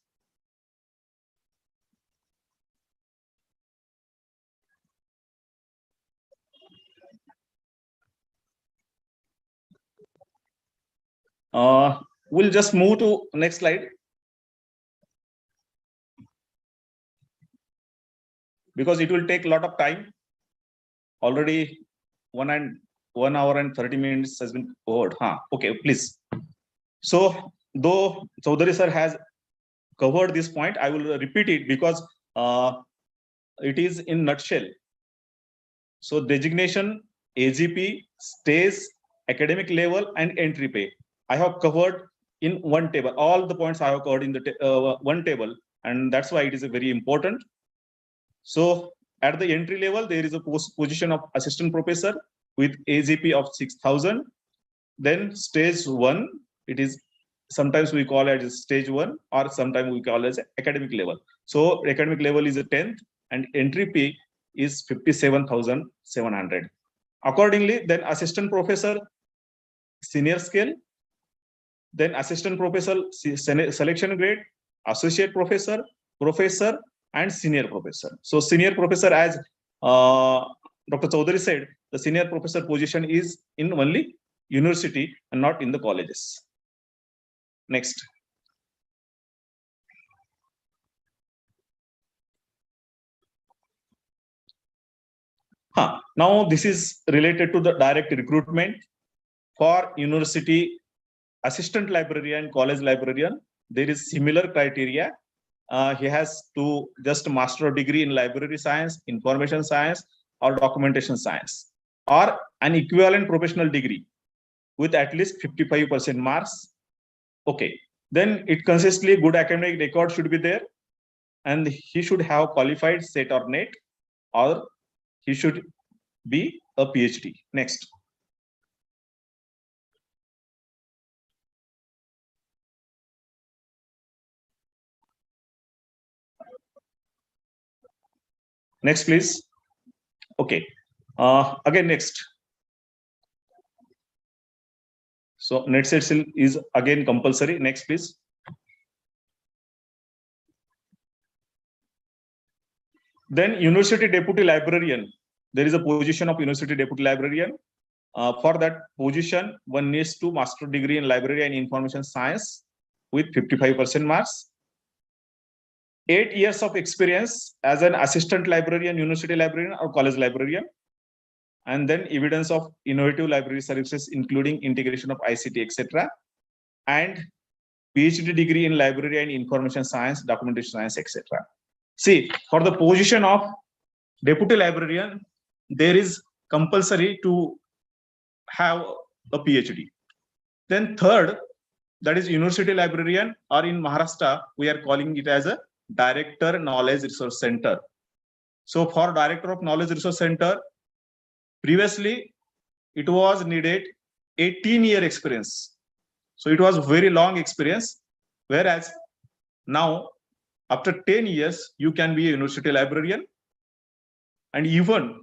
We'll just move to next slide. Because it will take a lot of time. Already 1 hour and 30 minutes has been over. Okay, please. So though Chaudhary sir has covered this point, I will repeat it because it is in nutshell. So designation, AGP, stage, academic level, and entry pay. I have covered in one table. All the points I have covered in the one table, and that's why it is very important. So at the entry level, there is a position of assistant professor with AGP of 6,000. Then stage 1, it is sometimes we call it as stage 1 or sometimes we call it as academic level. So academic level is a 10th and entry pay is 57,700. Accordingly, then assistant professor senior scale, then assistant professor selection grade, associate professor, professor, and senior professor. So senior professor, as Dr. Chaudhary said, the senior professor position is in only university and not in the colleges. Next. Now this is related to the direct recruitment for university assistant librarian, college librarian. There is similar criteria. He has to just master degree in library science, information science, or documentation science, or an equivalent professional degree with at least 55% marks. Okay, then it consistently good academic record should be there, and he should have qualified SET or NET, or he should be a PhD. Next. Next, please. Okay. Again, next. So net set is again compulsory. Next, please. Then university deputy librarian. There is a position of university deputy librarian. For that position, one needs to master degree in library and information science with 55% marks. 8 years of experience as an assistant librarian, university librarian or college librarian. And then evidence of innovative library services, including integration of ICT, etc. And PhD degree in library and information science, documentation science, etc. See, for the position of deputy librarian, there is compulsory to have a PhD. Then third, that is university librarian, or in Maharashtra, we are calling it as a Director Knowledge Resource Center. So for Director of Knowledge Resource Center, previously it was needed 18-year experience. So it was very long experience, whereas now after 10 years, you can be a university librarian. And even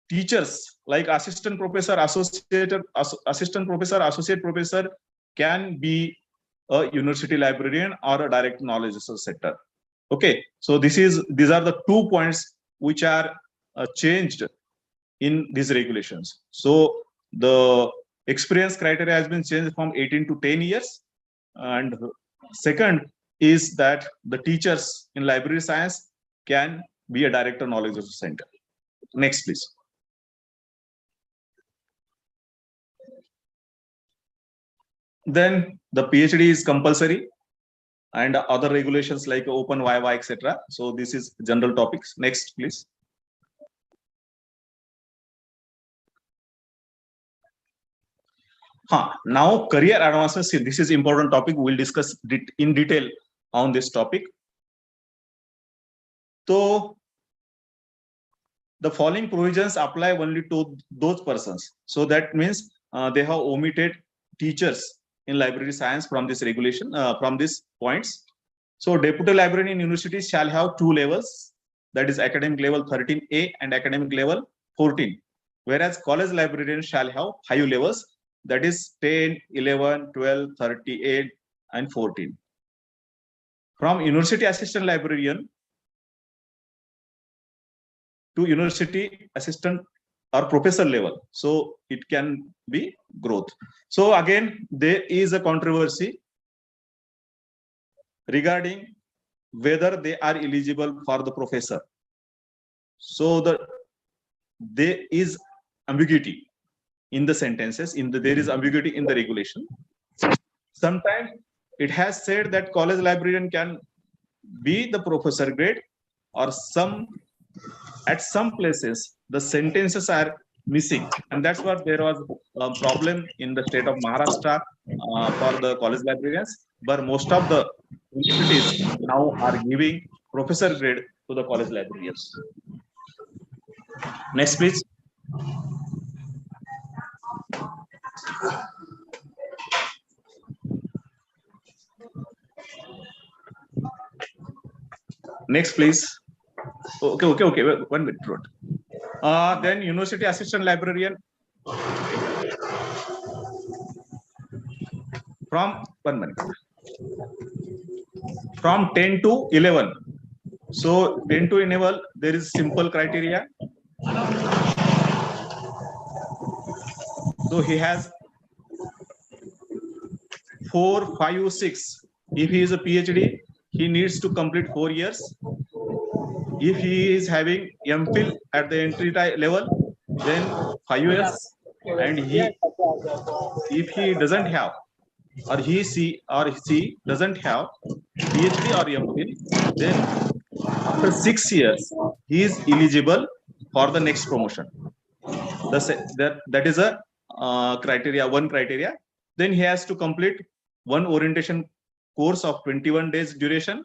teachers like assistant professor, assistant professor, associate professor can be a university librarian or a direct knowledge resource center. Okay, so these are the 2 points which are changed in these regulations. So the experience criteria has been changed from 18 to 10 years. And second is that the teachers in library science can be a director knowledge resource center. Next, please. Then the PhD is compulsory, and other regulations like open YY, etc. So this is general topics. Next, please. Now career advancement. See, this is important topic. We'll discuss in detail on this topic. So the following provisions apply only to those persons. So that means they have omitted teachers in library science from this regulation, from these points. So deputy librarian in universities shall have 2 levels, that is academic level 13A and academic level 14. Whereas college librarian shall have 5 levels, that is 10, 11, 12, 38 and 14. From university assistant librarian to university assistant or professor level, so it can be growth. So again, there is a controversy regarding whether they are eligible for the professor. So there is ambiguity in the sentences, there is ambiguity in the regulation. Sometimes it has said that college librarian can be the professor grade, or at some places the sentences are missing, and that's what there was a problem in the state of Maharashtra for the college librarians. But most of the universities now are giving professor grade to the college librarians. Next, please. Next, please. Okay. 1 minute. Then university assistant librarian from 1 minute. From 10 to 11. So 10 to 11, there is simple criteria. So he has 4, 5, 6. If he is a PhD, he needs to complete 4 years. If he is having MPhil at the entry level, then 5 years. And if he doesn't have, or she doesn't have PhD or MPhil, then after 6 years, he is eligible for the next promotion. That is a one criteria. Then he has to complete 1 orientation course of 21 days duration,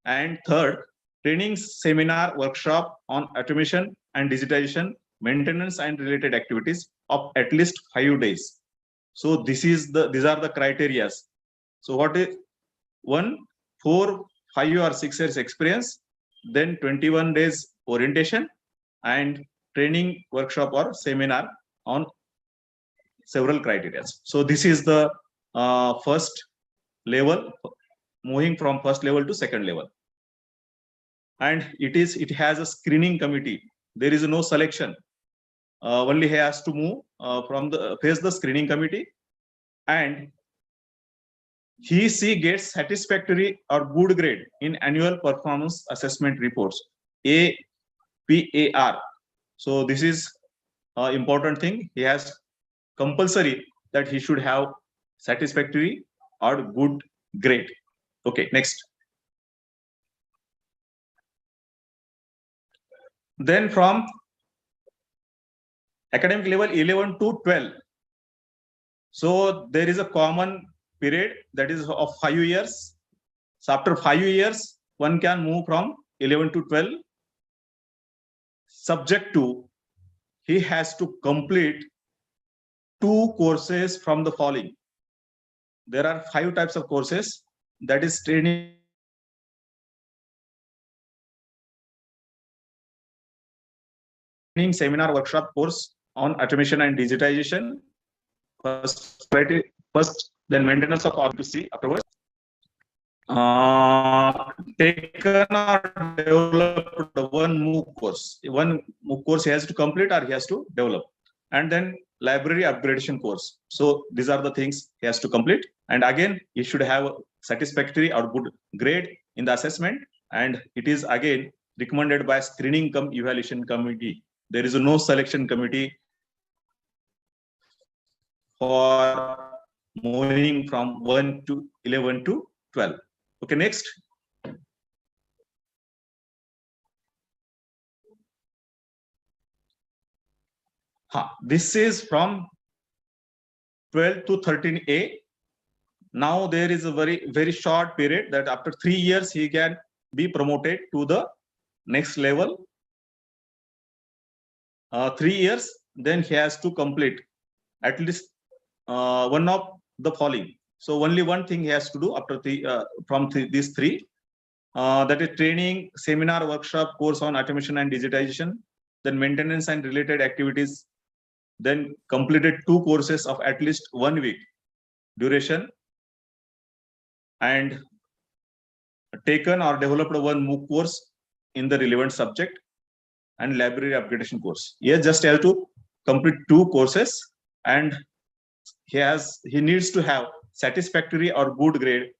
and third, training, seminar, workshop on automation and digitization, maintenance and related activities of at least 5 days. So these are the criteria. So what is 1, 4, 5 or 6 years experience, then 21 days orientation and training, workshop or seminar on several criteria. So this is the first level, moving from first level to second level. and it has a screening committee. There is no selection. Only he has to move face the screening committee, and she gets satisfactory or good grade in annual performance assessment reports, APAR. So this is important thing. He has compulsory that he should have satisfactory or good grade. Okay, next. Then from academic level 11 to 12. So there is a common period that is of 5 years. So after 5 years, one can move from 11 to 12, subject to he has to complete 2 courses from the following. There are 5 types of courses, that is training, seminar, workshop course on automation and digitization. First, then maintenance of U.G.C afterwards. Taken or developed one MOOC course. One MOOC course he has to complete or he has to develop. And then library upgradation course. So these are the things he has to complete. And again, he should have a satisfactory or good grade in the assessment. And it is again recommended by screening cum evaluation committee. There is no selection committee for moving from 1 to 11 to 12. Okay, next. This is from 12 to 13A. Now there is a very short period that after 3 years he can be promoted to the next level. 3 years, then he has to complete at least one of the following. So only one thing he has to do after these 3. That is training, seminar, workshop, course on automation and digitization, then maintenance and related activities, then completed 2 courses of at least 1 week duration, and taken or developed one MOOC course in the relevant subject, and library upgradation course. He just has to complete 2 courses, and he needs to have satisfactory or good grade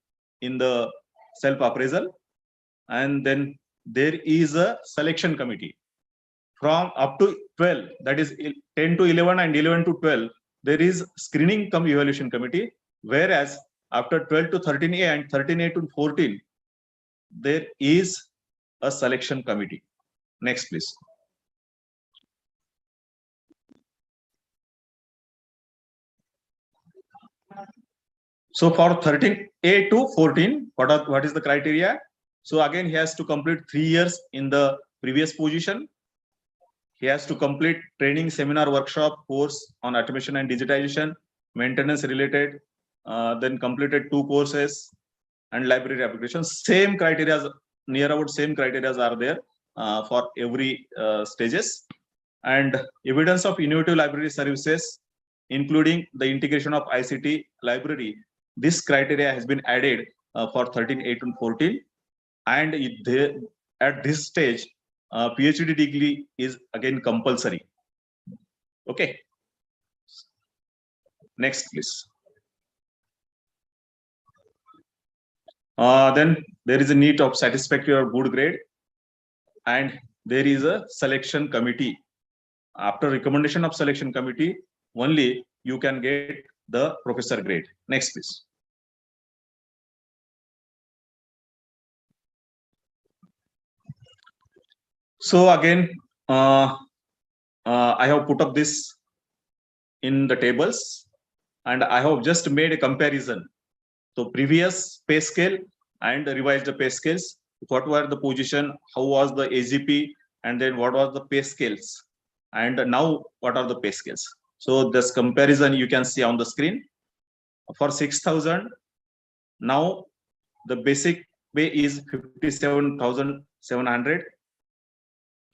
in the self-appraisal. And then there is a selection committee from up to 12, that is 10 to 11 and 11 to 12. There is screening cum evaluation committee, whereas after 12 to 13A and 13A to 14, there is a selection committee. Next, please. So for 13A to 14, what is the criteria? So again, he has to complete 3 years in the previous position. He has to complete training, seminar, workshop, course on automation and digitization, maintenance related, then completed 2 courses, and library application. Same criteria, near about same criteria are there for every stages. And evidence of innovative library services, including the integration of ICT library. This criteria has been added for 13A to 14. And at this stage, PhD degree is again compulsory. Okay. Next, please. Then there is a need of satisfactory or good grade, and there is a selection committee. After recommendation of selection committee, only you can get the professor grade. Next, please. So again, I have put up this in the tables, and I have just made a comparison. So previous pay scale and revised pay scales. What were the position? How was the AGP? And then what was the pay scales? And now what are the pay scales? So this comparison you can see on the screen. For 6,000, now the basic pay is 57,700.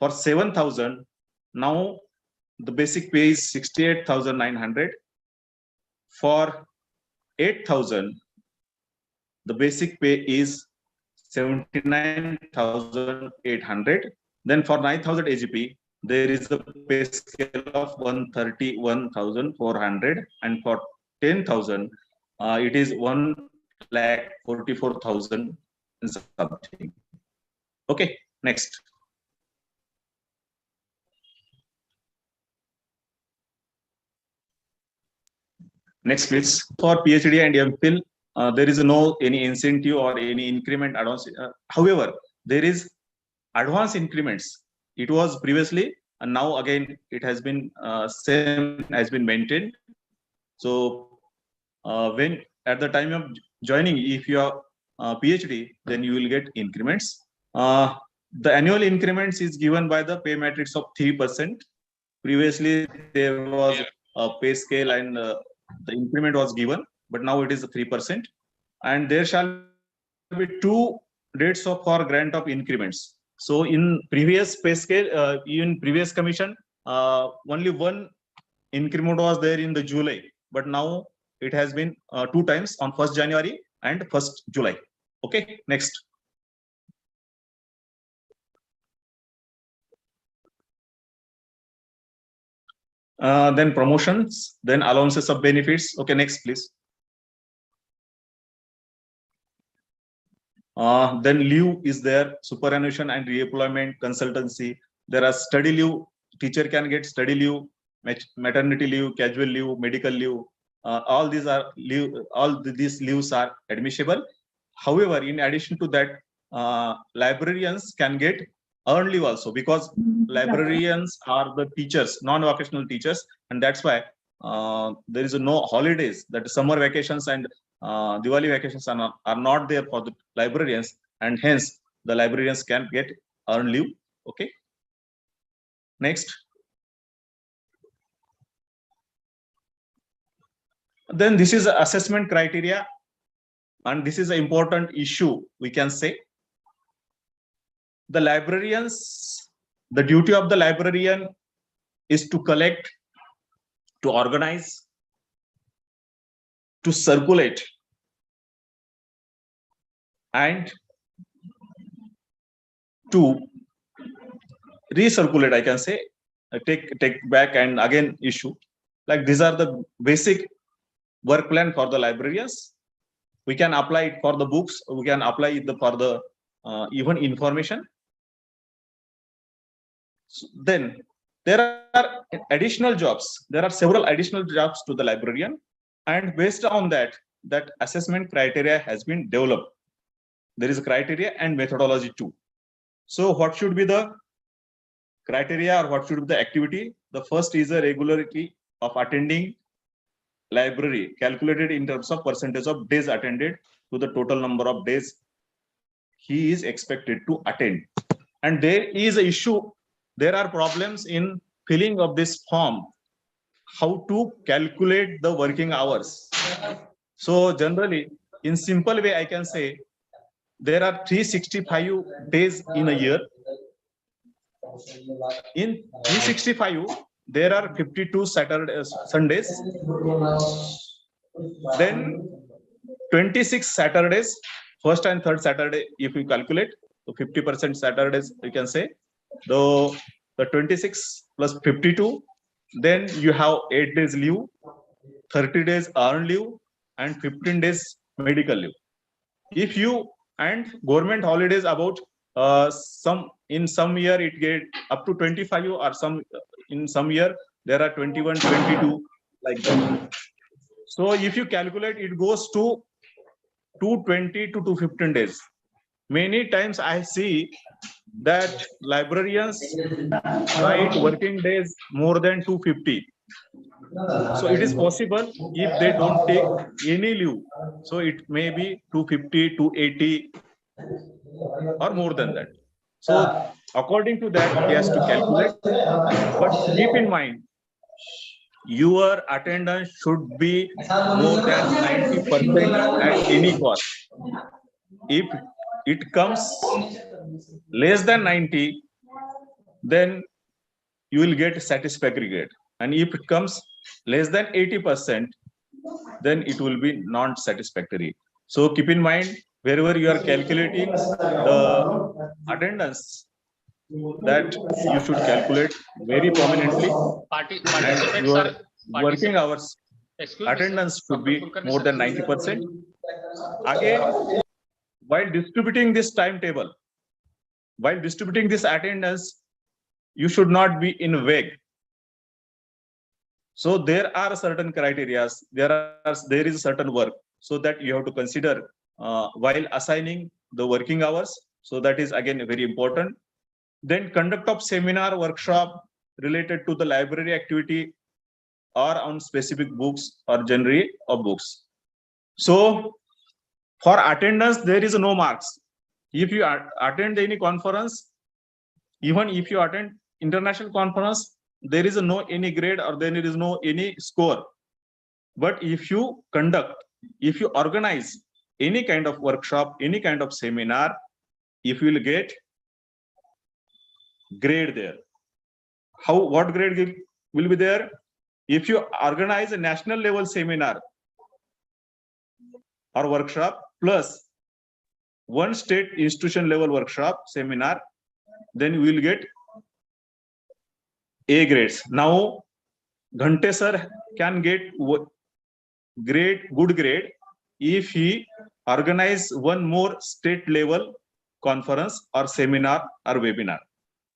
For 7,000, now the basic pay is 68,900. For 8,000, the basic pay is 79,800. Then for 9,000 AGP, there is a pay scale of 131,400, and for 10,000, it is 1,44,000 something. Okay, next. Next, please. For PhD and MPhil, there is no any incentive or any increment advance. However, there is advance increments. It was previously, and now again it has been same has been maintained. So when at the time of joining, if you are PhD, then you will get increments. The annual increments is given by the pay matrix of 3%. Previously, there was a pay scale and the increment was given, but now it is 3%. And there shall be 2 dates for grant of increments. So in previous pay scale, in previous commission, only 1 increment was there in the July, but now it has been 2 times on 1st January and 1st July. Okay, next. Then promotions, then allowances of benefits. Okay, next, please. Then leave is there, superannuation and reemployment, consultancy. There are study leave. Teacher can get study leave, maternity leave, casual leave, medical leave. All these are leave. All these leaves are admissible. However, in addition to that, librarians can get earned leave also, because librarians are the teachers, non-vocational teachers, and that's why there is no holidays. That summer vacations and Diwali vacations are not there for the librarians, and hence the librarians can get earned leave. Okay. Next. Then this is assessment criteria, and this is an important issue, we can say. The librarians, the duty of the librarian is to collect, to organize, to circulate, and to recirculate, I can say, take back and again issue. Like these are the basic work plan for the librarians. We can apply it for the books, we can apply it for the even information. So then there are additional jobs. There are several additional jobs to the librarian, and based on that, that assessment criteria has been developed. There is a criteria and methodology too. So what should be the criteria, or what should be the activity? The first is a regularity of attending library, calculated in terms of percentage of days attended to the total number of days he is expected to attend. And there is an issue. There are problems in filling of this form, how to calculate the working hours. So generally, in simple way, I can say there are 365 days in a year. In 365, there are 52 Sundays. Then 26 Saturdays, first and third Saturday, if we calculate, so 50% Saturdays, you can say. Though the 26 plus 52, then you have 8 days leave, 30 days earned leave, and 15 days medical leave. If you and government holidays about in some year it get up to 25, or in some year there are 21, 22 like that. So if you calculate, it goes to 220 to 215 days. Many times I see that librarians write working days more than 250. So it is possible if they don't take any leave. So it may be 250, 280 or more than that. So according to that, he has to calculate. But keep in mind, your attendance should be more than 90% at any cost. If it comes less than 90, then you will get satisfactory grade. And if it comes less than 80%, then it will be non-satisfactory. So keep in mind, wherever you are calculating the attendance, that you should calculate very prominently, and
Participants
your
are
working hours
Excuse me, sir.
attendance should be
Dr. Kulkarni,
more
sir.
than 90%. Again, while distributing this timetable, while distributing this attendance, you should not be in vague. So there are certain criteria, there is certain work, so that you have to consider while assigning the working hours. So that is again very important. Then conduct of seminar, workshop related to the library activity or on specific books or genre of books. So for attendance, there is no marks. If you attend any conference, even if you attend international conference, there is no any grade or there is no any score. But if you conduct, if you organize any kind of workshop, any kind of seminar, if you will get grade there. What grade will be there? If you organize a national level seminar or workshop plus one state institution level workshop seminar, then we will get A grades. Now Ghante sir can get good grade if he organize one more state level conference or seminar or webinar.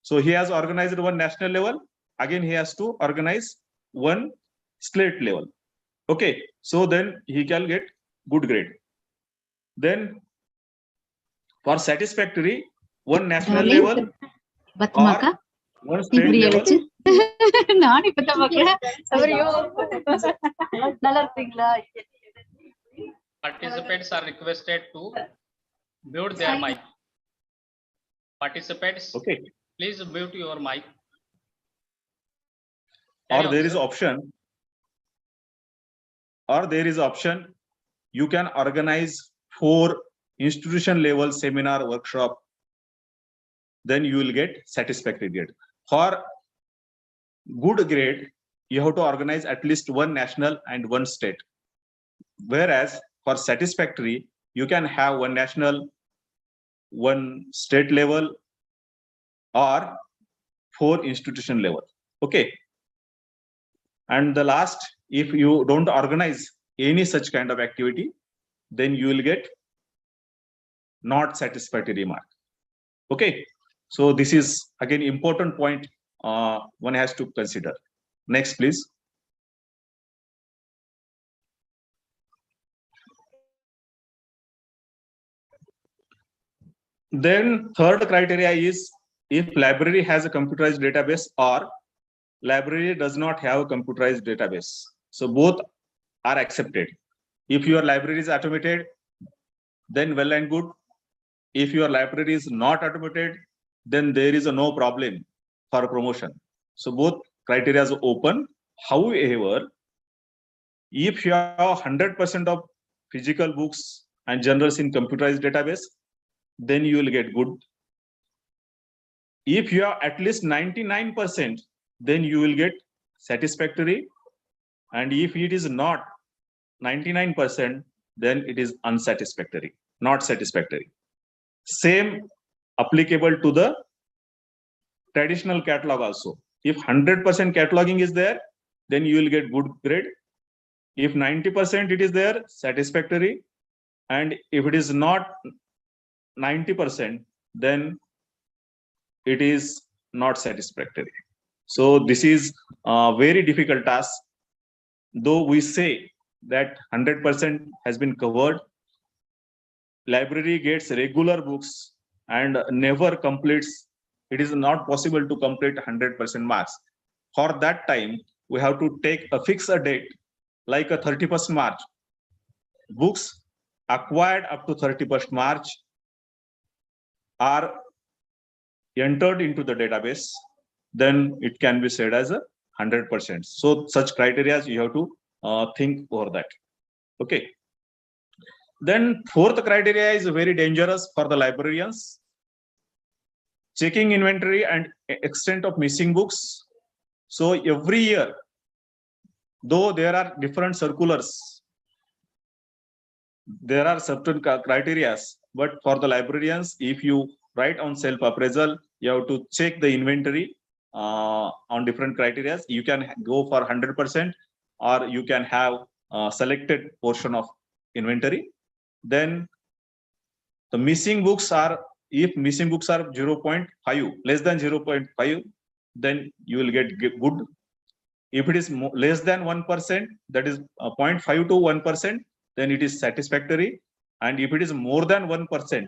So he has organized one national level, again he has to organize one state level. Okay, so then he can get good grade. Then for satisfactory, one national level or one state level.
Participants are requested to mute their mic. Participants,
okay,
please mute your mic.
Or there is option. You can organize 4 institution level seminar workshop. Then you will get satisfactory grade. For good grade, you have to organize at least one national and one state. Whereas for satisfactory, you can have one national, one state level, or 4 institution level. Okay. And the last, if you don't organize any such kind of activity, then you will get not satisfactory mark. Okay. So this is again important point one has to consider. Next, please. Then third criteria is if library has a computerized database or library does not have a computerized database. So both are accepted. If your library is automated, then well and good. If your library is not automated, then there is no problem for promotion. So both criteria are open. However, if you have 100% of physical books and journals in computerized database, then you will get good. If you have at least 99%, then you will get satisfactory. And if it is not 99%, then it is unsatisfactory, not satisfactory. Same applicable to the traditional catalog also. If 100% cataloging is there, then you will get good grade. If 90% it is there, satisfactory. And if it is not 90%, then it is not satisfactory. So this is a very difficult task. Though we say that 100% has been covered, library gets regular books and never completes. It is not possible to complete 100% marks. For that time, we have to take a fixed date, like a 31st March. Books acquired up to 31st March are entered into the database, then it can be said as a 100%. So such criteria you have to think over that. Okay. Then fourth criteria is very dangerous for the librarians. Checking inventory and extent of missing books. So every year, though there are different circulars, there are certain criteria, But for the librarians, if you write on self-appraisal, you have to check the inventory on different criteria. You can go for 100%, or you can have a selected portion of inventory. Then the missing books are, if missing books are 0.5, less than 0.5, then you will get good. If it is less than 1%, that is 0.5 to 1%, then it is satisfactory. And if it is more than 1%,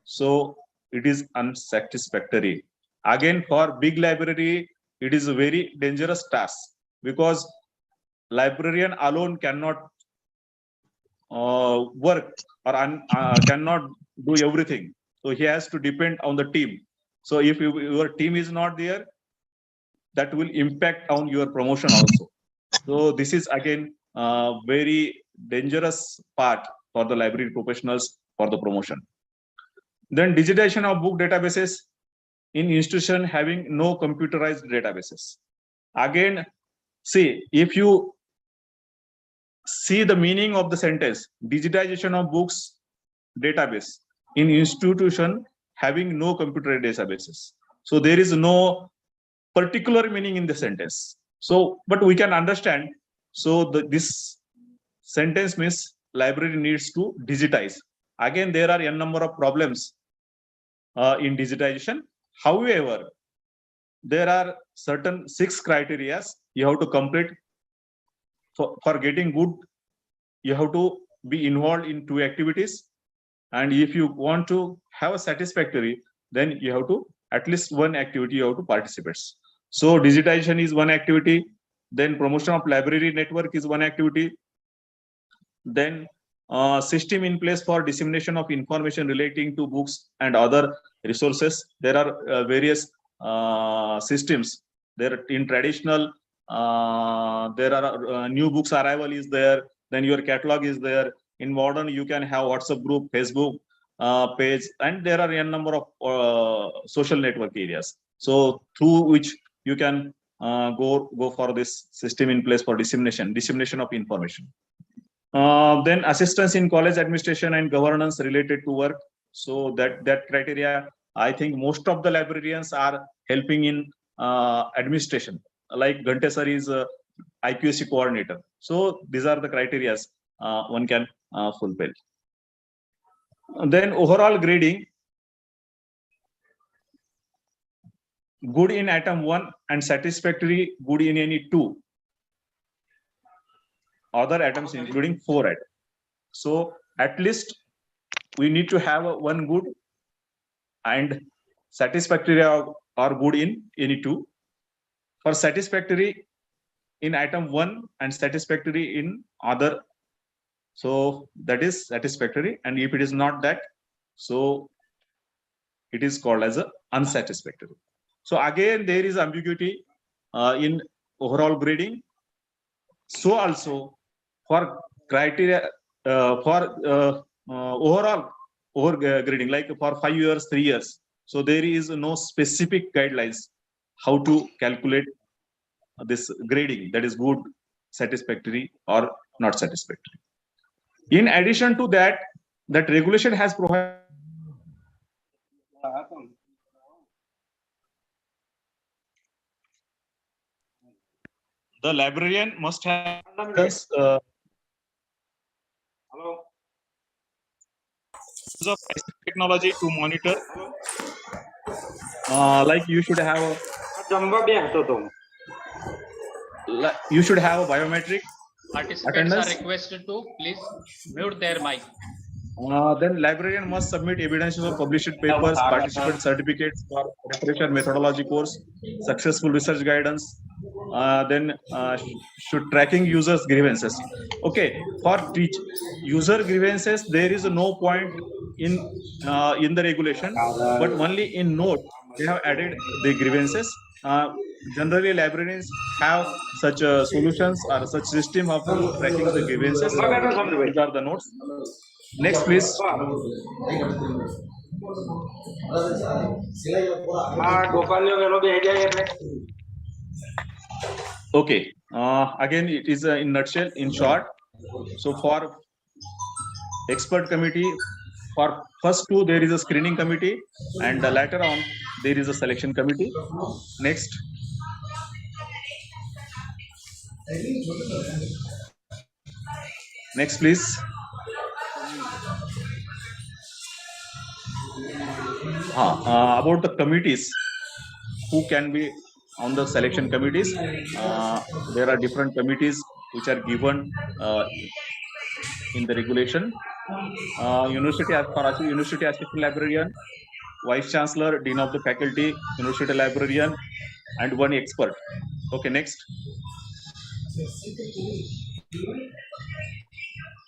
so it is unsatisfactory. Again, for big library, it is a very dangerous task, because librarian alone cannot work or cannot do everything. So he has to depend on the team. So if your team is not there, that will impact on your promotion also. So this is again a very dangerous part for the library professionals for the promotion. Then digitization of book databases in institution having no computerized databases. Again, see, if you see the meaning of the sentence, digitization of books database in institution having no computerized databases. So there is no particular meaning in the sentence. So, but we can understand. So this sentence means library needs to digitize. Again, there are n number of problems in digitization. However, there are certain 6 criteria you have to complete. For getting good, you have to be involved in 2 activities. And if you want to have a satisfactory, then you have to at least 1 activity you have to participate. So digitization is 1 activity. Then promotion of library network is 1 activity. Then system in place for dissemination of information relating to books and other resources. There are various systems. There in traditional, there are new books arrival is there. Then your catalog is there. In modern, you can have WhatsApp group, Facebook page, and there are a number of social network areas. So through which you can go for this system in place for dissemination of information. Then assistance in college administration and governance related to work. So that criteria, I think most of the librarians are helping in administration. Like Ghante sir is IPSC coordinator. So these are the criteria one can fulfill. Then overall grading, good in item 1 and satisfactory good in any 2 other items, including 4 items. So at least we need to have 1 good and satisfactory or good in any 2. For satisfactory in item 1 and satisfactory in other, so that is satisfactory. And if it is not that, so it is called as a unsatisfactory. So again, there is ambiguity in overall grading. So also for criteria for overall grading, like for 5 years, 3 years. So there is no specific guidelines how to calculate this grading, that is good, satisfactory, or not satisfactory. In addition to that, that regulation has provided the librarian must have this use of technology to monitor. Like you should have a biometric
Participants
attendance.
are requested to please mute their mic.
Then librarian must submit evidences of published papers, participant certificates for preparation methodology course, successful research guidance. Then should tracking users grievances. Okay, for user grievances, there is no point in the regulation, but only in note they have added the grievances. Generally, librarians have such solutions or such system of tracking the grievances. These are the notes. Next, please. Okay. Again, it is in nutshell, in short. So for expert committee For first two, there is a screening committee, and later on, there is a selection committee. Next. Next, please. About the committees, who can be on the selection committees? There are different committees which are given in the regulation. University assistant librarian, vice chancellor, dean of the faculty, university librarian, and one expert. Okay, next.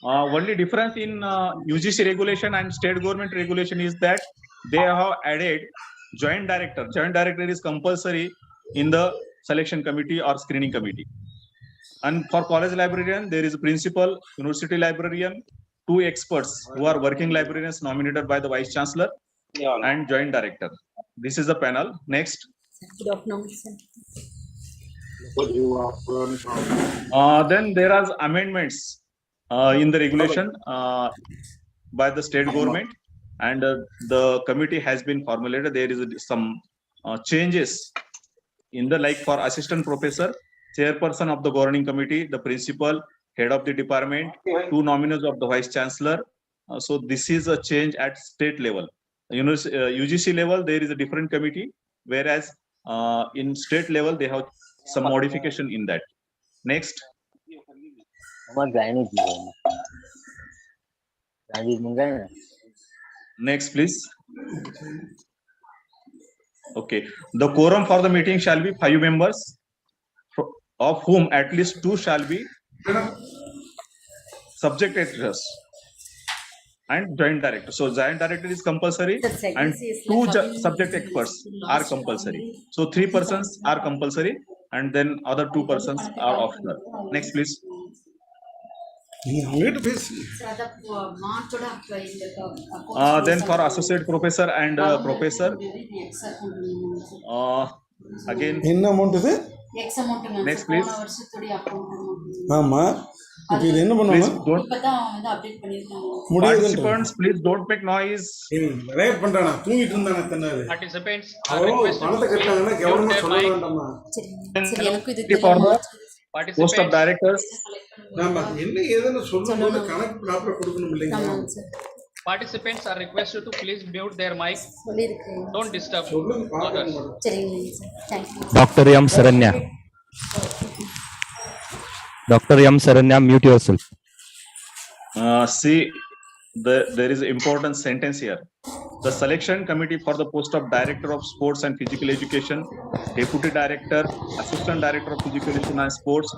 Only difference in U.G.C regulation and state government regulation is that they have added joint director. Joint director is compulsory in the selection committee or screening committee. And for college librarian, there is a principal, university librarian, two experts who are working librarians nominated by the vice chancellor, and joint director. This is the panel. Next. Then there are amendments in the regulation by the state government, and the committee has been formulated. There is some changes in the, like, for assistant professor, chairperson of the governing committee, the principal, head of the department, two nominees of the vice chancellor. So this is a change at state level. U.G.C level, there is a different committee, whereas in state level, they have some modification in that. Next. Next, please. Okay. The quorum for the meeting shall be 5 members, of whom at least 2 shall be subject editors and joint director. So joint director is compulsory, and 2 subject experts are compulsory. So 3 persons are compulsory, and then other 2 persons are optional. Next, please. Then for associate professor and professor, again. Next, please. Participants, please don't make noise.
Participants are requested to please mute their mic.
For the post of directors.
Participants are requested to please mute their mic. Don't disturb others.
Dr. M. Saranya. Dr. M. Saranya, mute yourself.
See, there is an important sentence here. The selection committee for the post of director of sports and physical education, deputy director, assistant director of physical education and sports,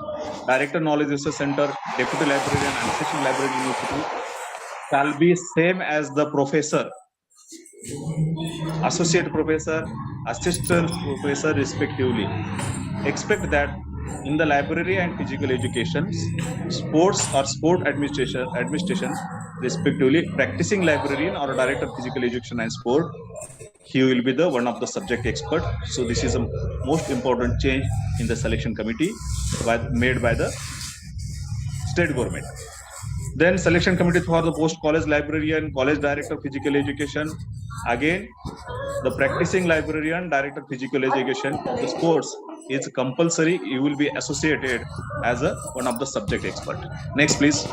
director knowledge research center, deputy librarian and assistant librarian university shall be same as the professor, associate professor, assistant professor respectively. Expect that in the library and physical education, sports or sport administration respectively, practicing librarian or director of physical education and sport, he will be the one of the subject expert. So this is a most important change in the selection committee made by the state government. Then selection committee for the post college librarian, college director of physical education. Again, the practicing librarian, director of physical education of the sports is compulsory. You will be associated as one of the subject expert. Next, please.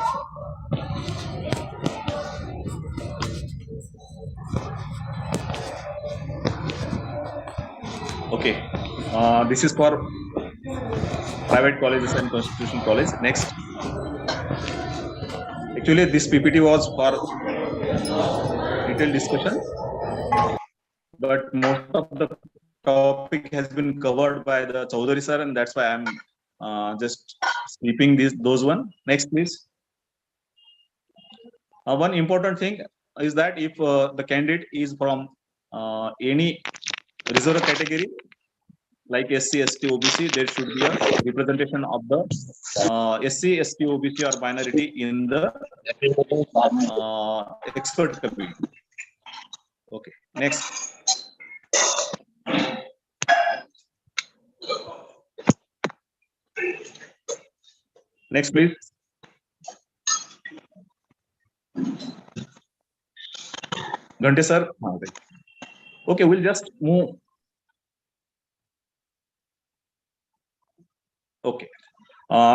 Okay, this is for private colleges and constitutional college. Next. Actually, this PPT was for detailed discussion, but most of the topic has been covered by the Chaudhary sir, and that's why I'm just skipping those one. Next, please. One important thing is that if the candidate is from any reserve category like SC, ST, OBC, there should be a representation of the SC, ST, OBC or minority in the expert committee. Okay, next. Next, please. Ghante sir. Okay, we'll just move. Okay.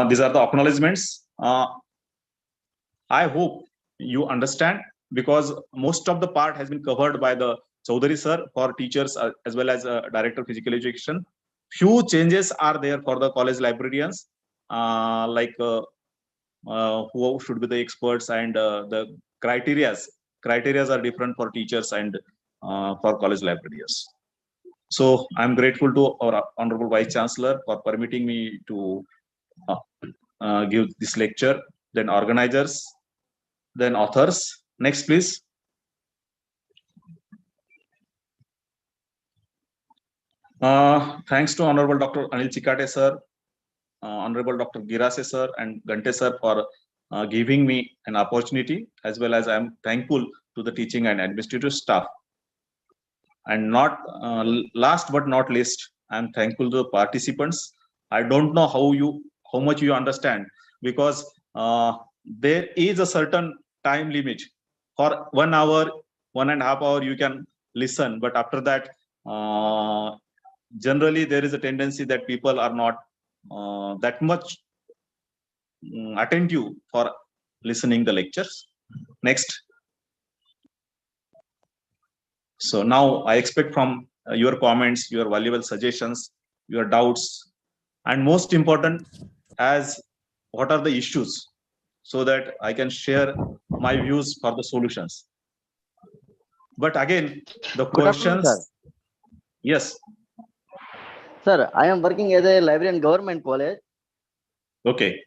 These are the acknowledgements. I hope you understand, because most of the part has been covered by the Chaudhary sir for teachers as well as Director of Physical Education. Few changes are there for the college librarians, like who should be the experts, and the criterias are different for teachers and for college librarians. So I'm grateful to our Honorable Vice Chancellor for permitting me to give this lecture, then organizers, then authors. Next, please. Thanks to Honorable Dr. Anil Chikate sir, Honorable Dr. Girase sir, and Ghante sir for giving me an opportunity, as well as I am thankful to the teaching and administrative staff. And not last but not least, I am thankful to the participants. I don't know how much you understand, because there is a certain time limit. For 1 hour, 1.5 hours, you can listen, but after that, generally there is a tendency that people are not that much attentive for listening the lectures. Next. So now I expect from your comments, your valuable suggestions, your doubts, and most important, as what are the issues, so that I can share my views for the solutions. But again, the questions.
Sir.
Yes.
Sir, I am working as a librarian in government college.
Okay.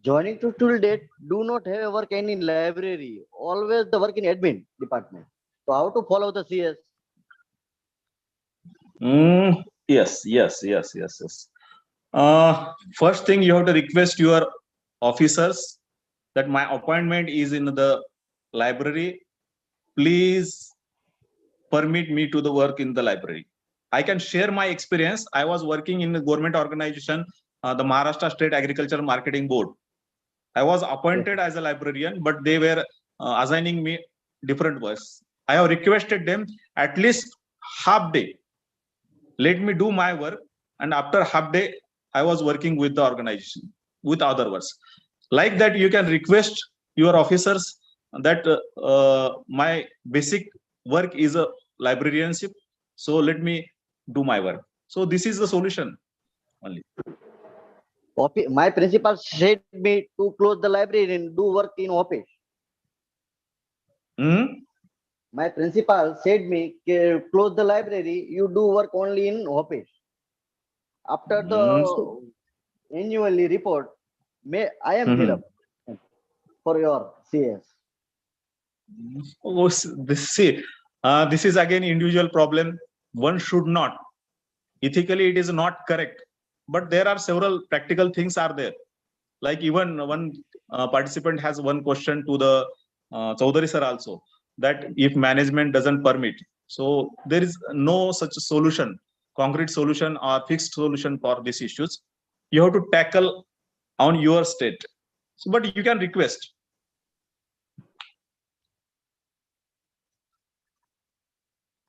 Joining to till date, do not have a work in library. Always the work in admin department. So how to follow the CS?
Yes. First thing, you have to request your officers that my appointment is in the library. Please permit me to the work in the library. I can share my experience. I was working in a government organization, the Maharashtra State Agriculture Marketing Board. I was appointed as a librarian, but they were assigning me different works. I have requested them at least half day. Let me do my work, and after half day, I was working with the organization with other works. Like that, you can request your officers that my basic work is a librarianship. So let me do my work. So this is the solution only.
My principal said me to close the library and do work in office. My principal said me, close the library, you do work only in office. After the annually report, I am fill up for your CS.
Oh, this is again individual problem. One should not. Ethically, it is not correct. But there are several practical things are there. Like even one participant has one question to the Chaudhary sir also, that if management doesn't permit, so there is no such solution, concrete solution or fixed solution for these issues. You have to tackle on your state. So, but you can request.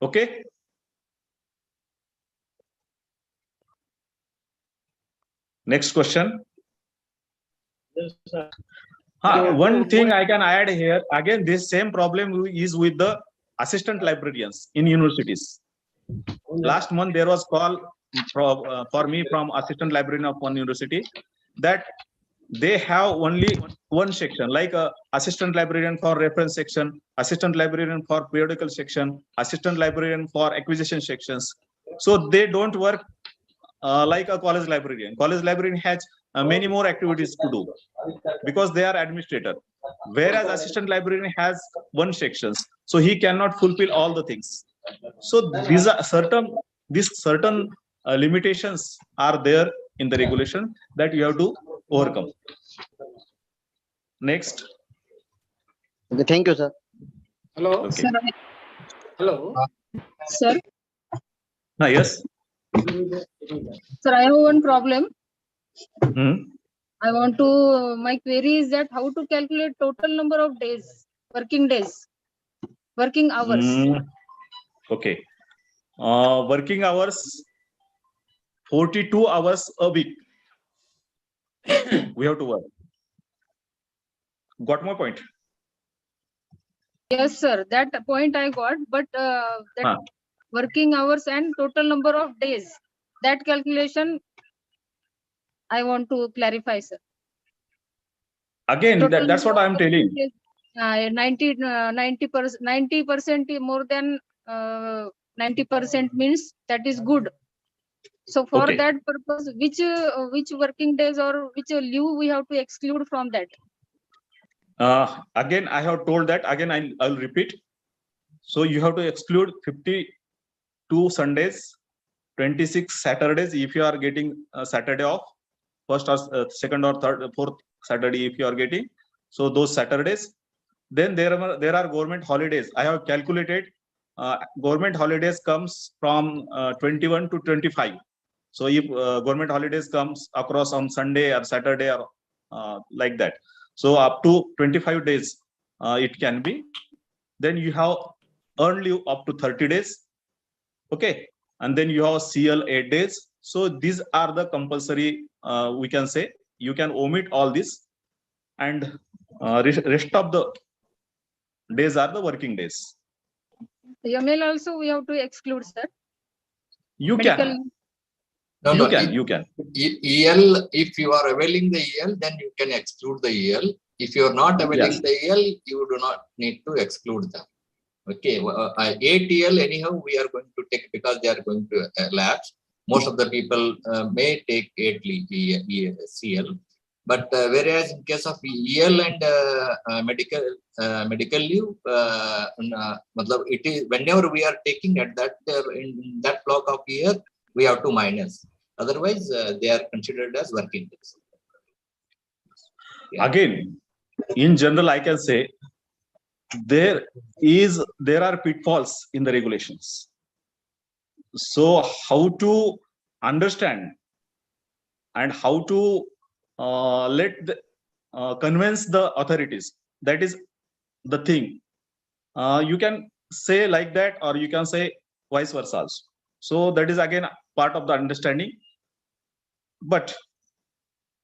Okay. Next question.
Yes, sir.
One thing I can add here, again, this same problem is with the assistant librarians in universities. Last month, there was call for me from assistant librarian of one university that they have only one section, like assistant librarian for reference section, assistant librarian for periodical section, assistant librarian for acquisition sections. So they don't work like a college librarian. College librarian has many more activities to do because they are administrator, whereas assistant librarian has one sections, so he cannot fulfill all the things. So these are certain limitations are there in the regulation that you have to overcome. Next.
Okay, thank you, sir.
Hello.
Okay.
Hello.
Sir,
Yes.
sir, I have one problem. I want to, my query is that how to calculate total number of days, working days. Working hours.
Okay. Working hours 42 hours a week. We have to work. Got my point?
Yes, sir. That point I got, but that working hours and total number of days, that calculation I want to clarify, sir.
Again, that's what I'm telling.
90% more than 90% means that is good. So for that purpose, which working days or which leave we have to exclude from that?
Again, I have told that. Again, I'll repeat. So you have to exclude 52 Sundays, 26 Saturdays if you are getting a Saturday off, first or second or third, fourth Saturday if you are getting. So those Saturdays. Then there are government holidays. I have calculated. Government holidays comes from 21 to 25. So if government holidays comes across on Sunday or Saturday or like that, so up to 25 days it can be. Then you have earned leave up to 30 days. Okay, and then you have CL 8 days. So these are the compulsory. We can say you can omit all this, and rest of the days are the working days.
ML also we have to exclude, sir.
You
Medical.
can.
You
can.
EL, if you are availing the EL, then you can exclude the EL. If you are not availing the EL, you do not need to exclude them. Okay, 8 EL anyhow we are going to take because they are going to lapse. Most of the people may take 8 CL, but whereas in case of EL and medical leave, it is whenever we are taking at that in that block of year, we have to minus. Otherwise, they are considered as working days.
Again, in general, I can say there are pitfalls in the regulations. So how to understand and how to convince the authorities, that is the thing. You can say like that, or you can say vice versa also. So that is again part of the understanding. But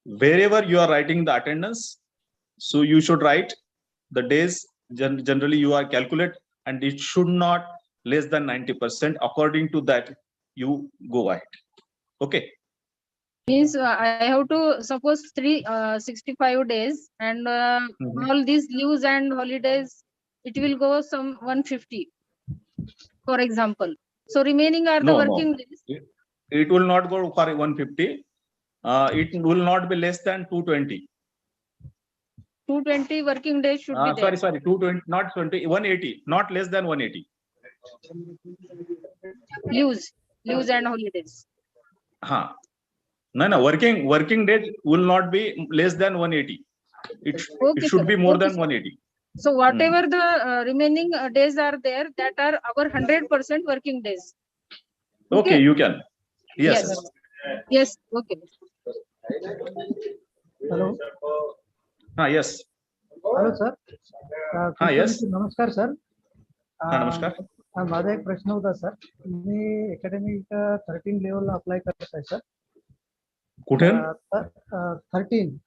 wherever you are writing the attendance, so you should write the days generally you are calculate, and it should not less than 90%. According to that, you go ahead. Okay.
Means I have to suppose 365 days, and all these leaves and holidays, it will go some 150, for example. So remaining are the working days.
It will not go for 150. It will not be less than 220.
220 working days should be there.
Sorry, 220, not 20, 180, not less than 180.
Leaves and holidays.
No, working days will not be less than 180. It should be more than 180.
So whatever the remaining days are there, that are our 100% working days.
Okay, you can. Yes.
Yes. Okay.
Hello.
Yes.
Hello, sir.
Yes.
नमस्कार sir.
नमस्कार.
माझा एक प्रश्न होता sir. मी academic 13 लेवलला apply करत आहे sir.
कुठे?
13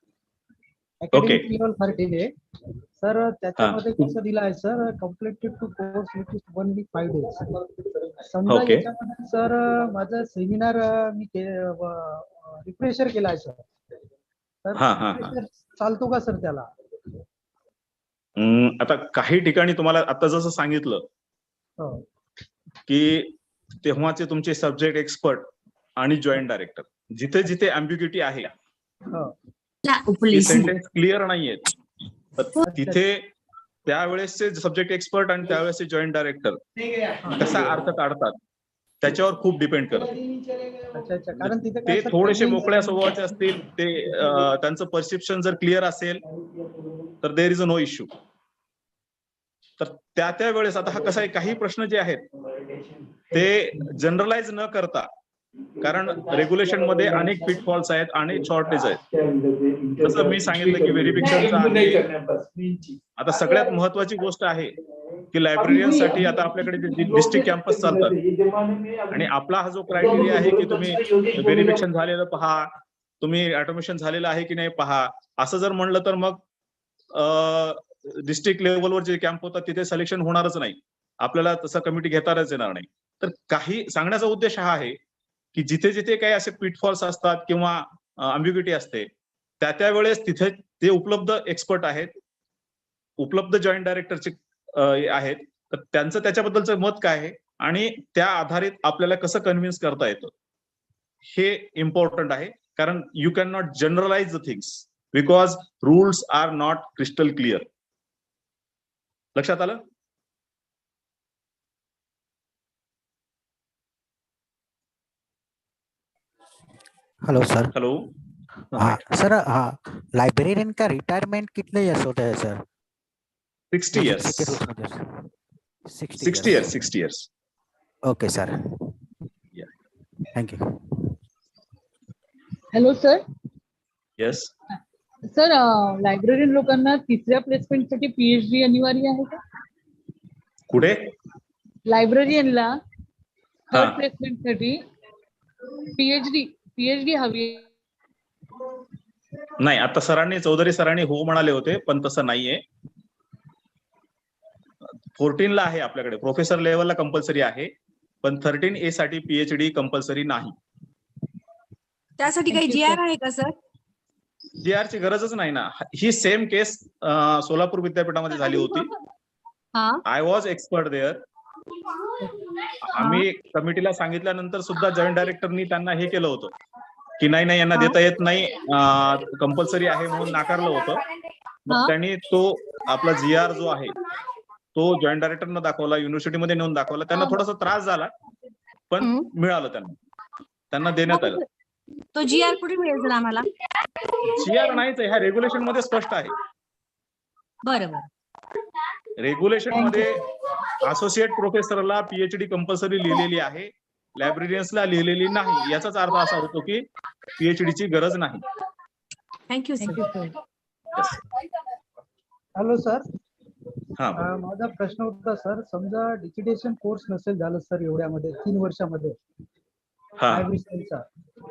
अकॅडमिक लेवल 13 आहे सर. त्याच्यामध्ये कसं दिलं आहे sir, completed to course which is 1 week 5 days. समजा याच्यामध्ये सर माझं सेमिनार मी रिफ्रेशर केला आहे सर. तर चालतो का सर त्याला?
आता काही ठिकाणी तुम्हाला आता जसं सांगितलं की तेव्हाचे तुमचे सब्जेक्ट एक्सपर्ट आणि जॉईंट डायरेक्टर, जिथे जिथे अँबिग्युटी आहे, सेंटेन्स क्लिअर नाहीये, तिथे त्यावेळेसचे सब्जेक्ट एक्सपर्ट आणि त्यावेळेसचे जॉईंट डायरेक्टर कसा अर्थ काढतात त्याच्यावर खूप डिपेंड करत. ते थोडेसे मोकळ्या स्वभावाचे असतील, ते त्यांचं परसेप्शन जर क्लिअर असेल तर there is a no issue. तर त्या वेळेस आता हा कसा आहे, काही प्रश्न जे आहेत ते जनरलाइज न करता, कारण रेग्युलेशन मध्ये अनेक पिटफॉल्स आहेत, अनेक शॉर्टेज आहेत. जसं मी सांगितलं की व्हेरिफिकेशनचं आहे. आता सगळ्यात महत्वाची गोष्ट आहे की लायब्ररियनसाठी आता आपल्याकडे जे डिस्ट्रिक्ट कॅम्पस चालतात आणि आपला हा जो क्रायटेरिया आहे की तुम्ही व्हेरिफिकेशन झालेलं पहा, तुम्ही ऑटोमेशन झालेलं आहे की नाही पहा, असं जर म्हणलं तर मग डिस्ट्रिक्ट लेवलवर जे कॅम्प होतात तिथे सिलेक्शन होणारच नाही, आपल्याला तसं कमिटी घेताच येणार नाही. तर काही सांगण्याचा उद्देश हा आहे की जिथे जिथे काही असे पिटफॉल्स असतात किंवा अम्बिग्युटी असते, त्या वेळेस तिथे ते उपलब्ध एक्सपर्ट आहेत, उपलब्ध जॉईंट डायरेक्टरचे आहेत, तर त्यांचं त्याच्याबद्दलचं मत काय आहे आणि त्या आधारित आपल्याला कसं कन्व्हिन्स करता येतं हे इम्पॉर्टंट आहे. कारण you can not generalize the things because rules are not crystal clear. लक्षात आलं?
Hello sir.
हेलो.
हाँ सर, हाँ लाइब्रेरियन का रिटायरमेंट कितने ईयर्स होता है sir?
60 years. 60 years.
Okay sir, thank you.
Hello sir.
Yes
sir, librarian लोकांना तिसऱ्या प्लेसमेंटसाठी पीएचडी अनिवार्य आहे का?
कुठे?
लायब्ररियनला थर्ड प्लेसमेंटसाठी पीएचडी हवी?
नाही, आता चौधरी सरांनी हो म्हणाले होते, पण तसं नाहीये. 14 ला आहे आपल्याकडे, प्रोफेसर लेवलला कंपल्सरी आहे, पण 13A साठी पीएचडी कंपल्सरी नाही.
त्यासाठी काही जीआर आहे का सर?
जीआर ची गरजच नाही ना. ही सेम केस सोलापूर विद्यापीठामध्ये झाली होती. I was expert there. आम्ही कमिटीला सांगितल्यानंतर सुद्धा जॉईंट डायरेक्टरनी त्यांना हे केलं होतं की नाही यांना देता येत नाही, कंपल्सरी आहे म्हणून नाकारलं होतं. मग त्यांनी तो आपला जीआर जो आहे तो जॉईंट डायरेक्टरनं दाखवला, युनिव्हर्सिटीमध्ये नेऊन दाखवला. त्यांना थोडासा त्रास झाला, पण मिळालं त्यांना देण्यात आलं.
तो जीआर कुठे मिळेल सर आम्हाला?
जीआर नाहीच, ह्या रेग्युलेशन मध्ये स्पष्ट आहे.
बरोबर.
रेग्युलेशन मध्ये असोसिएट प्रोफेसरला पीएचडी कंपल्सरी लिहिलेली आहे, लायब्रेरियन्सला लिहिलेली नाही. याचाच अर्थ असा होतो की पीएचडीची गरज नाही.
Thank you sir.
Hello sir.
हा,
माझा प्रश्न होता सर, समजा डिजिटेशन कोर्स नसेल झालं सर एवढ्यामध्ये 3 वर्षामध्ये लायब्ररियनचा,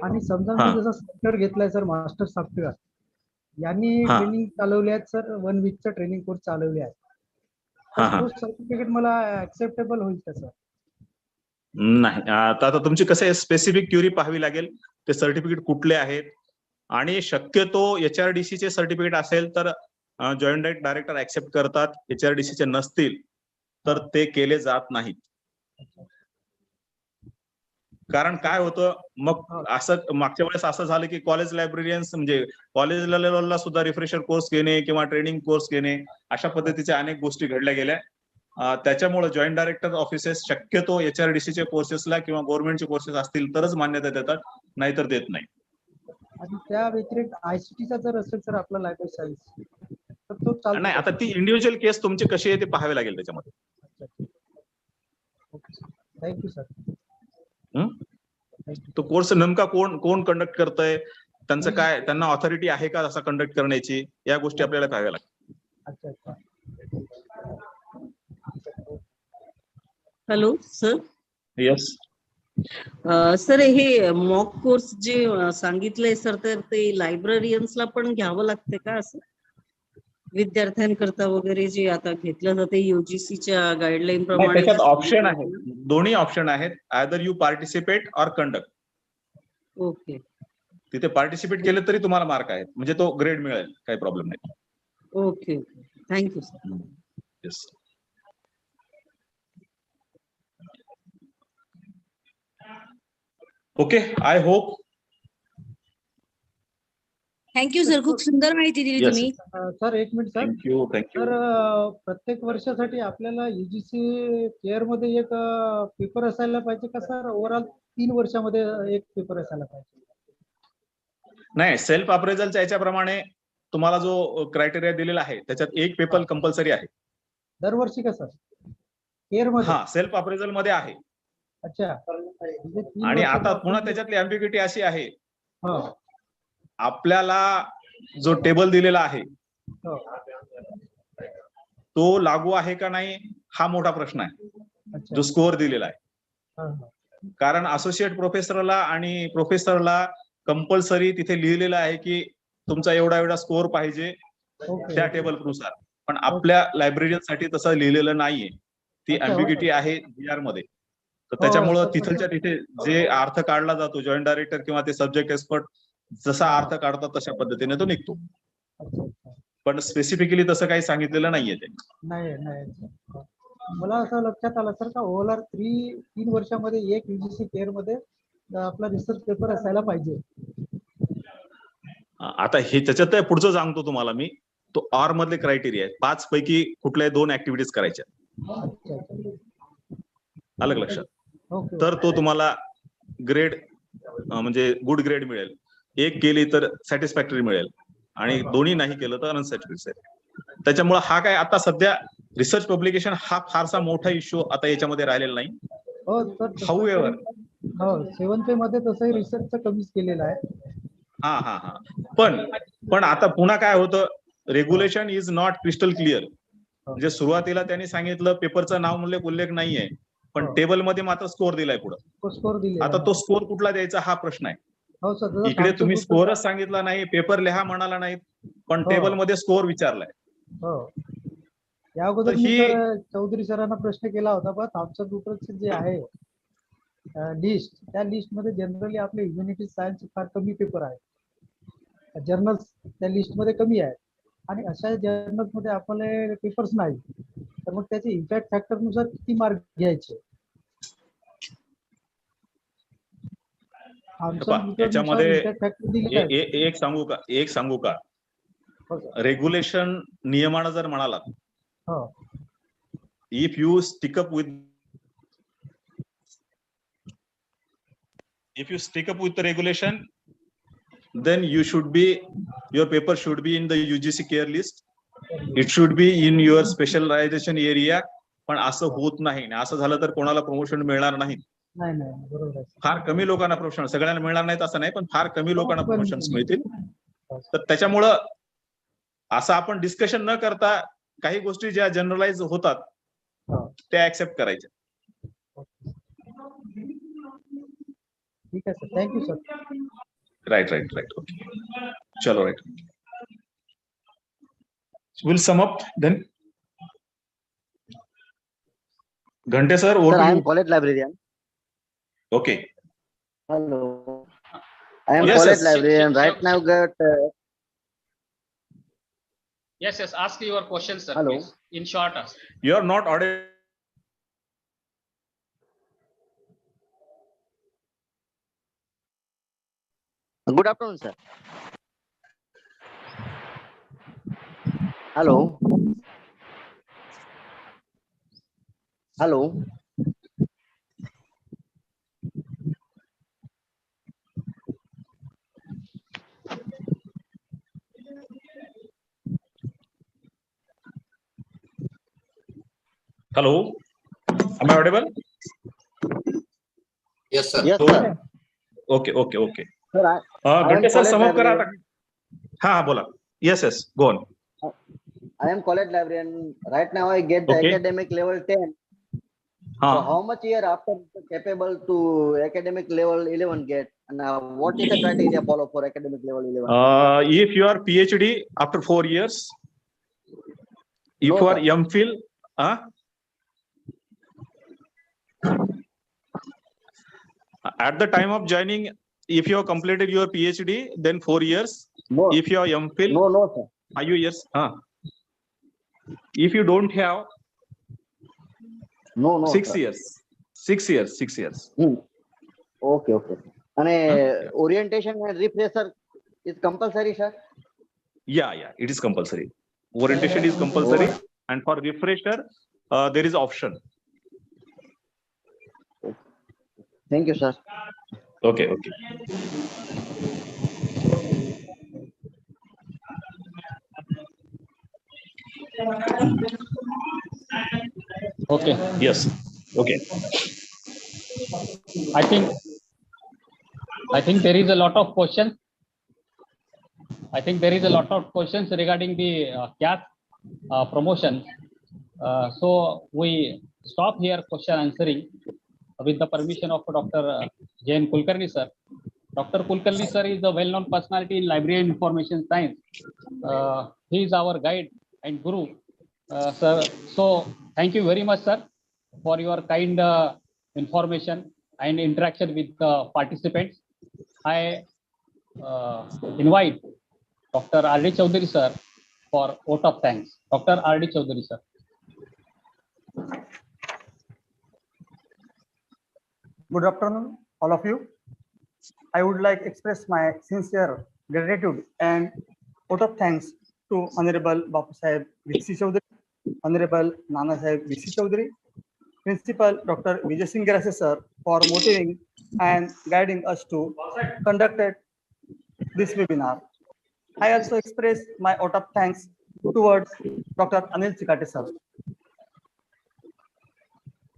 आणि समजा मी जसा सॉफ्टवेअर घेतलाय सर, मास्टर सॉफ्टवेअर, यांनी ट्रेनिंग चालवले आहेत सर, 1 वीकचा ट्रेनिंग कोर्स चालवले आहेत, तो सर्टिफिकेट मला ऍक्सेप्टेबल होईल का सर?
नाही. आता तुमची कसं स्पेसिफिक क्युरी पाहावी लागेल, ते सर्टिफिकेट कुठले आहेत, आणि शक्यतो HRDC चे सर्टिफिकेट असेल तर जॉईंट डायरेक्टर ऍक्सेप्ट करतात, HRDC चे नसतील तर ते केले जात नाहीत. कारण काय होतं मग, असं मागच्या वेळेस असं झालं की कॉलेज लायब्ररियन्स म्हणजे कॉलेज लेवलला सुद्धा रिफ्रेशर कोर्स घेणे किंवा ट्रेनिंग कोर्स घेणे, अशा पद्धतीच्या अनेक गोष्टी घडल्या गेल्या. त्याच्यामुळे जॉईंट डायरेक्टर ऑफिसेस शक्यतो HRDC चे कोर्सेसला किंवा गव्हर्नमेंटचे कोर्सेस असतील तरच मान्यता देतात, नाहीतर देत नाही.
आणि त्या व्यतिरिक्त ICT जर असेल सर आपला लायब्ररी सायन्स तर तो चालतो?
नाही, आता ती इंडिव्हिज्युअल केस तुमची कशी आहे ते पाहावे लागेल त्याच्यामध्ये.
Thank you sir.
तो कोर्स नेमका कोण कंडक्ट करतंय, त्यांचं काय, त्यांना ऑथॉरिटी आहे का असा कंडक्ट करण्याची, या गोष्टी आपल्याला पाहाव्या लागतात.
Hello sir.
येस
सर, हे मॉक कोर्स जे सांगितलंय सर, तर ते लायब्ररियन्सला पण घ्यावं लागते का असं, विद्यार्थ्यांकरता वगैरे जे आता घेतलं जाते UGCच्या गाईडलाईन प्रमाणे?
त्याच्यात ऑप्शन आहे, दोन्ही ऑप्शन आहेत, either you participate or conduct.
Okay.
तिथे पार्टिसिपेट केलं तरी तुम्हाला मार्क आहेत, म्हणजे तो ग्रेड मिळेल, काही प्रॉब्लेम नाही.
Okay, thank you sir.
Yes. Okay, I hope.
Thank you sir, खूप सुंदर माहिती दिली तुम्ही.
सर एक मिनिट सर.
थँक्यू.
तर प्रत्येक वर्षासाठी आपल्याला UGC केअर मध्ये एक पेपर असायला पाहिजे का सर? ओव्हरऑल 3 वर्षामध्ये एक पेपर असायला पाहिजे?
नाही, सेल्फ अप्रेझलच्या याच्याप्रमाणे तुम्हाला जो क्रायटेरिया दिलेला आहे त्याच्यात एक पेपर कंपल्सरी आहे
दरवर्षी का सर? केअर मध्ये?
हा, सेल्फ अप्रेझल मध्ये आहे.
अच्छा.
आणि आता पुन्हा त्याच्यातली अँबिग्युटी अशी आहे, आपल्याला जो टेबल दिलेला आहे तो लागू आहे का नाही हा मोठा प्रश्न आहे
अच्छा.
जो स्कोअर दिलेला आहे.
हा, हा.
कारण असोसिएट प्रोफेसरला आणि प्रोफेसरला कंपल्सरी तिथे लिहिलेलं आहे की तुमचा एवढा एवढा स्कोअर पाहिजे
ओके,
त्या
ओके.
टेबल नुसार. पण आपल्या लायब्ररीसाठी तसं लिहिलेलं नाहीये. ती
अच्छा, हो
अँबिग्युटी
ना.
आहे GR मध्ये. तर
हो,
त्याच्यामुळं
सर,
तिथलच्या तिथे जे अर्थ काढला जातो जॉईंट डायरेक्टर किंवा ते सब्जेक्ट एक्सपर्ट जसा अर्थ काढतात तशा पद्धतीने तो निघतो.
अच्छा, अच्छा.
पण स्पेसिफिकली तसं काही सांगितलेलं नाहीये ते.
नाही नाही. मला असं लक्षात आलं सर का ओव्हरऑल 3 वर्षामध्ये एक UGC केअर मध्ये आपला रिसर्च पेपर असायला पाहिजे.
आता हे त्याच्यात पुढचं सांगतो तुम्हाला मी. तो ऑर मधले क्रायटेरिया आहेत. 5 पैकी कुठल्याही 2 ऍक्टिव्हिटीज करायच्या.
अच्छा, अच्छा.
अलग लक्षात.
ओके.
तर तो तुम्हाला ग्रेड म्हणजे गुड ग्रेड मिळेल. एक केली तर सॅटिस्फॅक्टरी मिळेल आणि दोन्ही नाही केलं तर अनसॅटिस्फॅक्टरी. त्याच्यामुळे हा काय आता सध्या रिसर्च पब्लिकेशन हा फारसा मोठा इश्यू आता याच्यामध्ये राहिलेला नाही.
हो सर.
हाऊएव्हर
हो 7th मध्ये तसंही रिसर्चचं कमीच केलेलं आहे.
हा. पण आता पुन्हा काय होतं, regulation is not crystal clear. म्हणजे सुरुवातीला त्यांनी सांगितलं पेपरचं नाव उल्लेख नाहीये, पण टेबलमध्ये मात्र स्कोर दिलाय पुढं.
स्कोर दिले.
आता तो स्कोर कुठला द्यायचा हा प्रश्न आहे.
हो सर.
इकडे तुम्ही स्कोरच सांगितला नाही, पेपर लिहा म्हणाला नाहीत, पण टेबलमध्ये स्कोर विचारलाय.
हो. या अगोदर मी सर चौधरी सरांना प्रश्न केला होता, पण थॉम्सन रुटरचे जे आहे लिस्ट, त्या लिस्ट मध्ये जनरली आपले ह्युमॅनिटीज सायन्स फार कमी पेपर आहे. जर्नल्स त्या लिस्ट मध्ये कमी आहे आणि अशा जर्नल्स मध्ये आपले पेपर्स नाही, तर मग त्याचे इम्पॅक्ट फॅक्टर नुसार किती मार्क घ्यायचे.
याच्यामध्ये एक सांगू का रेग्युलेशन नियमानं जर म्हणालात, if you stick up with regulation, then you should be, your paper should be in the UGC care list. It should be in your specialization area. पण असं होत नाही. असं झालं तर कोणाला प्रमोशन मिळणार नाही. फार कमी लोकांना प्रमोशन, सगळ्यांना मिळणार नाहीत असं नाही, पण फार कमी लोकांना प्रमोशन्स मिळतील. तर त्याच्यामुळं असं आपण डिस्कशन न करता काही गोष्टी ज्या जनरलाइज होतात त्या ऍक्सेप्ट करायच्या.
ठीक आहे sir. Thank you sir.
Right. Okay. Chalo, right. We'll sum up then. Ghante sir, over
Sir,
to
I
you.
am college librarian.
Okay.
Hello. I am
Yes,
college
yes.
librarian. Right now, got.
Yes. Ask your question, sir.
Hello.
Please. In short, ask.
You are not audible.
Good afternoon, sir. Hello. Hello.
Hello. Am I audible?
Yes, sir.
Yes, sir.
Okay.
Sir,
Ghante sir, sum up करा आता. हाँ बोला. Yes. Go on.
I am college librarian. Right now, I get the academic level 10. So how much year after capable to academic level 11 get? And what is the criteria follow for academic level 11?
If you are PhD after 4 years, if you are MPhil, at the time of joining, if you have completed your PhD, then 4 years.
No.
If you are MPhil,
no, sir.
5 years. If you don't have,
no,
6
sir.
years. 6 years.
Okay. And orientation and refresher is compulsory, sir?
Yeah, it is compulsory. Orientation is compulsory, and for refresher, there is option.
Thank you, sir.
Okay.
Okay.
Yes. Okay.
I think there is a lot of questions. regarding the CAS promotion.
So we stop here question answering with the permission of Dr. Jain Kulkarni sir. Dr. Kulkarni sir is a well-known personality in library and information science. He is our guide and guru, sir. So thank you very much, sir, for your kind information and interaction with the participants. I invite Dr. R.D. Chaudhary sir for vote of thanks. Dr. R.D. Chaudhary sir.
Good afternoon, all of you. I would like to express my sincere gratitude and vote of thanks to Honorable Bapu Sahib V.C. Chaudhary, Honorable Nana Sahib V.C. Chaudhary, Principal Dr. Vijay Singh Garase sir for motivating and guiding us to conduct this webinar. I also express my vote of thanks towards Dr. Anil Chikate sir.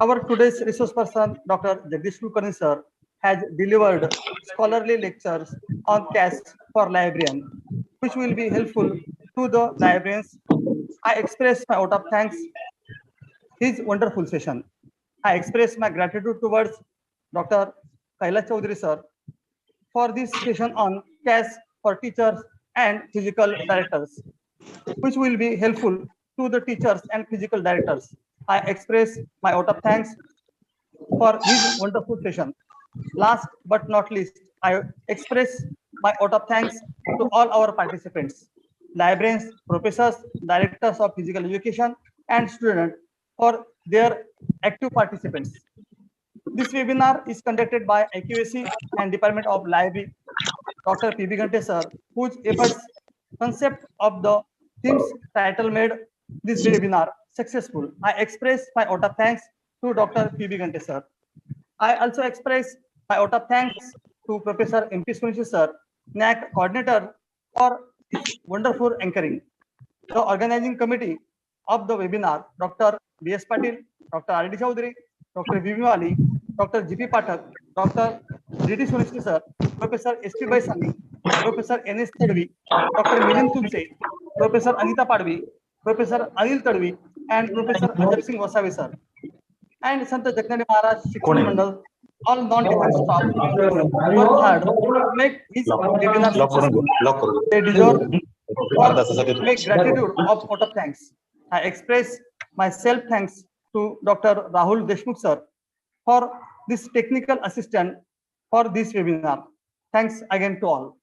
Our today's resource person, Dr. Jagdish Kulkarni sir, has delivered scholarly lectures on CAS for librarian, which will be helpful to the librarians. I express my vote of thanks his wonderful session. I express my gratitude towards Dr. Kailash Chaudhary sir for this session on CAS for teachers and physical directors, which will be helpful to the teachers and physical directors. I express my vote of thanks for his wonderful session. Last but not least, I express my vote of thanks to all our participants, librarians, professors, directors of physical education, and students for their active participants. This webinar is conducted by IQAC and Department of Library, Dr. P.B. Gante sir, whose efforts, concept of the themes title made this webinar successful. I express my vote of thanks to Dr. P.B. Gante sir. I also express my vote of thanks to Professor M.P. Sunishi sir, NAC coordinator, for his wonderful anchoring. The organizing committee of the webinar, Dr. B.S. Patil, Dr. R.D. Chaudhary, Dr. V.V. Wali, Dr. G.P. Pathak, Dr. G.T. Sunishi sir, Professor S.P. Baisani, Professor N.S. Tadvi, Dr. Milind Tulse, Professor Anita Padvi, Professor Anil Tadvi, and Professor Ajab Singh Wasavi sir, and Sant Jagnani Maharaj Shikshan Mandal, all non-defense staff work hard to make his webinar successful. They deserve for make gratitude of vote of thanks. I express my self thanks to Dr. Rahul Deshmukh sir for this technical assistant for this webinar. Thanks again to all.